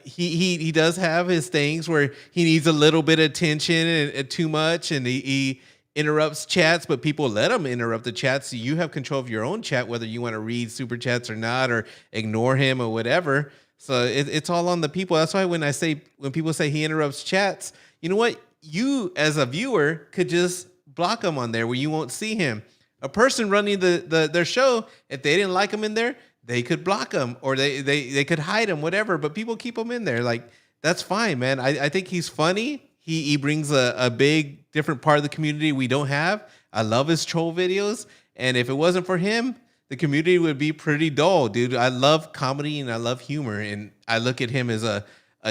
He does have his things where he needs a little bit of attention and too much, and he interrupts chats, but people let him interrupt the chat. So you have control of your own chat, whether you want to read super chats or not, or ignore him or whatever. So it's all on the people. That's why when people say he interrupts chats, you know what? You as a viewer could just block him on there where you won't see him. A person running their show, if they didn't like him in there, they could block him or they could hide him, whatever. But people keep him in there. Like, that's fine, man. I think he's funny. He brings a big different part of the community we don't have. I love his troll videos. And if it wasn't for him, the community would be pretty dull, dude. I love comedy and I love humor. And I look at him as a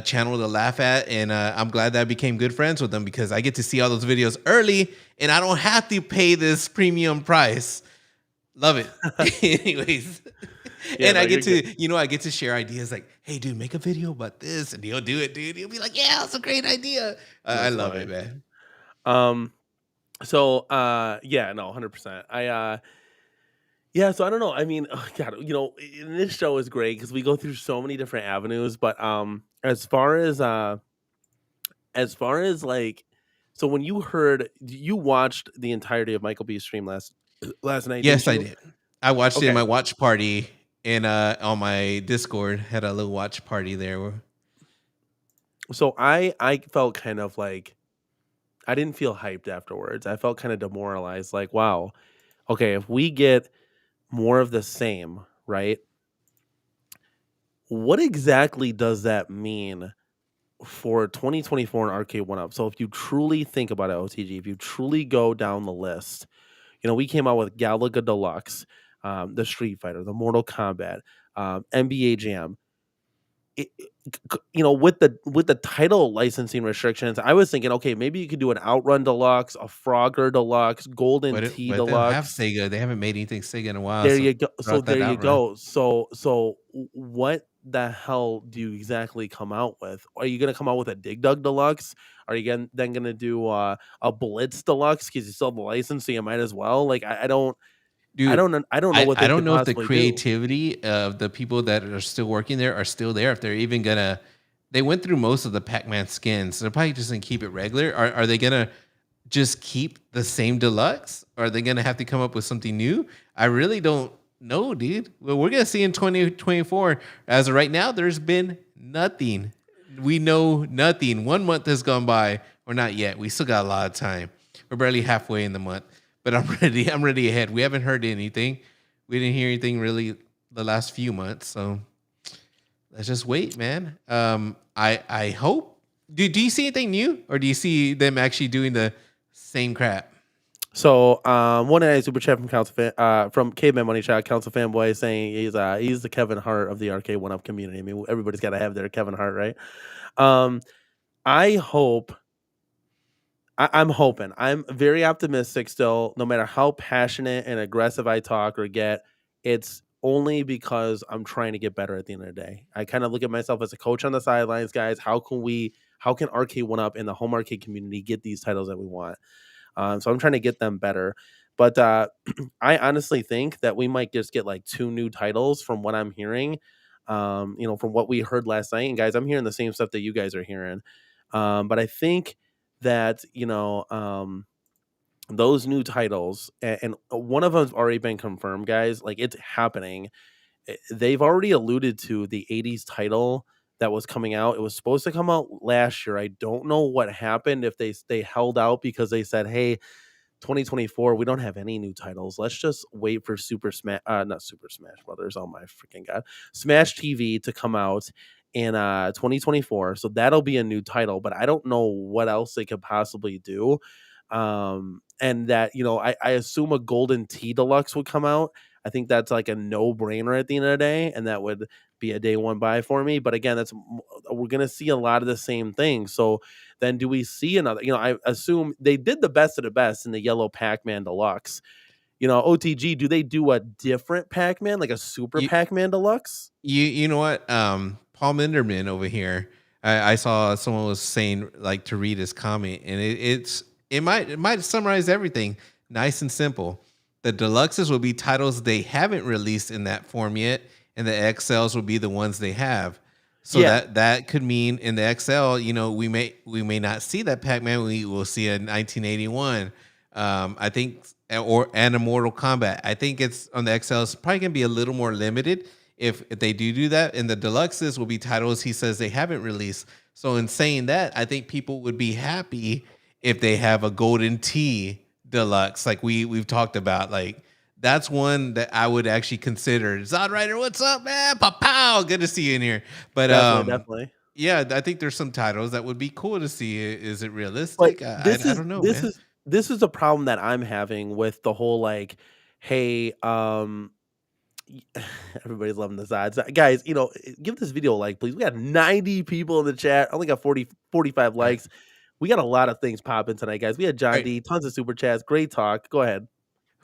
channel to laugh at. And I'm glad that I became good friends with him because I get to see all those videos early and I don't have to pay this premium price. Love it. Anyways. Yeah, And no, I you're get good. I get to share ideas like, hey, dude, make a video about this. And he'll do it, dude. He'll be like, yeah, it's a great idea. I That's love funny. it, man. So yeah, no, 100%. Yeah, so I don't know. I mean, oh, God, this show is great because we go through so many different avenues. But as far as like So when you watched the entirety of Michael B's stream last night, didn't Yes, I you? did. I watched it in Okay. my watch party and on my Discord had a little watch party there. So I felt kind of like I didn't feel hyped afterwards. I felt kind of demoralized. Like, wow, okay, if we get more of the same, right? What exactly does that mean for 2024 and Arcade One Up? So if you truly think about it, OTG, if you truly go down the list, we came out with Galaga Deluxe, the Street Fighter, the Mortal Kombat, NBA Jam. With the title licensing restrictions, I was thinking, okay, maybe you could do an Outrun Deluxe, a Frogger Deluxe, Golden Tee But they'll have Deluxe. Sega. They haven't made anything Sega in a while, There so you go. So brought that there you out, right? go. So what the hell do you exactly come out with? Are you gonna come out with a Dig Dug Deluxe? Are you then gonna do a Blitz Deluxe because you still have the license, so you might as well? Like I don't I Dude, don't I don't know what I they don't could know if the possibly do. creativity of the people that are still working there are still there. If they're even gonna, they went through most of the Pac-Man skins. So they're probably just gonna keep it regular. Are they gonna just keep the same deluxe? Or are they gonna have to come up with something new? I really don't know, dude. Well, we're gonna see in 2024. As of right now, there's been nothing. We know nothing. 1 month has gone by, or not yet. We still got a lot of time. We're barely halfway in the month. But I'm ready. I'm ready ahead. We haven't heard anything. We didn't hear anything really the last few months. So let's just wait, man. I hope. Do you see anything new, or do you see them actually doing the same crap? So, one night super chat from Caveman Money Shot, Council Fanboy, saying he's the Kevin Hart of the Arcade One Up community. I mean, everybody's got to have their Kevin Hart, right? I hope. I'm hoping. I'm very optimistic still. No matter how passionate and aggressive I talk or get, it's only because I'm trying to get better at the end of the day. I kind of look at myself as a coach on the sidelines, guys. How can Arcade One Up in the home arcade community get these titles that we want? So I'm trying to get them better. But I honestly think that we might just get like 2 new titles from what I'm hearing. From what we heard last night. And guys, I'm hearing the same stuff that you guys are hearing. But I think that those new titles, and one of them's already been confirmed, guys. Like it's happening. They've already alluded to the 80s title that was coming out. It was supposed to come out last year. I don't know what happened, if they held out because they said, hey, 2024, we don't have any new titles. Let's just wait for not Super Smash Brothers. Oh my freaking god, Smash TV to come out in 2024. So that'll be a new title, but I don't know what else they could possibly do. And that I assume a Golden Tee Deluxe would come out. I think that's like a no brainer at the end of the day, and that would be a day one buy for me. But again, we're gonna see a lot of the same things. So then do we see another? I assume they did the best of the best in the yellow Pac-Man Deluxe. OTG, do they do a different Pac-Man, like a Super You Pac-Man Deluxe? you know what? Paul Minderman over here. I saw someone was saying like to read his comment, and it might summarize everything. Nice and simple. The deluxes will be titles they haven't released in that form yet, and the XLs will be the ones they have. So Yeah. that could mean in the XL, we may not see that Pac-Man. We will see a 1981. I think, and a Mortal Kombat. I think it's on the XL. It's probably gonna be a little more limited if they do that. And the deluxes will be titles he says they haven't released. So in saying that, I think people would be happy if they have a Golden Tee Deluxe, like we've talked about. Like that's one that I would actually consider. Zod Rider, what's up, man? Pow, good to see you in here. But Definitely. yeah, I think there's some titles that would be cool to see. Is it But realistic? I this is don't know, this man. is this is a problem that I'm having with the whole like, hey, everybody's loving the sides. Guys, give this video a like, please. We got 90 people in the chat. I only got 45 All right, likes. We got a lot of things popping tonight, guys. We had all John right. D, tons of super chats. Great talk. Go ahead.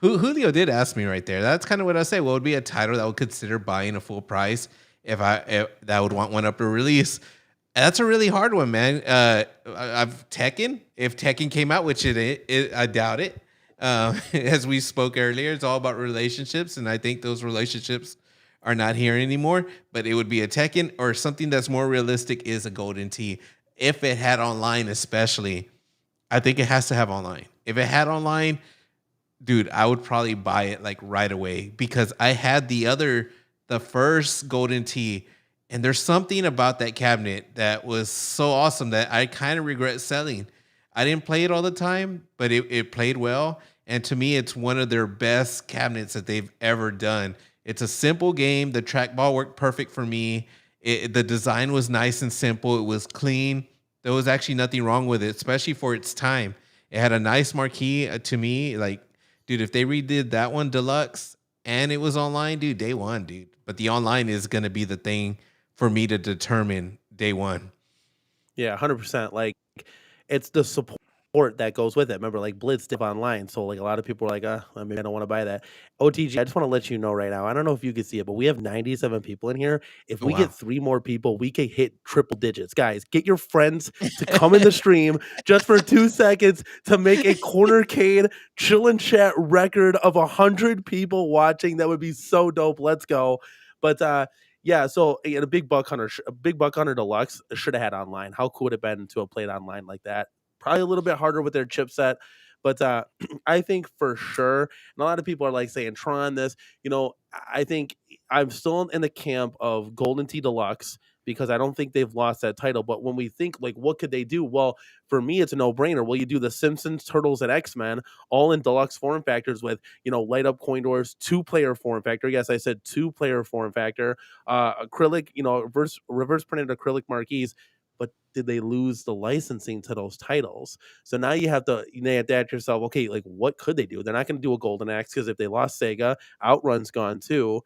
Julio did ask me right there. That's kind of what I say. What would be a title that would consider buying a full price if that would want one up for release? That's a really hard one, man. I've Tekken. If Tekken came out, which I doubt it. As we spoke earlier, it's all about relationships, and I think those relationships are not here anymore. But it would be a Tekken, or something that's more realistic is a Golden Tee. If it had online, especially, I think it has to have online. If it had online, dude, I would probably buy it like right away because I had the first Golden Tee, and there's something about that cabinet that was so awesome that I kind of regret selling. I didn't play it all the time, but it played well. And to me, it's one of their best cabinets that they've ever done. It's a simple game. The trackball worked perfect for me. The design was nice and simple. It was clean. There was actually nothing wrong with it, especially for its time. It had a nice marquee to me. Like, dude, if they redid that one deluxe and it was online, dude, day one, dude. But the online is going to be the thing for me to determine day one. Yeah, 100%. Like, it's the support that goes with it. Remember, like Blitz did online, so like a lot of people are like, maybe I don't want to buy that. OTG, I just want to let you know right now. I don't know if you can see it, but we have 97 people in here. If Oh, we wow. get 3 more people, we can hit triple digits. Guys, get your friends to come in the stream just for 2 seconds to make a CornerCade chill and chat record of 100 people watching. That would be so dope. Let's go. But yeah, so a big buck hunter deluxe should have had online. How cool would it have been to have played online like that? Probably a little bit harder with their chipset, but I think for sure, and a lot of people are like saying Tron this, I think I'm still in the camp of Golden Tee Deluxe because I don't think they've lost that title. But when we think like, what could they do? Well, for me, it's a no-brainer. Well, you do the Simpsons, Turtles, and X-Men all in deluxe form factors with, light up coin doors, 2-player form factor. Yes, I said 2-player form factor, acrylic, reverse printed acrylic marquees. But did they lose the licensing to those titles? So now you have to ask yourself, okay, like what could they do? They're not going to do a Golden Axe because if they lost Sega, Outrun's gone too.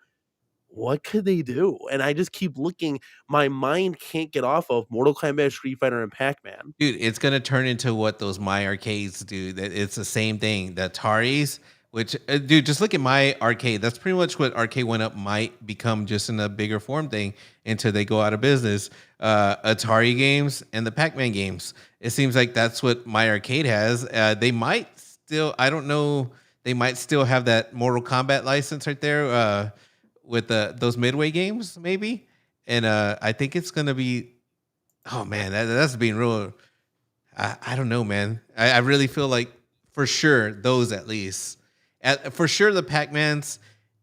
What could they do? And I just keep looking. My mind can't get off of Mortal Kombat, Street Fighter, and Pac-Man. Dude, it's gonna turn into what those My Arcades do. That it's the same thing. The Ataris, which dude, just look at My Arcade. That's pretty much what Arcade One Up might become, just in a bigger form thing until they go out of business. Atari games and the Pac-Man games. It seems like that's what My Arcade has. They might still, I don't know, they might still have that Mortal Kombat license right there with those Midway games, maybe. And I think it's gonna be. Oh man, that's being real. I don't know, man. I really feel like for sure those at least, for sure the Pac-Mans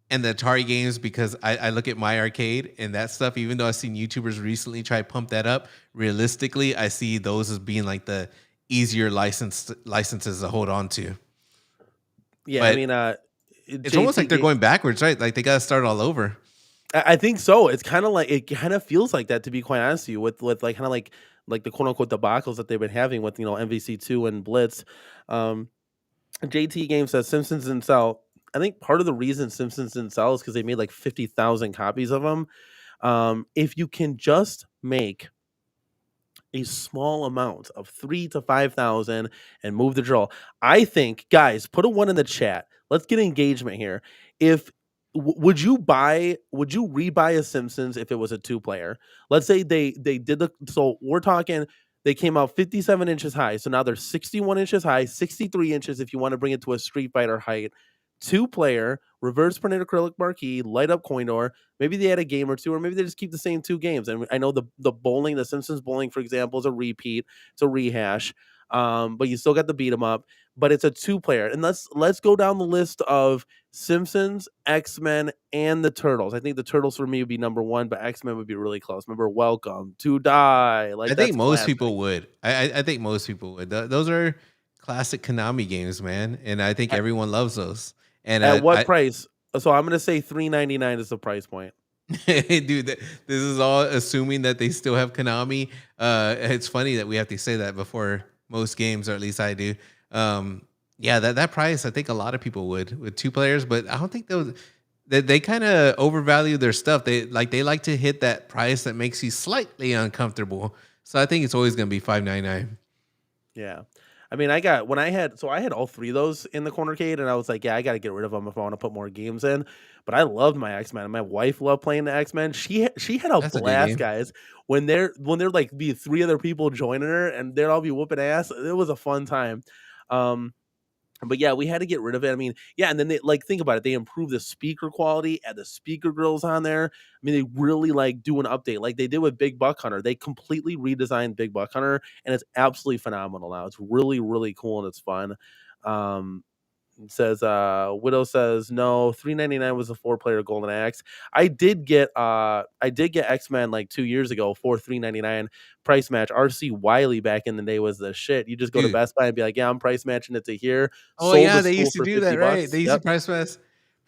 and the Atari games, because I look at My Arcade and that stuff. Even though I've seen YouTubers recently try to pump that up, realistically, I see those as being like the easier licenses to hold on to. Yeah, But I mean, it's almost like they're going backwards, right? Like they got to start all over. I think so. It's kind of like it kind of feels like that, to be quite honest with you, with like kind of like the quote unquote debacles that they've been having with MVC2 and Blitz. JT Game says Simpsons didn't sell. I think part of the reason Simpsons didn't sell is because they made like 50,000 copies of them. If you can just make a small amount of 3 to 5,000 and move the draw, I think, guys, put a 1 in the chat. Let's get engagement here. If would you rebuy a Simpsons if it was a 2-player? Let's say they did so we're talking they came out 57 inches high. So now they're 61 inches high, 63 inches if you want to bring it to a Street Fighter height. 2-player, reverse printed acrylic marquee, light up coin door. Maybe they add a game or two, or maybe they just keep the same 2 games. And I know the bowling, the Simpsons bowling, for example, is a repeat. It's a rehash. But you still got the beat 'em up. But it's a 2-player. And let's go down the list of Simpsons, X-Men, and the Turtles. I think the Turtles for me would be number 1, but X-Men would be really close. Remember, Welcome to Die. Like I think that's most classic. people would. I think most people would. Those are classic Konami games, man, and I think everyone loves those. And At what price? So I'm gonna say $3.99 is the price point. dude, this is all assuming that they still have Konami. It's funny that we have to say that before most games, or at least I do. Yeah, that price, I think a lot of people would with 2 players, but I don't think they kind of overvalue their stuff. They like to hit that price that makes you slightly uncomfortable. So I think it's always going to be $5.99. Yeah. I mean, I had all 3 of those in the CornerCade, and I was like, yeah, I got to get rid of them if I want to put more games in. But I loved my X-Men. My wife loved playing the X-Men. She had a That's a good blast, game. guys. When they're like be 3 other people joining her, and they'd all be whooping ass. It was a fun time. But yeah, we had to get rid of it. I mean, yeah, and then they like think about it. They improved the speaker quality, add the speaker grills on there. I mean, they really like do an update, like they did with Big Buck Hunter. They completely redesigned Big Buck Hunter, and it's absolutely phenomenal now. It's really, really cool and it's fun. Um, it says Widow says no, $3.99 was a 4-player Golden Axe. I did get X-Men like 2 years ago for $3.99 price match. RC Wiley back in the day was the shit. You just go to Dude. Best Buy and be like, yeah, I'm price matching it to here. Oh Sold yeah, the they school used to for do that, right? $50. They used to Yep, price match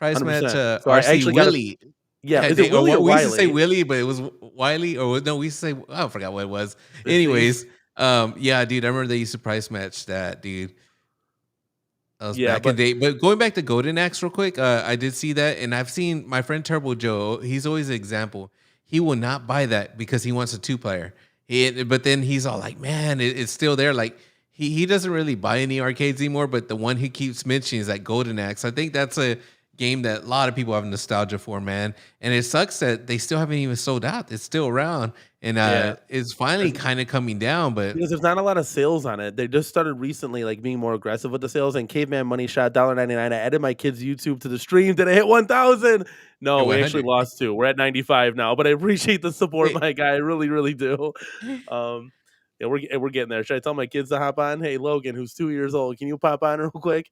100%. So I RC actually got a Willie. yeah. Yeah, Is it or Willie or what we used to say Wiley? Willie, but it was Wiley, or no, we used to say I forgot what it was. Let's see. Anyways, yeah, dude, I remember they used to price match that, dude. That was Yeah, back in but the day. But going back to Golden Axe real quick, I did see that, and I've seen my friend Turbo Joe. He's always an example. He will not buy that because he wants a 2-player. But then he's all like, "Man, it's still there." Like he doesn't really buy any arcades anymore. But the one he keeps mentioning is that Golden Axe. I think that's a game that a lot of people have nostalgia for, man. And it sucks that they still haven't even sold out. It's still around, and yeah. it's finally kind of coming down. But Because there's not a lot of sales on it. They just started recently, like being more aggressive with the sales. And Caveman Money Shot $1.99. I added my kids' YouTube to the stream. Did I hit 1,000? No, you're we actually 100. lost 2. We're at 95 now. But I appreciate the support, Wait, my guy. I really, really do. Um, yeah, we're getting there. Should I tell my kids to hop on? Hey, Logan, who's 2 years old, can you pop on real quick?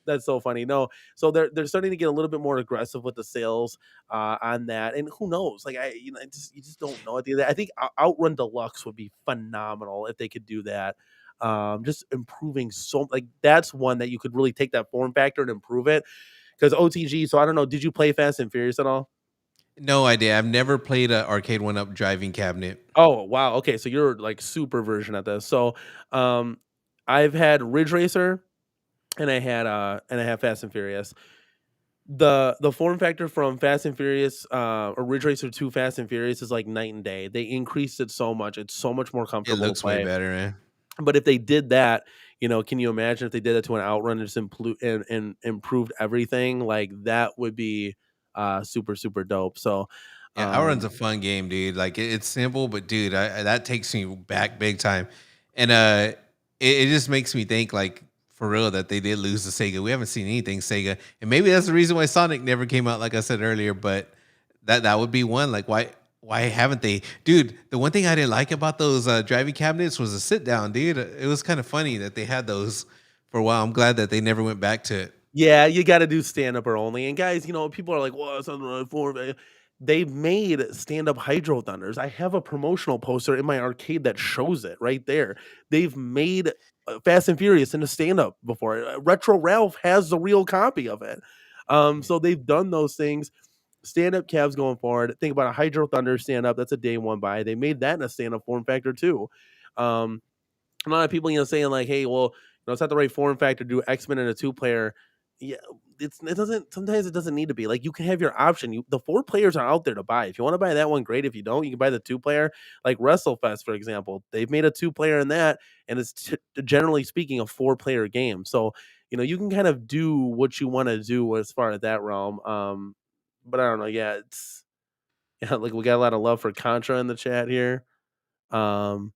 That's so funny. No, so they're starting to get a little bit more aggressive with the sales on that, and who knows? Like you just don't know at the end of the day. I think Outrun Deluxe would be phenomenal if they could do that. Just improving so like that's one that you could really take that form factor and improve it because OTG. So I don't know. Did you play Fast and Furious at all? no idea. I've never played an arcade one-up driving cabinet. Oh wow. Okay, so you're like super version at this. So um, I've had Ridge Racer and I have Fast and Furious. The form factor from Fast and Furious, or Ridge Racer 2 Fast and Furious is like night and day. They increased it so much. It's so much more It comfortable to looks way play. better, man. But if they did that, can you imagine if they did that to an Outrun and just and improved everything? Like that would be super super dope. So Yeah, Outrun's um a fun game, dude. Like it's simple, but dude, that takes me back big time. And it just makes me think, like, for real, that they did lose to Sega. We haven't seen anything Sega, and maybe that's the reason why Sonic never came out, like I said earlier. But that would be one. Like, why haven't they, dude? The one thing I didn't like about those driving cabinets was the sit down, dude. It was kind of funny that they had those for a while. I'm glad that they never went back to it. yeah, you got to do stand up or only. And guys, people are like, "Well, it's on for." They've made stand up Hydro Thunders. I have a promotional poster in my arcade that shows it right there. They've made Fast and Furious into stand up before. Retro Ralph has the real copy of it. So they've done those things. Stand up cabs going forward. Think about a Hydro Thunder stand up. That's a day one buy. They made that in a stand up form factor too. Um, a lot of people, saying like, "Hey, well, it's not the right form factor to do X-Men in a 2-player." Yeah, it doesn't. Sometimes it doesn't need to be. Like you can have your option. The 4 players are out there to buy. If you want to buy that one, great. If you don't, you can buy the 2-player. Like WrestleFest, for example, they've made a 2-player in that, and it's generally speaking a 4-player game. So you can kind of do what you want to do as far as that realm. But I don't know. Yeah, it's yeah. Like we got a lot of love for Contra in the chat here. Um,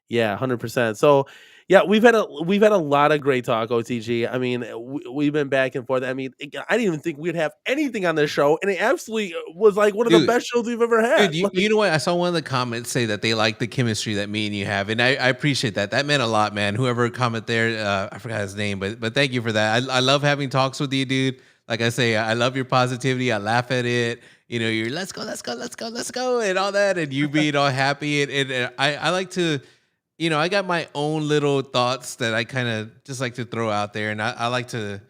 yeah, 100%. So, yeah, we've had a lot of great talk, OTG. I mean, we've been back and forth. I mean, I didn't even think we'd have anything on this show, and it absolutely was like one of the Dude, best shows we've ever had. Dude, you know what? I saw one of the comments say that they like the chemistry that me and you have, and I appreciate that. That meant a lot, man. Whoever comment there, I forgot his name, but thank you for that. I love having talks with you, dude. Like I say, I love your positivity. I laugh at it. You're let's go, let's go, let's go, let's go, and all that, and you being all happy. And I like to, I got my own little thoughts that I kind of just like to throw out there, and I like to,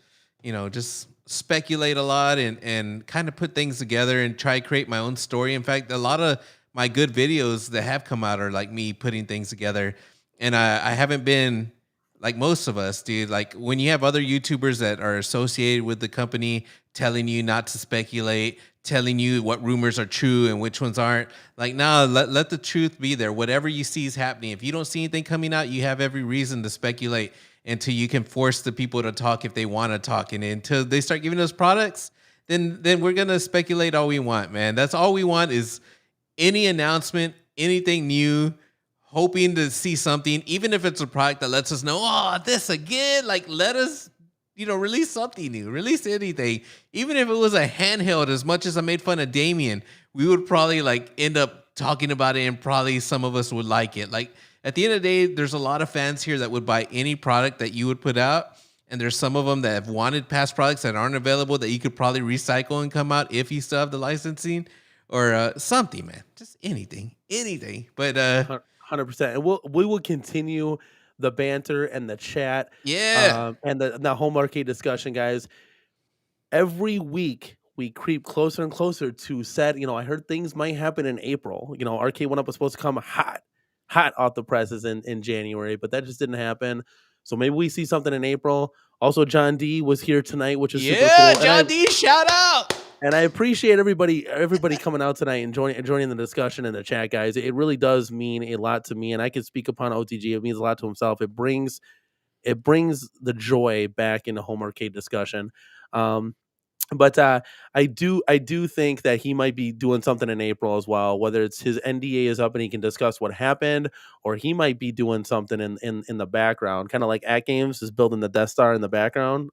just speculate a lot and kind of put things together and try to create my own story. In fact, a lot of my good videos that have come out are like me putting things together. And I haven't been like most of us, dude. Like when you have other YouTubers that are associated with the company telling you not to speculate, telling you what rumors are true and which ones aren't. Like, nah, let the truth be there. Whatever you see is happening. If you don't see anything coming out, you have every reason to speculate until you can force the people to talk if they want to talk. And until they start giving us products, then we're going to speculate all we want, man. That's all we want is any announcement, anything new, hoping to see something, even if it's a product that lets us know, oh, this again. Like, let us release something new, release anything. Even if it was a handheld, as much as I made fun of Damien, we would probably like end up talking about it, and probably some of us would like it. Like at the end of the day, there's a lot of fans here that would buy any product that you would put out. And there's some of them that have wanted past products that aren't available that you could probably recycle and come out if you still have the licensing or something, man. Just anything. But 100%. And we will continue the banter and the chat, and the home arcade discussion, guys. Every week we creep closer and closer to set. I heard things might happen in April. Arcade 1UP was supposed to come hot off the presses in January, but that just didn't happen. So maybe we see something in April. Also, John D was here tonight, which is super cool. John D, shout out. And I appreciate everybody coming out tonight and joining the discussion in the chat, guys. It really does mean a lot to me, and I can speak upon OTG. It means a lot to himself. It brings the joy back into home arcade discussion. But I do think that he might be doing something in April as well, whether it's his NDA is up and he can discuss what happened, or he might be doing something in the background, kind of like At Games is building the Death Star in the background.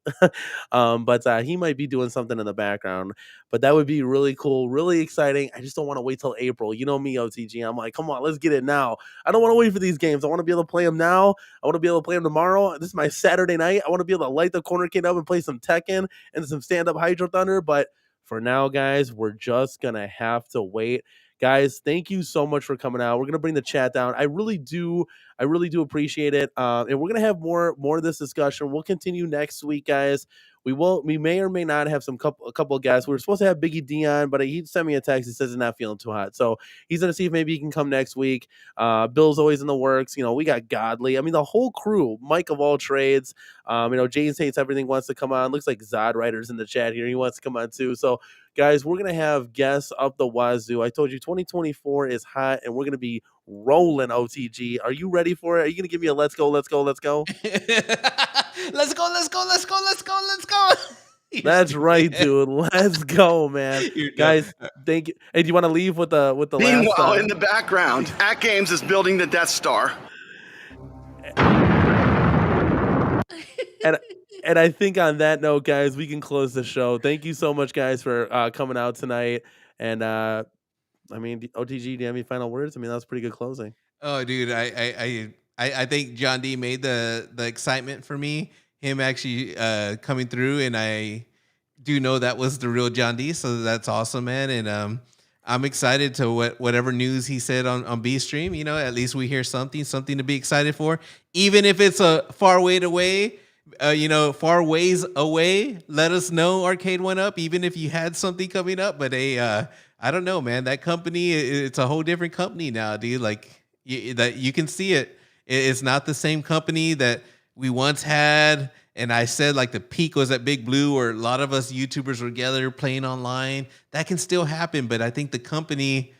But he might be doing something in the background. But that would be really cool, really exciting. I just don't want to wait till April. You know me, OTG. I'm like, come on, let's get it now. I don't want to wait for these games. I want to be able to play them now. I want to be able to play them tomorrow. This is my Saturday night. I want to be able to light the CornerCade up and play some Tekken and some stand-up Hydro Thunder. But for now, guys, we're just going to have to wait. Guys, thank you so much for coming out. We're going to bring the chat down. I really do appreciate it. And we're going to have more of this discussion. We'll continue next week, guys. We may or may not have a couple of guests. We were supposed to have Biggie Dion, but he sent me a text. He says he's not feeling too hot. So he's going to see if maybe he can come next week. Bill's always in the works. We got Godly. I mean, the whole crew, Mike of all trades. James Hates Everything wants to come on. Looks like Zod Rider's in the chat here. He wants to come on too. So guys, we're going to have guests up the wazoo. I told you 2024 is hot, and we're going to be rolling, OTG. Are you ready for it? Are you going to give me a let's go? Let's go. Let's go. That's right, dude. Let's go, man. Guys, thank you. Hey, do you want to leave with the Meanwhile, last in the background, At Games is building the Death Star. And I think on that note, guys, we can close the show. Thank you so much, guys, for coming out tonight. And OTG, do you have any final words? I mean, that was pretty good closing. Oh, dude, I think John D made the excitement for me. Him actually coming through, and I do know that was the real John D. So that's awesome, man. And I'm excited to whatever news he said on B Stream. At least we hear something to be excited for, even if it's a far ways away. Let us know, Arcade 1UP, even if you had something coming up. But I don't know, man. That company, it's a whole different company now, dude. Like that you can see it. It's not the same company that we once had. And I said like the peak was at Big Blue, where a lot of us YouTubers were together playing online. That can still happen, but I think the company,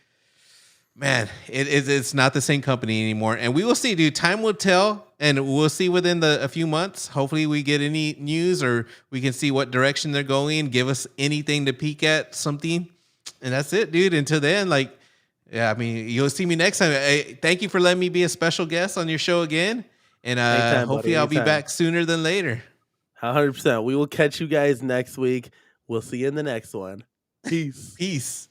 man, it's not the same company anymore. And we will see, dude. Time will tell, and we'll see within a few months. Hopefully we get any news, or we can see what direction they're going, give us anything to peek at, something. And that's it, dude. Until then, you'll see me next time. Thank you for letting me be a special guest on your show again. And hopefully I'll be back sooner than later. 100%. We will catch you guys next week. We'll see you in the next one. Peace. Peace.